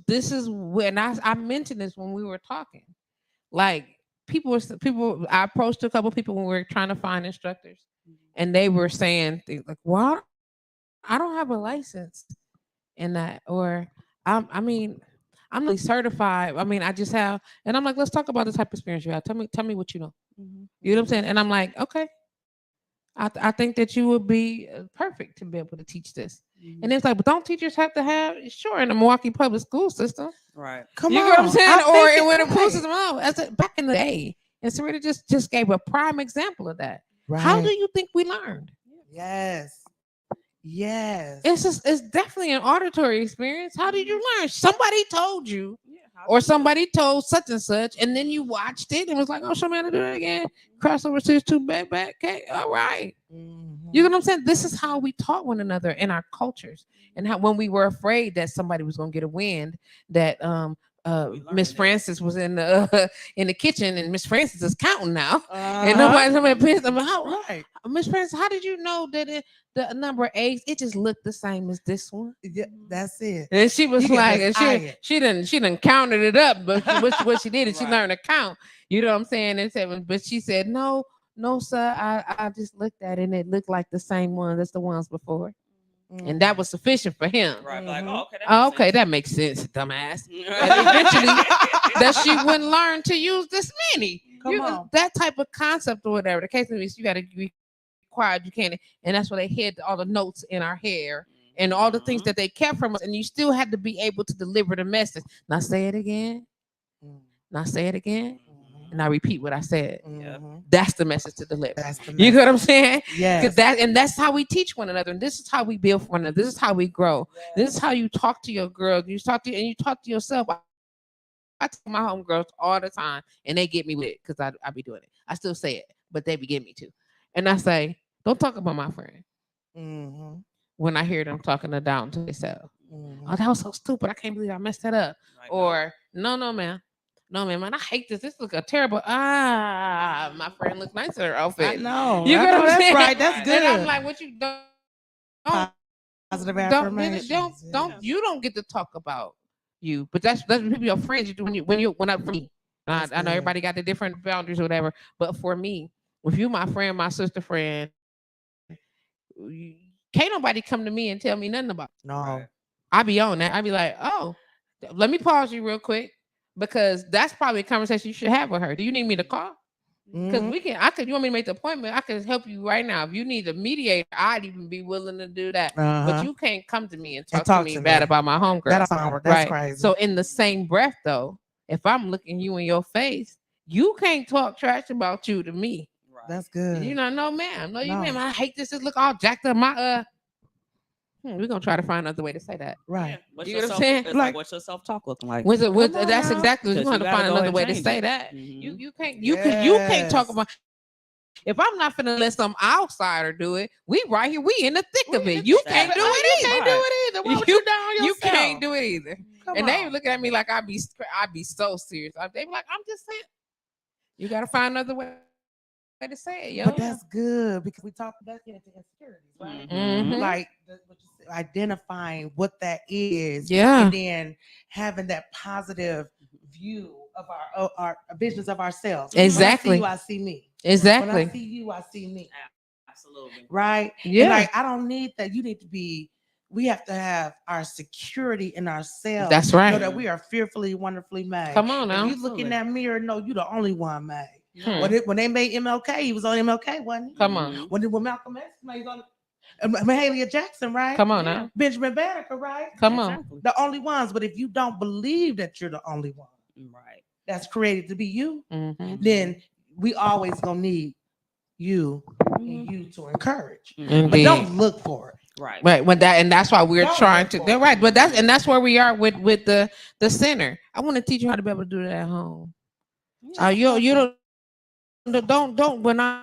when I mentioned this when we were talking. Like people, I approached a couple people when we were trying to find instructors, and they were saying things like, "Well, I don't have a license in that," or I'm not really certified. I mean, I just have, and I'm like, let's talk about the type of experience you have. Tell me what you know. You know what I'm saying? And I'm like, okay. I think that you would be perfect to be able to teach this. And it's like, but don't teachers have to have, sure, in the Milwaukee public school system. Right. Come You on. get what I'm saying? I Or think in it- the pool system. Oh, back in the day. And Serita just gave a prime example of that. Right. How do you think we learned? Yes. Yes. It's definitely an auditory experience. How did you learn? Somebody told you, Yeah, or somebody told such and such, and then you watched it and was like, "Oh, show me how to do that again." Crossover stitch, two back. Okay, all right. Mhm. You know what I'm saying? This is how we taught one another in our cultures, and how when we were afraid that somebody was going to get a wind, that Miss Francis was in the kitchen, and Miss Francis is counting now, and somebody pissed them out. Right. Miss Francis, how did you know that the number of eggs it just looked the same as this one? Yeah, that's it. And she was You can like, just eye it. she didn't counted it up, but what she did is she Right. learned to count. You know what I'm saying? And said, but she said, no, sir, I just looked at it and it looked like the same one as the ones before, and that was sufficient for him. Right. Like, Mhm. oh, okay. Oh, okay, that makes sense, dumbass. And eventually, that she wouldn't learn to use this many. Come on. That type of concept or whatever. The case is, you got to be quiet. You can't, and that's why they hid all the notes in our hair and all the things that they kept from us. And you still had to be able to deliver the message. Now say it again. Now say it again. And I repeat what I said. Mhm. That's the message to deliver. That's the You get what I'm saying? Yes. That's how we teach one another, and this is how we build for one another. This is how we grow. This is how you talk to your girls. You talk to yourself. I tell my homegirls all the time, and they get me with it because I be doing it. I still say it, but they be getting me too. And I say, don't talk about my friend Mhm. when I hear them talking it down to themselves. Mhm. Oh, that was so stupid. I can't believe I messed that up. Like, Or no, man. No, man, I hate this. This look a terrible. My friend looks nicer in her outfit. I know. You I get know what I'm that's saying? right. That's good. And I'm like, what you don't Positive don't affirmations. you don't get to talk about you, but that's what people your friends you do when I for me. I know good. everybody got the different boundaries or whatever, but for me, if you my friend, my sister friend, can't nobody come to me and tell me nothing about it. No. Right. I be on that. I be like, oh, let me pause you real quick because that's probably a conversation you should have with her. Do you need me to call? Because Mhm. you want me to make the appointment? I can help you right now. If you need a mediator, I'd even be willing to do that. But Uh-huh. you can't come to me and And talk to me bad about my homegirl. That's right? crazy. So in the same breath, though, if I'm looking you in your face, you can't talk trash about you to me. Right. That's good. You know, no, ma'am. No, you, No. ma'am. I hate this. It look all jacked up. We're gonna try to find another way to say that. Right. Yeah. What's You your know what I'm self, saying? it's Like- what's your self-talk looking like? That's on exactly. now. You're gonna have to You gotta find go another and way to change say it. that. Mhm. You can't talk Yes. about. If I'm not finna let some outsider do it, we right here. We in the thick of We in it. the You thick can't of do it. it You either. can't do it either. Why would you down You yourself? can't do it either. Come And they on. looking at me like I be so serious. They be like, I'm just saying. You gotta find another way to say it, yo. But that's good because we talk about that insecurities, right? Mhm. Like what you said, identifying what that is, Yeah. and then having that positive view of our visions of ourselves. Exactly. When I see you, I see me. When I Exactly. see you, I see me. Absolutely. Right? Yeah. And like I don't need that. You need to be. We have to have our security in ourselves. That's Know right. that we are fearfully, wonderfully made. Come on now. If you look in that mirror, know you the only one made. Hmm. When they made MLK, he was on MLK, wasn't he? Come on. When Malcolm X made on Mahalia Jackson, right? Come on now. Benjamin Banneker, right? Come on. Exactly. The only ones. But if you don't believe that you're the only one Right. that's created to be you, Mhm. then we always gonna need you and you to encourage. But Indeed. don't look for it. Right. Right, when and that's why we're Don't trying look to. for They're it. right, but that's where we are with the center. I want to teach you how to be able to do that at home. You don't when I'm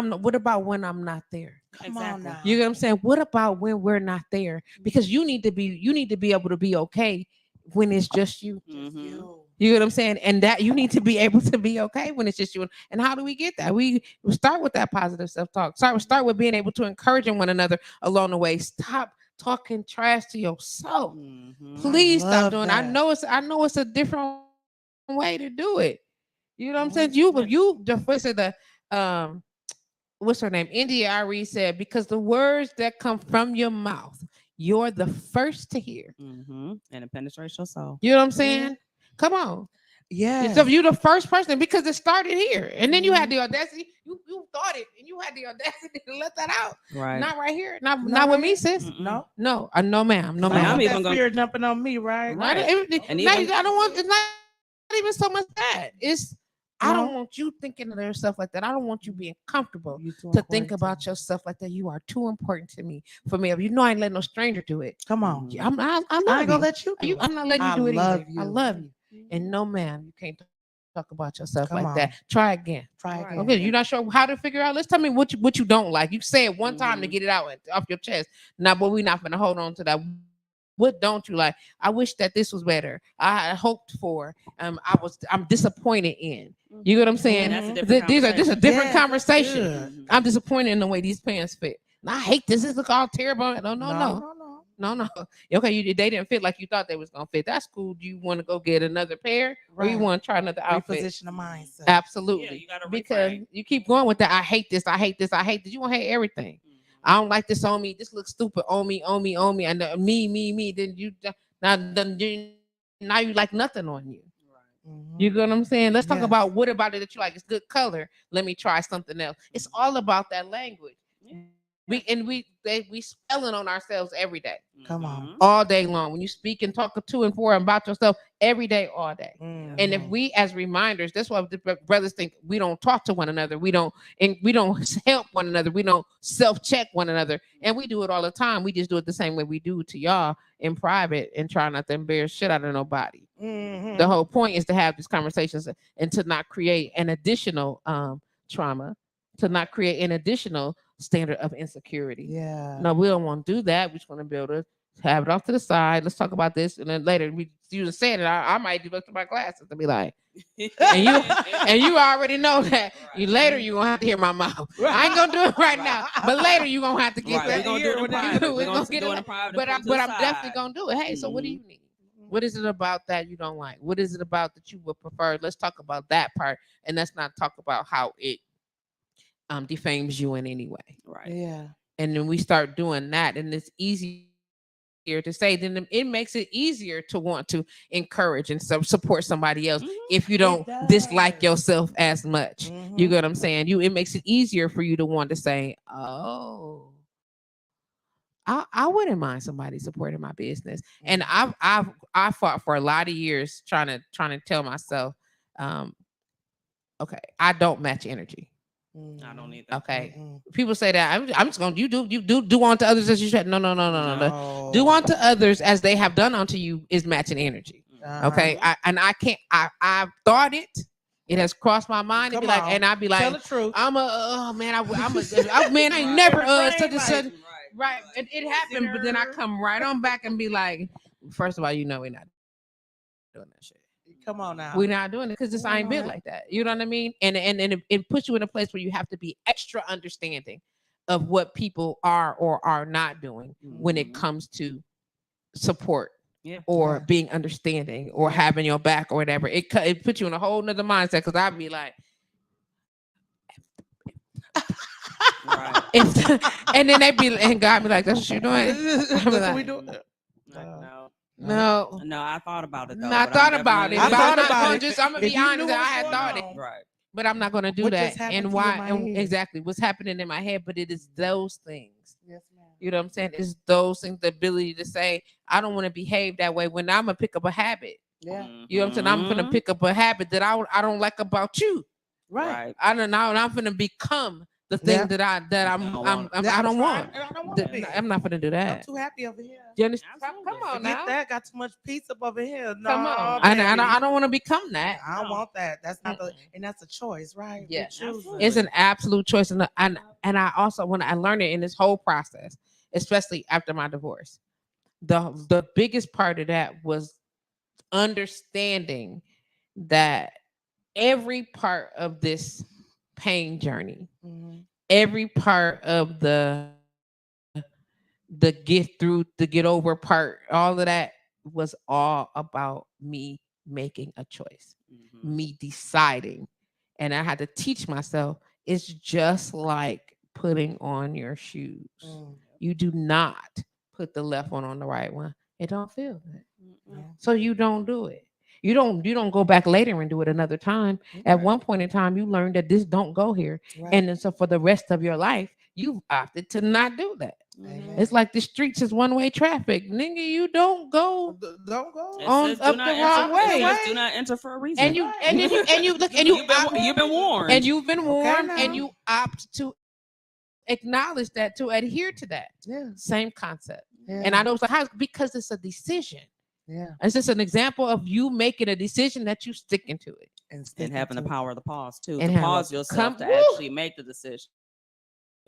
not, what about when I'm not there? Come on Exactly. now. You get what I'm saying? What about when we're not there? Because you need to be able to be okay when it's just you. Mhm. You get what I'm saying? And that you need to be able to be okay when it's just you. And how do we get that? We start with that positive self-talk. Start with being able to encourage one another along the way. Stop talking trash to yourself. Mhm. Please I stop love doing. that. I know it's a different way to do it. You know what I'm saying? What's her name? India Ari said, because the words that come from your mouth, you're the first to hear. Mhm. And it penetrates your soul. You know what I'm saying? Come on. Yeah. So you're the first person because it started here. And then you had the audacity. You thought it and you had the audacity to let that out. Right. Not right here. Not with me, sis. No. No, no, ma'am. No, I ma'am. want I'm that even gonna- fear jumping on me, right? Not Right. even, And not, even- I don't want. It's not even so much that. It's I don't No. want you thinking of their stuff like that. I don't want you being comfortable You too to think important about your stuff like that. You are too important to me. For me, you know, I ain't letting no stranger do it. Come on. I love I ain't you. gonna let you do it. I'm not letting you I do it love either. you. I love you. And no, ma'am, you can't talk about yourself Come like that. on. Try again. Try Right. again. Okay, you're not sure how to figure out. Let's tell me what you don't like. You say it one time to Mhm. get it out off your chest. Now, but we're not gonna hold on to that. What don't you like? I wish that this was better. I had hoped for. I'm disappointed in. You get what I'm saying? That's a Mhm. different This is a conversation. different Yeah, that's conversation. good. Mhm. I'm disappointed in the way these pants fit. And I hate this. This look all terrible. No. No. Okay, they didn't fit like you thought they was gonna fit. That's cool. Do you want to go get another pair, or you Right. want to try another outfit? Reposition the mindset. Absolutely. Yeah, you gotta because reframe. you keep going with that. I hate this. I hate this. I hate this. You gonna hate everything. I don't like this on me. This looks stupid on me. And me. Then now you like nothing on you. Mhm. You get what I'm saying? Let's talk Yes. about what about it that you like. It's good color. Let me try something else. It's all about that language. We spelling on ourselves every day, Come on. all day long. When you speak and talk to and for and about yourself every day, all day. Mhm. And if we as reminders, that's why the brothers think we don't talk to one another. We don't help one another. We don't self-check one another. And we do it all the time. We just do it the same way we do to y'all in private and try not to embarrass shit out of nobody. Mhm. The whole point is to have these conversations and to not create an additional trauma, to not create an additional standard of insecurity. Yeah. No, we don't want to do that. We just want to be able to have it off to the side. Let's talk about this, and then later you just said it. I might look to my glasses and be like, and you already know that you later you gonna have to hear my mouth. I ain't gonna do it right now, but later you gonna have to get Right, that. we're gonna do it in private. We're gonna get do it it. in private. But I'm definitely gonna do it. Hey, so what do Mhm. you need? What is it about that you don't like? What is it about that you would prefer? Let's talk about that part, and let's not talk about how it defames you in any way. Right. Yeah. And then we start doing that, and it's easier to say. Then it makes it easier to want to encourage and support somebody else if you don't dislike does. yourself as much. You Mhm. get what I'm saying? It makes it easier for you to want to say, "Oh, I wouldn't mind somebody supporting my business." And I fought for a lot of years trying to tell myself, okay, I don't match energy. I don't either. Okay. Mm-mm. People say that I'm just gonna you do unto others as you should. No. No. Do unto others as they have done unto you is matching energy. Uh-huh. Okay. I can't I've thought it. It has crossed my mind to be Come like, on. and I'd be Tell like, the truth. I'm man, I ain't never such and such. Right. It happened, but then I come right on back and be like, first of all, you know we're not doing that shit. Come on now. We're not doing it because this I ain't built like that. You know what I mean? And it puts you in a place where you have to be extra understanding of what people are or are not doing when it comes to support or being understanding or having your back or whatever. It puts you in a whole nother mindset because I'd be like, Right. and then and God be like, that's what you're doing. That's what we do. No, I thought about it though. I but thought I'm about it. definitely- I But thought I'm not about gonna it. I'm gonna If be you honest knew that I what's had going thought it. on. Right. But I'm not gonna do What that. just happened And to you in why? my And head? exactly what's happening in my head. But it is those things. Yes, ma'am. You know what I'm saying? It's those things. The ability to say, I don't want to behave that way when I'm gonna pick up a habit. Yeah. You know what I'm saying? I'm gonna pick up a habit that I don't like about you. Right. I don't know. And I'm gonna become the thing Yeah. that I don't want. I don't want to be. I'm not gonna do I'm that. too happy over here. You understand? Absolutely. Come on Forget now. that. Got too much peace up over here. No, Come on. baby. I don't want to become that. I don't No. want that. That's not the, and that's a choice, right? Yeah. We're choosing. Absolutely. It's an absolute choice, and I also when I learned it in this whole process, especially after my divorce, the biggest part of that was understanding that every part of this pain journey, Mhm. every part of the get over part, all of that was all about me making a choice, me deciding. And I had to teach myself it's just like putting on your shoes. Mm. You do not put the left one on the right one. It don't feel good. Yeah. So you don't do it. You don't go back later and do it another time. At Right. one point in time, you learn that this don't go here, Right. and then so for the rest of your life, you've opted to not do that. Amen. It's like the streets is one way traffic, nigga. You don't go Don't go. It on says do up not the enter. wrong It way. says do not enter for a reason. And you Right. and then you and you look and you You've been warned. and you've been Okay, warned now. and you opt to acknowledge that, to adhere to that. Yeah. Same concept. Yeah. And I know it's like, how, because it's a decision. Yeah. It's just an example of you making a decision that you sticking to it. And having the power of the pause too. And to have a- pause yourself to woo! actually make the decision.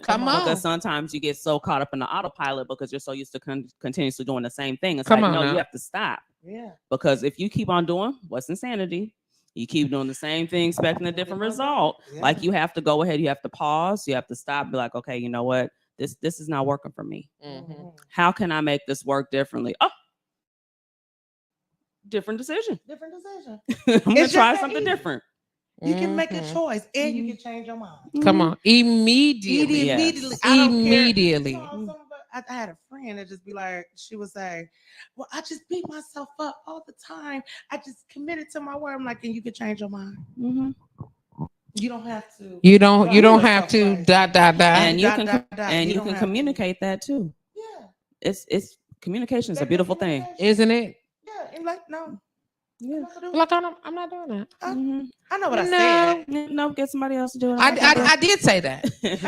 Come on. Because sometimes you get so caught up in the autopilot because you're so used to continuously doing the same thing. It's Come like, on no, now. you have to stop. Yeah. Because if you keep on doing what's insanity, you keep doing the same thing, expecting a different result. Yeah. Like you have to go ahead, you have to pause, you have to stop, be like, okay, you know what? This is not working for me. Mhm. How can I make this work differently? Oh, different decision. Different decision. I'm gonna It's try just that something easy. different. You can make a Mhm. choice and you can change your mind. Come on, immediately. Yes. Immediately. I don't care. Immediately. You know, some of I had a friend that just be like, she would say, well, I just beat myself up all the time. I just committed to my word. I'm like, and you can change your mind. Mm-hmm. You don't have to. You don't have yourself to crazy. dot. And you Dot, can dot, dot. and you don't can have to. communicate that too. Yeah. It's communication is a beautiful thing. Communication. Isn't it? Yeah. And like, no. Yeah. I'm not gonna do it. Like I'm not doing that. Mm-hmm. I know what I No. said. No, get somebody else to do it. I did say that.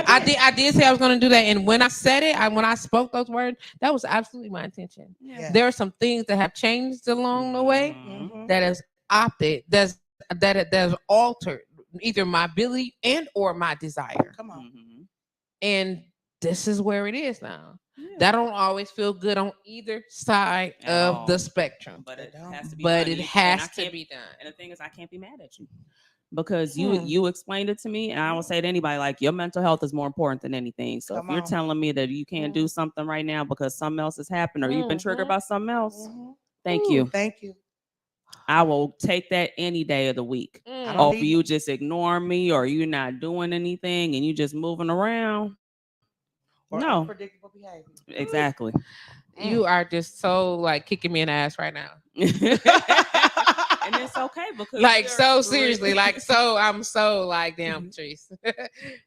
I did say I was going to do that, and when I said it, when I spoke those words, that was absolutely my intention. Yeah. There are some things that have changed along the way Mhm. that has opted, that's altered either my ability and or my desire, Come on. Mm-hmm. and this is where it is now. Yeah. That don't always feel good on either side At of all. the spectrum, But it Don't. has to be but done. it And I has to can't- be done. And the thing is, I can't be mad at you because Hmm. you explained it to me, and I will say to anybody, like, your mental health is more important than anything. So Come if you're on. telling me that you can't do something right now because something else has happened or you've been triggered Mhm. by something else, Mhm. thank Ooh, you. Thank you. I will take that any day of the week. I Mm. don't Or need- for you just ignoring me or you're not doing anything and you just moving around. Or No. unpredictable behavior. Exactly. You are just so like kicking me in the ass right now. And it's okay because Like we are- so seriously, like so I'm so like damn Patrice.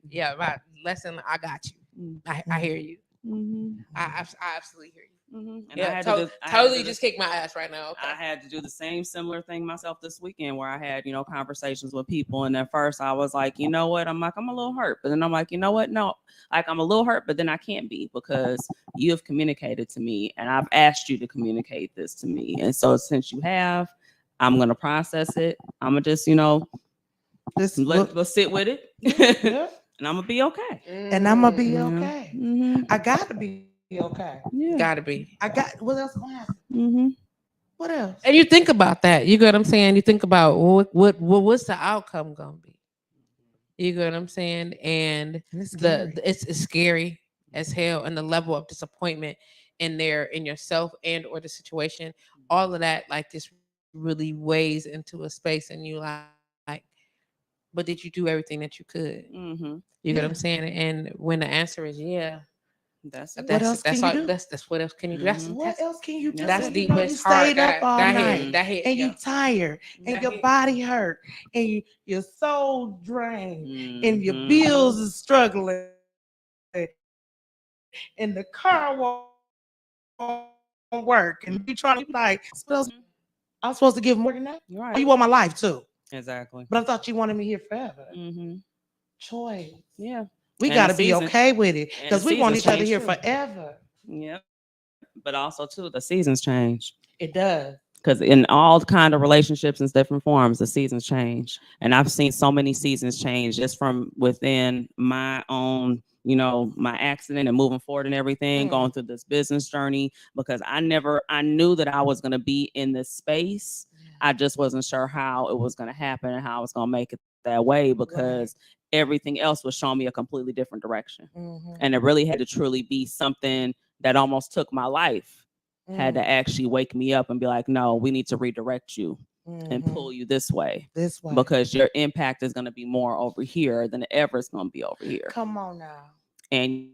Yeah, my lesson, I got you. I hear you. Mhm. I absolutely hear you. Mhm. And I Yeah, had to do- I had to totally do just this- kick my ass right now. Okay. I had to do the same similar thing myself this weekend where I had, conversations with people. And at first I was like, you know what? I'm like, I'm a little hurt. But then I'm like, you know what? No, like I'm a little hurt, but then I can't be because you have communicated to me and I've asked you to communicate this to me. And so since you have, I'm going to process it. I'm going to just, let's sit with it. Yeah. And I'm going to be okay. And I'm gonna be Yeah. okay. Mhm. I gotta be okay. Yeah. Gotta be. I got what else gonna happen? Mm-hmm. What else? And you think about that. You get what I'm saying? You think about what's the outcome gonna be? You get what I'm saying? And And it's scary. it's scary as hell, and the level of disappointment in yourself and or the situation, all of that like this really weighs into a space, and you like, but did you do everything that you could? Mm-hmm. You get what I'm saying? And when the answer is yeah, That's it. What else that's can you all, do? that's what else can you do? That's Mhm. What else can you do? That's that's it. deep, You but know, it's you hard. stayed up all night That hit, and yeah. you tired and That your hit. body hurt and your soul drained and your Mhm. bills is struggling and the car won't work and you trying to be like, I'm supposed to give more than that? You're Oh, right. you want my life too. Exactly. But I thought you wanted me here forever. Mm-hmm. Choice. Yeah. We And got to the be season- okay with it and because the we want seasons each other here change, too. forever. Yep. But also too, the seasons change. It does. Because in all kind of relationships and different forms, the seasons change. And I've seen so many seasons change just from within my own, my accident and moving forward and everything, going through this business journey, because I knew that I was going to be in this space. I just wasn't sure how it was going to happen and how I was going to make it that way because everything else was showing me a completely different direction. Mhm. And it really had to truly be something that almost took my life. Had to actually wake me up and be like, no, we need to redirect you and pull you this way because your impact is going to be more over here than ever it's going to be over here. Come on now. And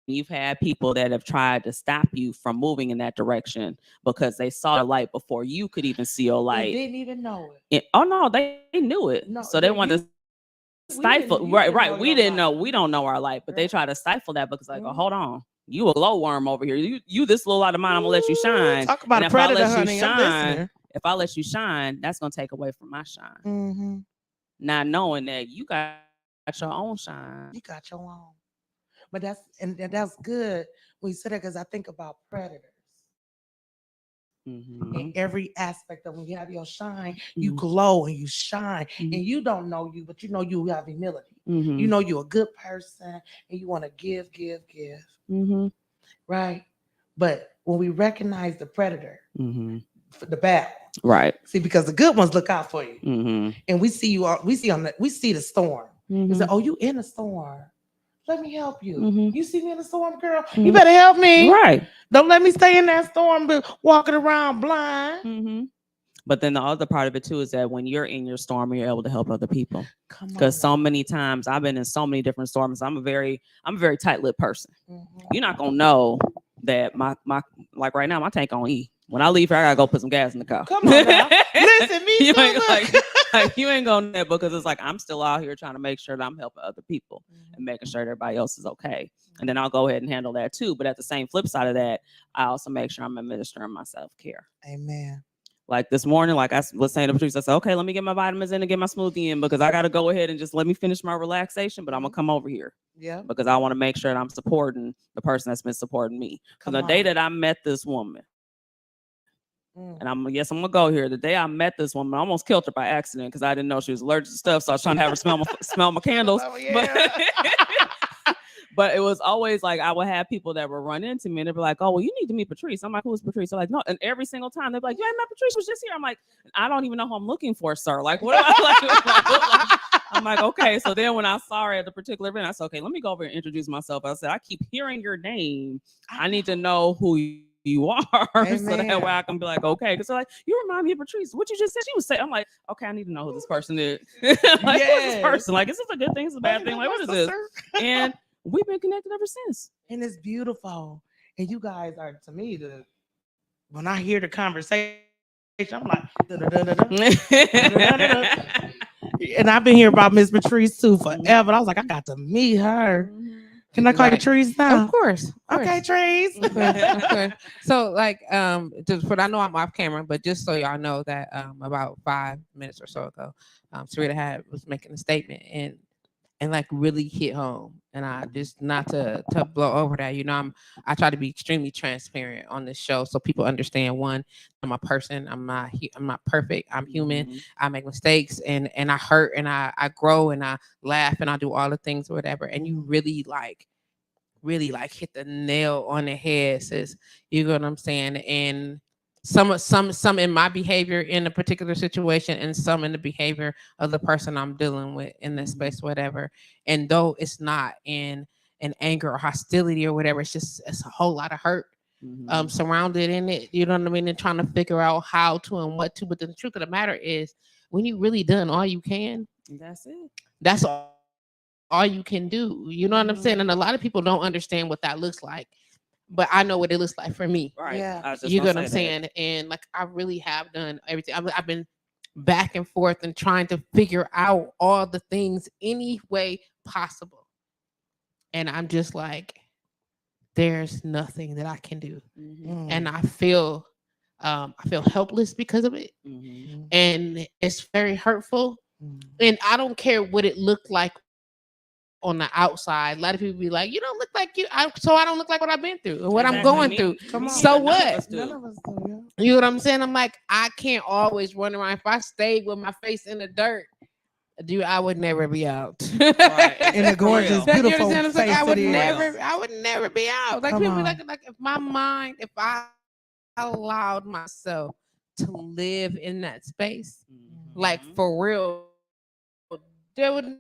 you've had people that have tried to stop you from moving in that direction because they saw the light before you could even see a They light. didn't even know it. Oh no, they knew it. No, So they yeah, wanted to stifle. you Right, didn't right. know We your didn't light. know. We don't know our light, but they Right. try to stifle that because like, oh, Mhm. hold on. You a glowworm over here. You this little light of mine, I'm gonna let you shine. Talk about And a if I predator, let you honey. I'm shine, listening. if I let you shine, that's gonna take away from my shine. Mm-hmm. Not knowing that you got your own shine. You got your own. But that's good when you say that because I think about predators. Mm-hmm. In every aspect of when you have your shine, you Mhm. glow and you shine, Mhm. and you don't know you, but you know you have humility. Mm-hmm. You know you're a good person, and you want to give, Mm-hmm. right? But when we recognize the predator, Mm-hmm. for the bad, Right. see, because the good ones look out for you, Mm-hmm. and we see you. We see the storm. We say, "Oh, you in a storm? Let me help you. Mhm. You see me in a storm, girl? You Mhm. better help me. Right. Don't let me stay in that storm, but walking around blind." Mm-hmm. But then the other part of it too is that when you're in your storm, you're able to help other people. Come on, Because so many times I've been in so many different storms. I'm a very tight-lipped person. Mhm. You're not gonna know that my like right now my tank on E. When I leave here, I gotta go put some gas in the car. Come on now. Listen, me you too. ain't, Look. like you ain't gonna know that because it's like I'm still out here trying to make sure that I'm helping other people Mm-hmm. and making sure that everybody else is okay. And then I'll go ahead and handle that too. But at the same flip side of that, I also make sure I'm administering my self-care. Amen. Like this morning, like I was saying to Patrice, I said, okay, let me get my vitamins in and get my smoothie in because I got to go ahead and just let me finish my relaxation. But I'm going to come over here Yeah. because I want to make sure that I'm supporting the person that's been supporting me. Because the day that I met this woman, and I'm going to go here. The day I met this woman, I almost killed her by accident because I didn't know she was allergic to stuff. So I was trying to have her smell my candles. But it was always like I would have people that would run into me and they'd be like, "Oh, well, you need to meet Patrice." I'm like, "Who's Patrice?" They're like, "No." And every single time they're like, "You ain't met Patrice? Was just here." I'm like, "I don't even know who I'm looking for, sir. Like, what am I like?" I'm like, "Okay." So then when I saw her at the particular event, I said, "Okay, let me go over and introduce myself." I said, "I keep hearing your name. I need to know who you are." So that way I can be like, "Okay," because they're like, "You remind me of Patrice. What you just said she was saying." I'm like, "Okay, I need to know who this person is." Like, who is this person? Like, is this a good thing? Is this a bad thing? Like, what is this? And we've been connected ever since. And it's beautiful. And you guys are, to me, when I hear the conversation, I'm like, and I've been here about Miss Patrice too forever. I was like, I got to meet her. Can I call you Trees now? Of course. Okay, Trees. Okay. So like just but I know I'm off camera, but just so y'all know that about 5 minutes or so ago, Serita was making a statement and like really hit home. And I just not to blow over that, I try to be extremely transparent on this show so people understand, one, I'm a person. I'm not perfect. I'm human. Mhm. I make mistakes and I hurt and I grow and I laugh and I do all the things or whatever. And you really hit the nail on the head, sis. You know what I'm saying? And some in my behavior in a particular situation and some in the behavior of the person I'm dealing with in this space, whatever. And though it's not in anger or hostility or whatever, it's a whole lot of hurt surrounded in it. You know what I mean? And trying to figure out how to and what to. But the truth of the matter is, when you really done all you can, that's it. That's all you can do. You know what I'm saying? And a lot of people don't understand what that looks like. But I know what it looks like for me. Right. Yeah. You know what I'm saying? And like I really have done everything. I've been back and forth and trying to figure out all the things any way possible. And I'm just like, there's nothing that I can do. Mm-hmm. And I feel helpless because of it. Mm-hmm. And it's very hurtful. And I don't care what it looked like on the outside. A lot of people be like, "You don't look like you." So I don't look like what I've been through and what I'm going through. So what? None of us do. You know what I'm saying? I'm like, I can't always run around. If I stayed with my face in the dirt, dude, I would never be out. Right. In the gorgeous, beautiful face like, I would it is. never be out. Like Come people be on. like if I allowed myself to live in that space, like for real, there would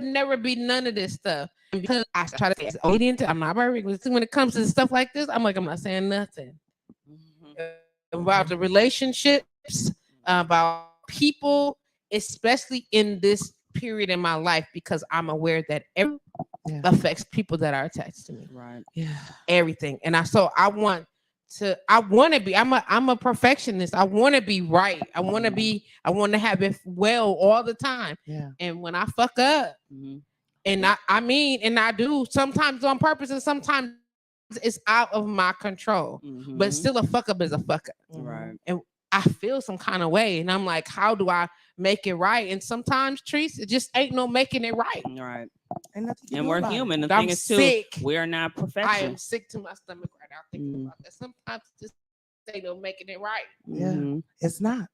never be none of this stuff. Because I try to stay obedient. I'm not very rigorous. When it comes to stuff like this, I'm not saying nothing about the relationships, about people, especially in this period in my life, because I'm aware that affects people that are attached to me. Right. Yeah. Everything. And I want to be, I'm a perfectionist. I want to be right. I want to have it well all the time. Yeah. And when I fuck up, and I do sometimes on purpose and sometimes it's out of my control. But still a fuck up is a fuck up. Right. And I feel some kind of way. And I'm like, how do I make it right? And sometimes, Treese, it just ain't no making it right. Right. And we're human. The I'm thing is, too, sick. we are not perfection. I am sick to my stomach right now thinking about that. Sometimes just ain't no making it right. Yeah, it's not.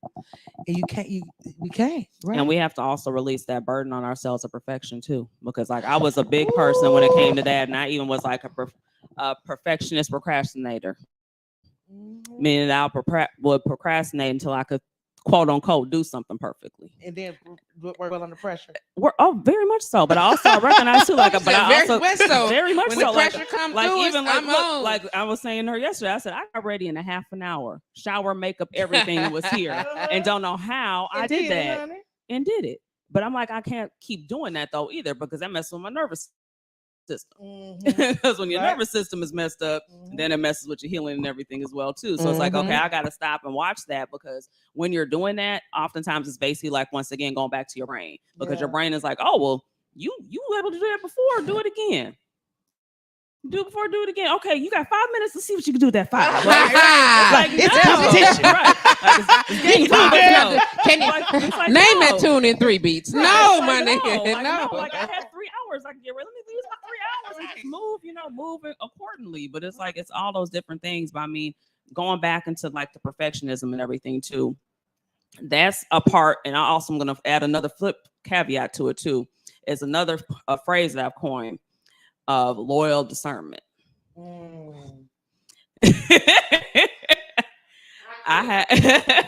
And we can't. Right. And we have to also release that burden on ourselves of perfection too, because like I was a big person when it came to that, and I even was like a perfectionist procrastinator. Meaning I would procrastinate until I could, quote unquote, do something perfectly, and then work well under pressure. Very much so. But I also recognize too, like, but I also very much when so. The pressure comes like through, even like I was saying to her yesterday, I said I got ready in a half an hour, shower, makeup, everything was here, and don't know how I did that, honey. And did it. But I'm like, I can't keep doing that though either, because that messes with my nervous system. Because when your nervous system is messed up, then it messes with your healing and everything as well too. So it's like, okay, I got to stop and watch that, because when you're doing that, oftentimes it's basically like, once again, going back to your brain, because your brain is like, oh, well, you were able to do that before, do it again. Do it again. Okay, you got 5 minutes to see what you can do with that 5. Like, it's competition, right? Can you name that tune in 3 beats? Right. No, my nigga. No. Like I had 3 hours. I can get ready. Let me use my 3 hours and just move it accordingly. But it's like, it's all those different things. But I mean, going back into like the perfectionism and everything too, that's a part. And I also am going to add another flip caveat to it too. Is another phrase that I've coined of loyal discernment.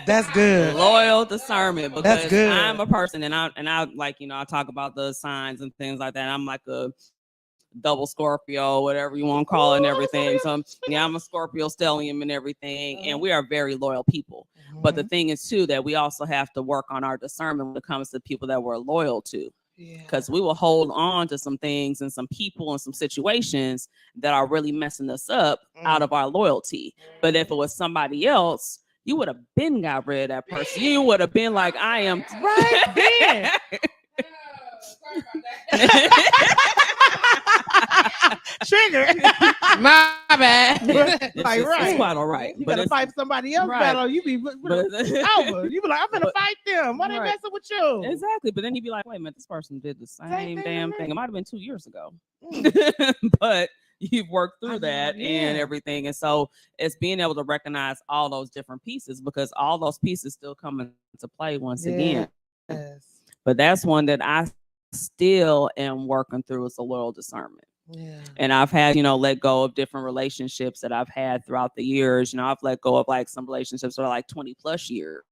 That's good. Loyal discernment, because that's good. I'm a person, and I like, I talk about the signs and things like that. I'm like a double Scorpio, whatever you want to call it, and everything. So I'm a Scorpio stellium and everything, and we are very loyal people. But the thing is too, that we also have to work on our discernment when it comes to people that we're loyal to. Because we will hold on to some things and some people and some situations that are really messing us up out of our loyalty. But if it was somebody else, you would have been got rid of that person. You would have been like, I am right then. Trigger. My bad. Like, it's quite all right. You gotta fight somebody else battle. You be over. You be like, I'm gonna fight them. Why they messing with you? Exactly. But then you'd be like, wait a minute, this person did the same damn thing. It might have been 2 years ago. But you've worked through that and everything. And so it's being able to recognize all those different pieces, because all those pieces still come into play once again. But that's one that I still am working through, is a loyal discernment. And I've had, let go of different relationships that I've had throughout the years. I've let go of like some relationships that are like 20 plus years,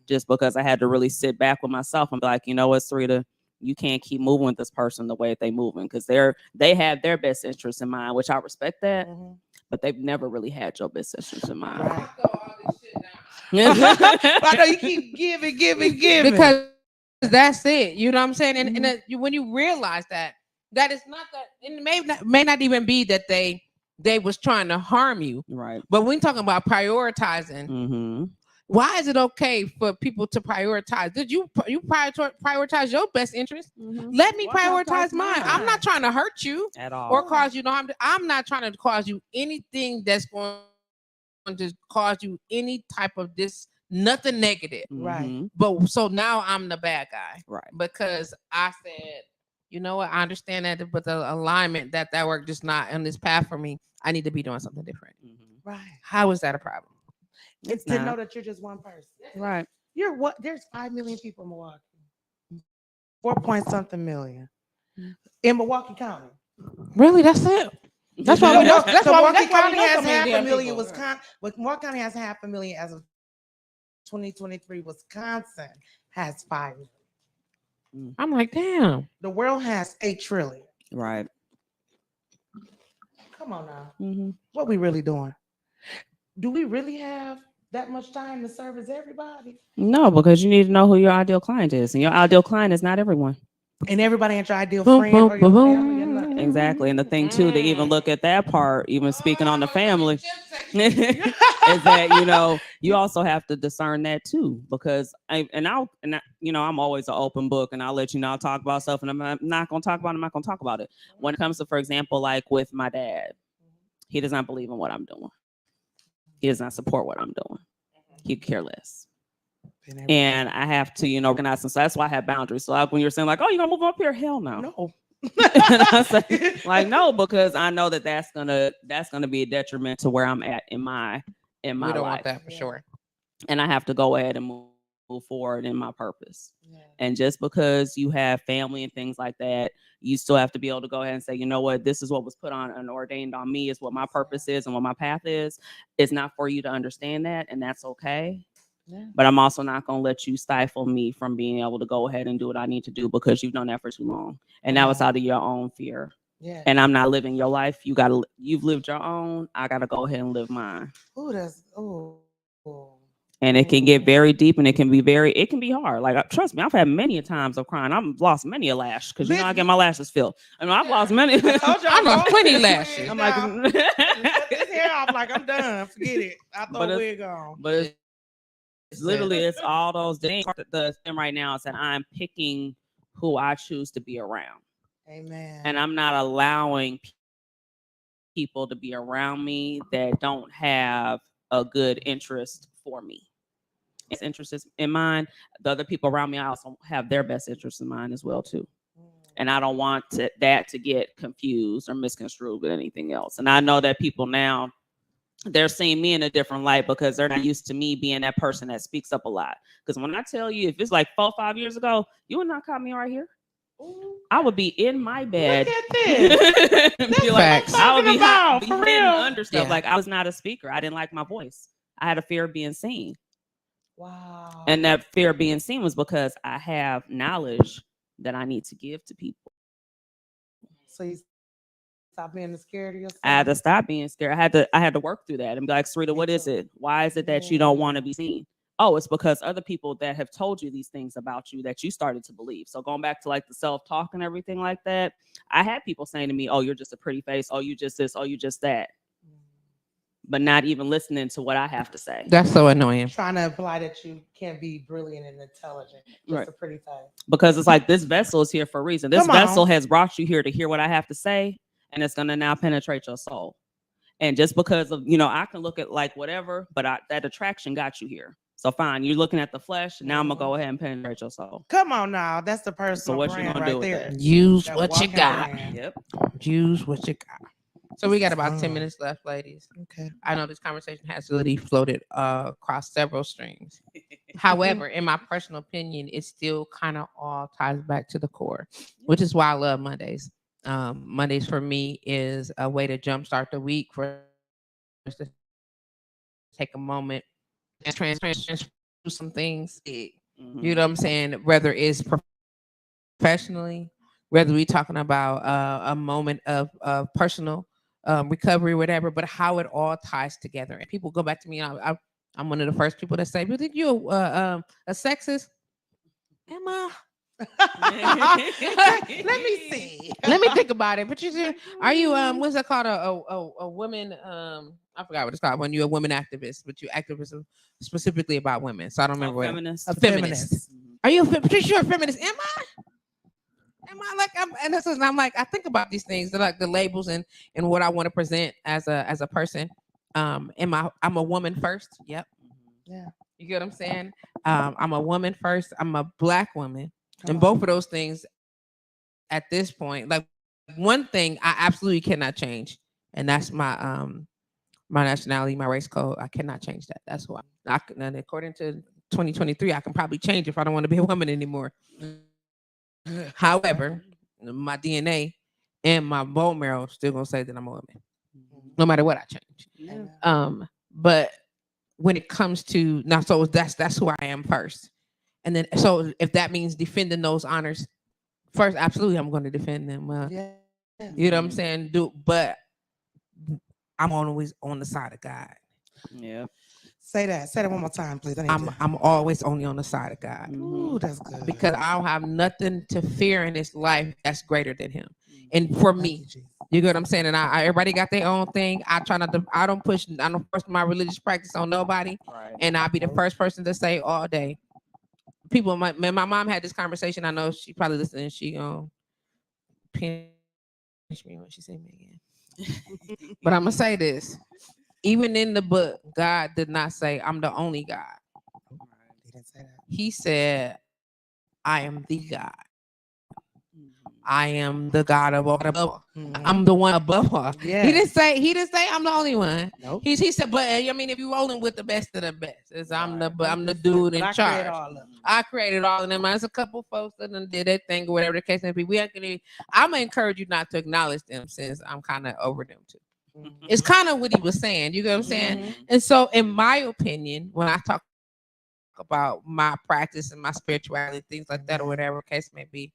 just because I had to really sit back with myself and be like, what, Serita, you can't keep moving with this person the way that they moving, because they have their best interests in mind, which I respect that, but they've never really had your best interests in mind. Right. I know you keep giving. Because that's it. You know what I'm saying? And when you realize that is not that, it may not even be that they was trying to harm you. Right. But when talking about prioritizing, why is it okay for people to prioritize? Did you prioritize your best interest? Let me prioritize mine. I'm not trying to hurt you at all or cause you harm. I'm not trying to cause you anything that's going to cause you any type of nothing negative. Right. But so now I'm the bad guy. Right. Because I said, you know what? I understand that, but the alignment that work just not on this path for me. I need to be doing something different. Right. How is that a problem? It's to know that you're just one person. Right. You're what? There's 5 million people in Milwaukee. 4-point-something million in Milwaukee County. Really? That's it. That's why we know. That's why Milwaukee County has 500,000. Milwaukee County has 500,000 as of 2023. Wisconsin has 5 million. I'm like, damn. The world has 8 trillion. Right. Come on now. What we really doing? Do we really have that much time to service everybody? No, because you need to know who your ideal client is, and your ideal client is not everyone. And everybody ain't your ideal Boom, friend boom, or your boom, family or boom. nothing. Exactly. And the thing too, to even look at that part, even speaking on the family, is Is that, you also have to discern that too, because I'm always an open book, and I'll let you know, I'll talk about stuff, and I'm not going to talk about it. I'm not going to talk about it. When it comes to, for example, like with my dad, he does not believe in what I'm doing. He does not support what I'm doing. He could care less. And I have to, recognize them. So that's why I have boundaries. So when you're saying like, oh, you're gonna move up here, hell no. No. Like no, because I know that's gonna be a detriment to where I'm at in my We don't life. want that for sure. And I have to go ahead and move forward in my purpose. Yeah. And just because you have family and things like that, you still have to be able to go ahead and say, you know what, this is what was put on and ordained on me, is what my purpose is and what my path is. It's not for you to understand that, and that's okay. Yeah. But I'm also not going to let you stifle me from being able to go ahead and do what I need to do, because you've done that for too long. And that was out of your own fear. Yeah. And I'm not living your life. You've lived your own. I got to go ahead and live mine. And it can get very deep, and it can be hard. Like, trust me, I've had many a times of crying. I've lost many a lash, because I get my lashes filled. I've lost many. I lost plenty lashes. I'm like, this hair off, like, I'm done. Forget it. I throw a wig on. But it's literally, it's all those things. The thing right now is that I'm picking who I choose to be around. Amen. And I'm not allowing people to be around me that don't have a good interest for me. It's interests in mind. The other people around me, I also have their best interests in mind as well too. And I don't want that to get confused or misconstrued with anything else. And I know that people now, they're seeing me in a different light, because they're not used to me being that person that speaks up a lot. Because when I tell you, if it's like 4-5 years ago, you would not caught me right here. I would be in my bed. Look at this. Be like, I would be for real. Under stuff. Yeah. Like, I was not a speaker. I didn't like my voice. I had a fear of being seen. Wow. And that fear of being seen was because I have knowledge that I need to give to people. So you stop being scared of yourself? I had to stop being scared. I had to work through that and be like, Serita, what is it? Why is it that you don't want to be seen? Oh, it's because other people that have told you these things about you that you started to believe. So going back to like the self-talk and everything like that, I had people saying to me, oh, you're just a pretty face. Oh, you just this. Oh, you just that. But not even listening to what I have to say. That's so annoying. Trying to imply that you can't be brilliant and intelligent. Just a pretty face. Because it's like, this vessel is here for a reason. This vessel has brought you here to hear what I have to say, and it's going to now penetrate your soul. And just because of, I can look at like whatever, but that attraction got you here. So fine, you're looking at the flesh. Now I'm gonna go ahead and penetrate your soul. Come on now, that's the personal. So what you gonna do with there? That? Use what you got. Yep. Use what you got. So we got about 10 minutes left, ladies. Okay. I know this conversation has really floated across several streams. However, in my personal opinion, it still kind of all ties back to the core, which is why I love Mondays. Mondays for me is a way to jumpstart the week, for us to take a moment and transfer some things. Mm-hmm. You know what I'm saying? Whether it's professionally, whether we're talking about a moment of personal recovery, whatever, but how it all ties together. And people go back to me, and I'm one of the first people that say, "You think you're a sexist?" Am I? Let me see. Let me think about it. But are you what's that called, a woman? I forgot what it's called when you're a woman activist, but you activism specifically about women. So I don't remember. Feminist. A feminist. Are you Patrice? You're a feminist? Am I like? I'm like, I think about these things, like the labels and what I want to present as a person. I'm a woman first. Yep. Yeah. You get what I'm saying? I'm a woman first. I'm a Black woman. And both of those things at this point, like, one thing I absolutely cannot change, and that's my my nationality, my race code. I cannot change that. That's why. And according to 2023, I can probably change if I don't want to be a woman anymore. However, my DNA and my bone marrow still gonna say that I'm a woman, no matter what I change. Yeah. But when it comes to now, so that's who I am first. And then, so if that means defending those honors first, absolutely, I'm going to defend them. You know what I'm saying? But I'm always on the side of God. Yeah. Say that one more time, please. I'm always only on the side of God. Ooh, that's good. Because I don't have nothing to fear in this life that's greater than Him. And for me, you get what I'm saying? And I everybody got their own thing. I don't force my religious practice on nobody. Right. And I'll be the first person to say all day. My mom had this conversation. I know she probably listening. She gonna pinch me when she say me again. But I'm gonna say this. Even in the book, God did not say, I'm the only God. He didn't say that. He said, I am the God. I am the God of all. I'm the one above all. Yeah. He didn't say I'm the only one. Nope. He said, but I mean, if you're rolling with the best of the best, I'm the dude in I charge. created all of them. I created all of them. There's a couple folks that done did that thing or whatever the case may be. I'm gonna encourage you not to acknowledge them since I'm kind of over them too. It's kind of what he was saying. You know what I'm saying? And so, in my opinion, when I talk about my practice and my spirituality, things like that, or whatever case may be,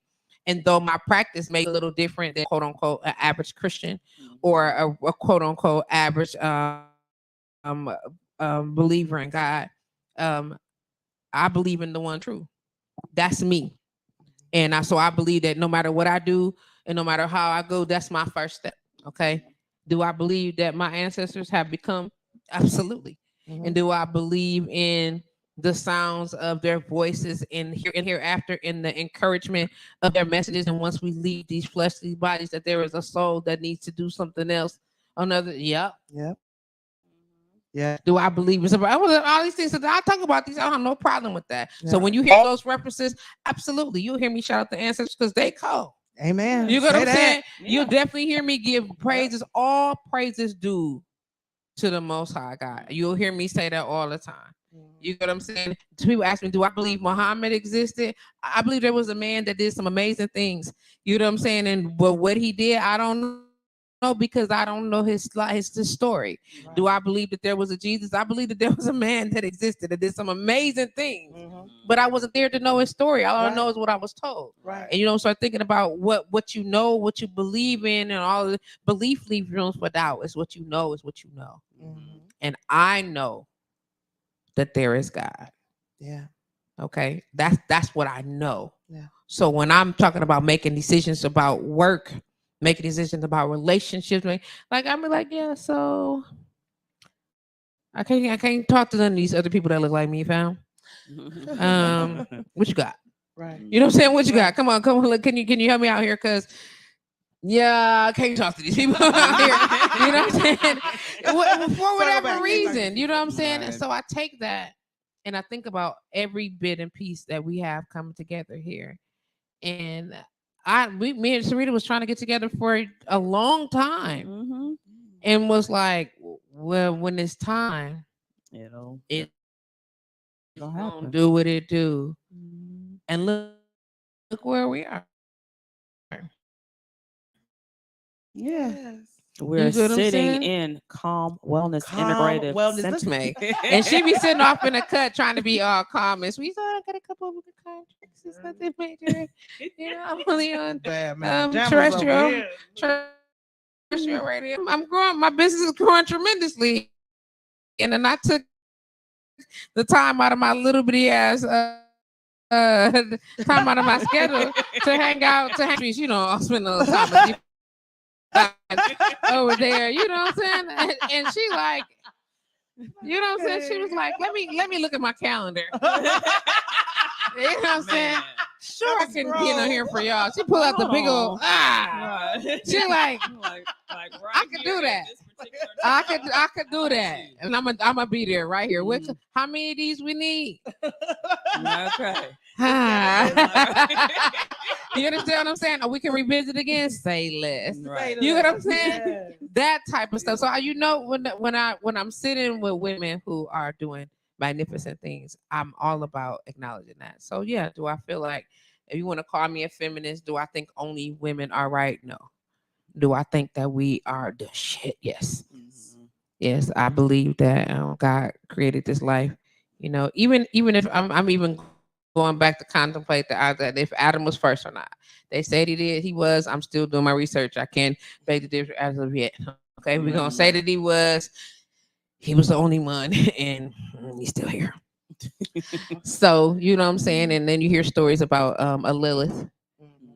and though my practice may be a little different than quote unquote an average Christian or a quote unquote average believer in God, I believe in the one true. That's me. And so I believe that no matter what I do and no matter how I go, that's my first step. Okay. Do I believe that my ancestors have become? Absolutely. And do I believe in the sounds of their voices and hereafter in the encouragement of their messages? And once we leave these fleshly bodies, that there is a soul that needs to do something else. Yep. Yeah. Do I believe in all these things that I talk about? These I don't have no problem with that. Yeah. So when you hear those references, absolutely, you'll hear me shout out the ancestors because they call. Amen. You get what I'm saying? Yeah. You'll definitely hear me give praises. All praises due to the Most High God. You'll hear me say that all the time. You get what I'm saying? People ask me, do I believe Muhammad existed? I believe there was a man that did some amazing things. You know what I'm saying? But what he did, I don't know because I don't know his story. Right. Do I believe that there was a Jesus? I believe that there was a man that existed that did some amazing things. But I wasn't there to know his story. All I know is what I was told. Right. And you don't start thinking about what you know, what you believe in, and all the belief leave rooms for doubt. Is what you know is what you know. And I know that there is God. Yeah. Okay. That's what I know. Yeah. So when I'm talking about making decisions about work, making decisions about relationships, I'm like, yeah, so I can't talk to none of these other people that look like me, fam. What you got? Right. You know what I'm saying? What you got? Come on. Look, can you help me out here? Cause yeah, I can't talk to these people out here. You know what I'm saying? For whatever reason, you know what I'm saying? Right. And so I take that and I think about every bit and piece that we have coming together here. And me and Serita was trying to get together for a long time, and was like, well, when it's time, it'll do what it do, and look where we are. Yes. We're sitting in Calm Wellness Integrative Center. And she be sitting off in a cut trying to be all calm and sweet. I got a couple of contracts. It's nothing major. You know, I'm only on terrestrial radio. I'm growing. My business is growing tremendously. And then I took the time out of my little bitty ass time out of my schedule to hang out, you know, I'll spend a little time with you. Over there, you know what I'm saying? And she like, you know what I'm saying? She was like, let me look at my calendar. You know what I'm saying? Sure, I can get on here for y'all. She pulled out the big old She like I could do that. I could do that, and I'm gonna be there right here. How many of these we need? Okay. You understand what I'm saying? Or we can revisit again. Say less. Right. You know what I'm saying? Yeah. That type of stuff. So you know, when I'm sitting with women who are doing magnificent things, I'm all about acknowledging that. So yeah, do I feel like if you want to call me a feminist, do I think only women are right? No. Do I think that we are the shit? Yes. Yes, I believe that God created this life. You know, even if I'm even going back to contemplate that if Adam was first or not. They said he was. I'm still doing my research. I can't make the difference as of yet. Okay, we're gonna say that he was. he was the only one, and he's still here. So you know what I'm saying. And then you hear stories about a Lilith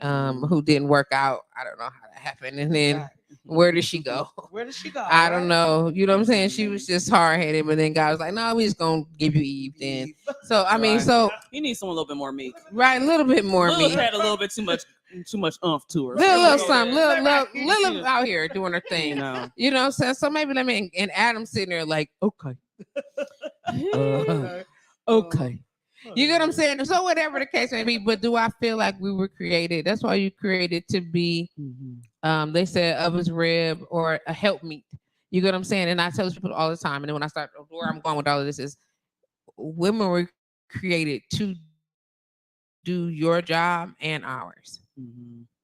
who didn't work out. I don't know how that happened. And then Right. where did she go? Where did she go? I don't know. You know what I'm saying? She was just hard headed, but then God was like, "No, we just gonna give you Eve." Then, so I mean, Right. so You need someone a little bit more meek. right, a little bit more Lilith meek, had a little bit too much oomph to her. little something, little She- out here doing her You thing. know. You know what I'm saying? So maybe let me and Adam sitting there like, okay, okay. You get what I'm saying? So whatever the case may be, but do I feel like we were created? That's why you created to be, they said of his rib or a helpmeet. You get what I'm saying? And I tell people all the time. And then when I start, where I'm going with all of this is, women were created to do your job and ours.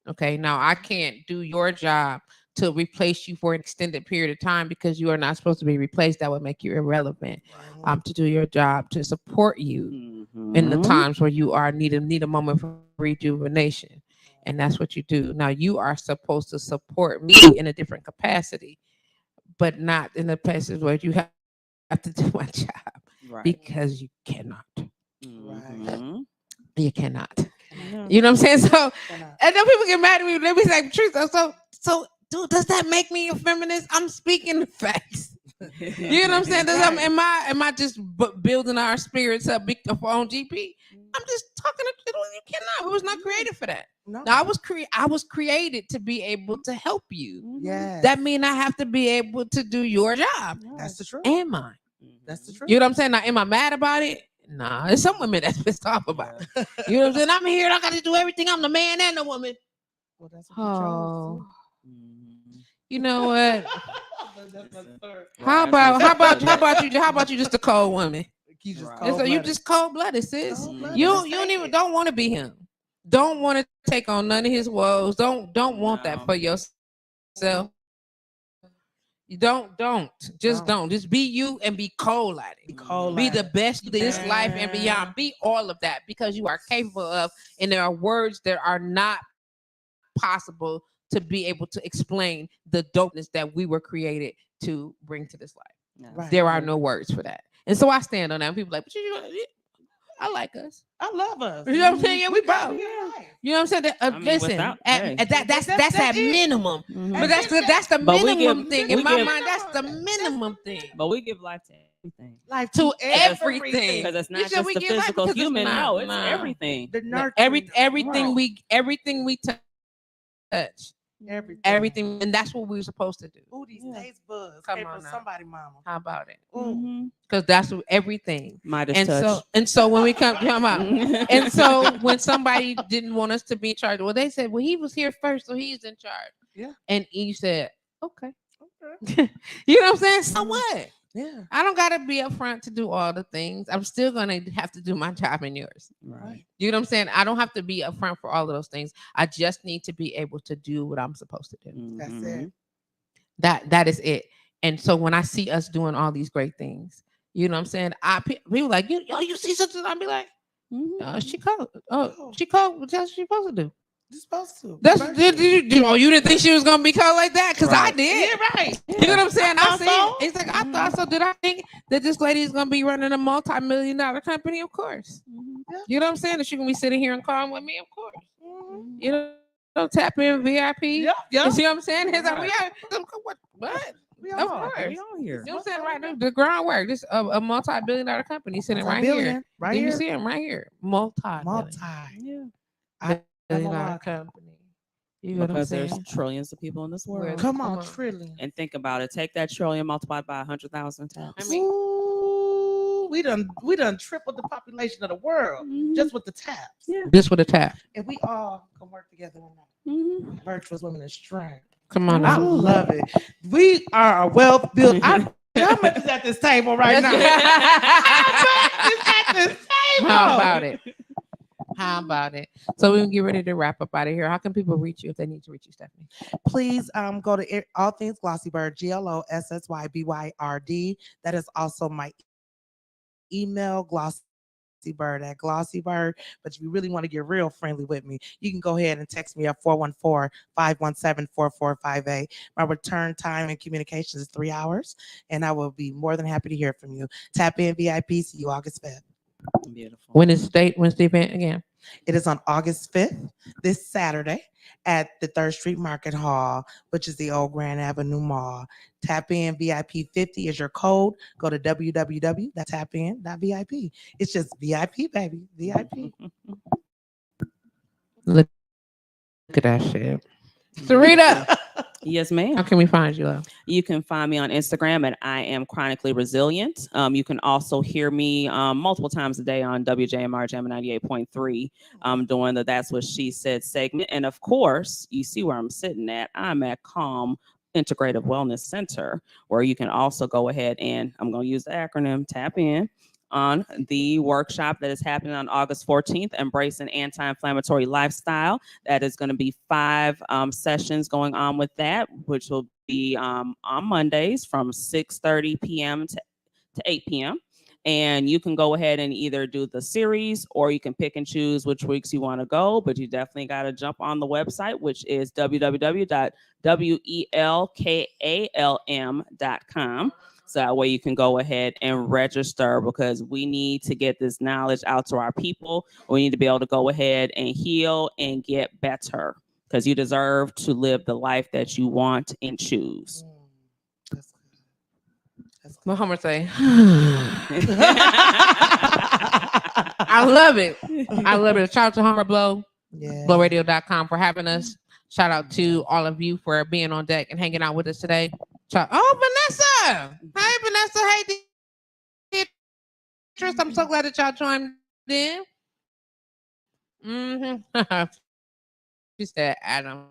Okay, now I can't do your job to replace you for an extended period of time because you are not supposed to be replaced. That would make you irrelevant. To do your job, to support you in the times where you are need a moment for rejuvenation, and that's what you do. Now you are supposed to support me in a different capacity, but not in the places where you have to do my job because you cannot. You cannot. You know what I'm saying? So, and then people get mad at me. They be like, "Truth." So, dude, does that make me a feminist? I'm speaking the facts. You know what I'm saying? Am I just building our spirits up on GP? I'm just talking to you. Cannot. We was not created for that. No, I was created to be able to help you. Yes. That means I have to be able to do your job. That's the truth. And mine. That's the truth. You know what I'm saying? Now, am I mad about it? Nah, there's some women that's pissed off about it. You know what I'm saying? I'm here. I got to do everything. I'm the man and the woman. Well, that's what you chose. You know what? How about you just a cold woman? So you just cold blooded, sis. You don't want to be him. Don't want to take on none of his woes. Don't want that for yourself. You don't. Just be you and be cold at it. Be the best of this life and beyond. Be all of that because you are capable of, and there are words that are not possible to be able to explain the dopeness that we were created to bring to this life. Right. There are no words for that. And so I stand on that. And people are like, but I like us. I love us. You know what I'm saying? Yeah, we both. You know what I'm saying? Listen, that's at minimum. But that's the minimum thing. In my mind, that's the minimum thing. But we give life to everything. Life to everything. Because it's not just the physical human. No, it's everything. Everything we touch. Everything, and that's what we were supposed to do. Ooh, these taste buds. Come on, somebody, mama. How about it? Because that's everything. Midas touch. So when we come out, and so when somebody didn't want us to be in charge, well, they said, well, he was here first, so he's in charge. Yeah. And Eve said, okay. You know what I'm saying? So what? Yeah. I don't gotta be upfront to do all the things. I'm still gonna have to do my job and yours. Right. You know what I'm saying? I don't have to be upfront for all of those things. I just need to be able to do what I'm supposed to do. That's it. That is it. And so when I see us doing all these great things, you know what I'm saying? People like, you see something, I'll be like, she called. She called. That's what she's supposed to do. You're supposed to. You didn't think she was gonna be called like that? Because I did. Yeah, right. You know what I'm saying? I see. It's like I thought so. Did I think that this lady is gonna be running a multi-million-dollar company? Of course. Yeah. You know what I'm saying? That she gonna be sitting here and calling with me? Of course. You know, tap in VIP. Yeah. You see what I'm saying? It's like what? We Of course. We on here. You know what I'm saying? Right now, the groundwork. This a multi-billion-dollar company sitting right here. Right here. here. You see him right here. Multi. Yeah. Billion-dollar company. You know what I'm Because saying? there's trillions of people in this world. Come on, trillion. And think about it. Take that trillion multiplied by 100,000 times. I mean, ooh, we done tripled the population of the world just with the taps. Yeah. Just with a tap. And we all can work together on that. Virtuous women in strength. Come on I now. love it. We are a well-built. How much is at this table right now? How much is at this table? How about it? How about it? So we can get ready to wrap up out of here. How can people reach you if they need to reach you, Stephanie? Please go to All Things Glossy Byrd, GLOSSYBYRD. That is also my email, glossy Byrd at Glossy Byrd. But if you really want to get real friendly with me, you can go ahead and text me at 414-517-4458. My return time and communications is 3 hours, and I will be more than happy to hear from you. Tap in VIP. See you August 5th. Beautiful. When's the event again? It is on August 5th, this Saturday, at the 3rd Street Market Hall, which is the old Grand Avenue Mall. Tap in VIP 50 is your code. Go to www.tapin.vip. It's just VIP, baby. VIP. Look at that shit. Serita, Yes, ma'am. how can we find you, love? You can find me on Instagram at I am chronically resilient. You can also hear me multiple times a day on WJMR Jam 98.3 doing the That's What She Said segment. And of course, you see where I'm sitting at. I'm at Calm Integrative Wellness Center, where you can also go ahead and I'm going to use the acronym TAP in on the workshop that is happening on August 14th, Embrace an Anti-Inflammatory Lifestyle. That is going to be 5 sessions going on with that, which will be on Mondays from 6:30 p.m. to 8 p.m. And you can go ahead and either do the series or you can pick and choose which weeks you want to go. But you definitely got to jump on the website, which is www.welkalm.com. So that way you can go ahead and register, because we need to get this knowledge out to our people. We need to be able to go ahead and heal and get better, because you deserve to live the life that you want and choose. That's good. That's good. What Homer say? I love it. I love it. Shout out to Homer Blow, Yeah. blowradio.com for having us. Shout out to all of you for being on deck and hanging out with us today. Vanessa. Hi, Vanessa. Hey, Beatrice. I'm so glad that y'all joined in. She said Adam.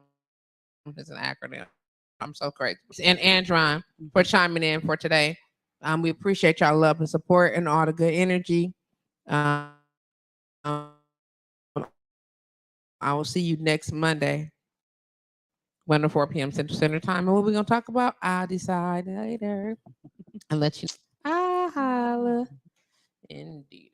It's an acronym. I'm so grateful. And Andron for chiming in for today. We appreciate y'all love and support and all the good energy. I will see you next Monday, 1 to 4 p.m. Central Standard Time. And what we're going to talk about, I'll decide later. And let you know. Holla. Indeed.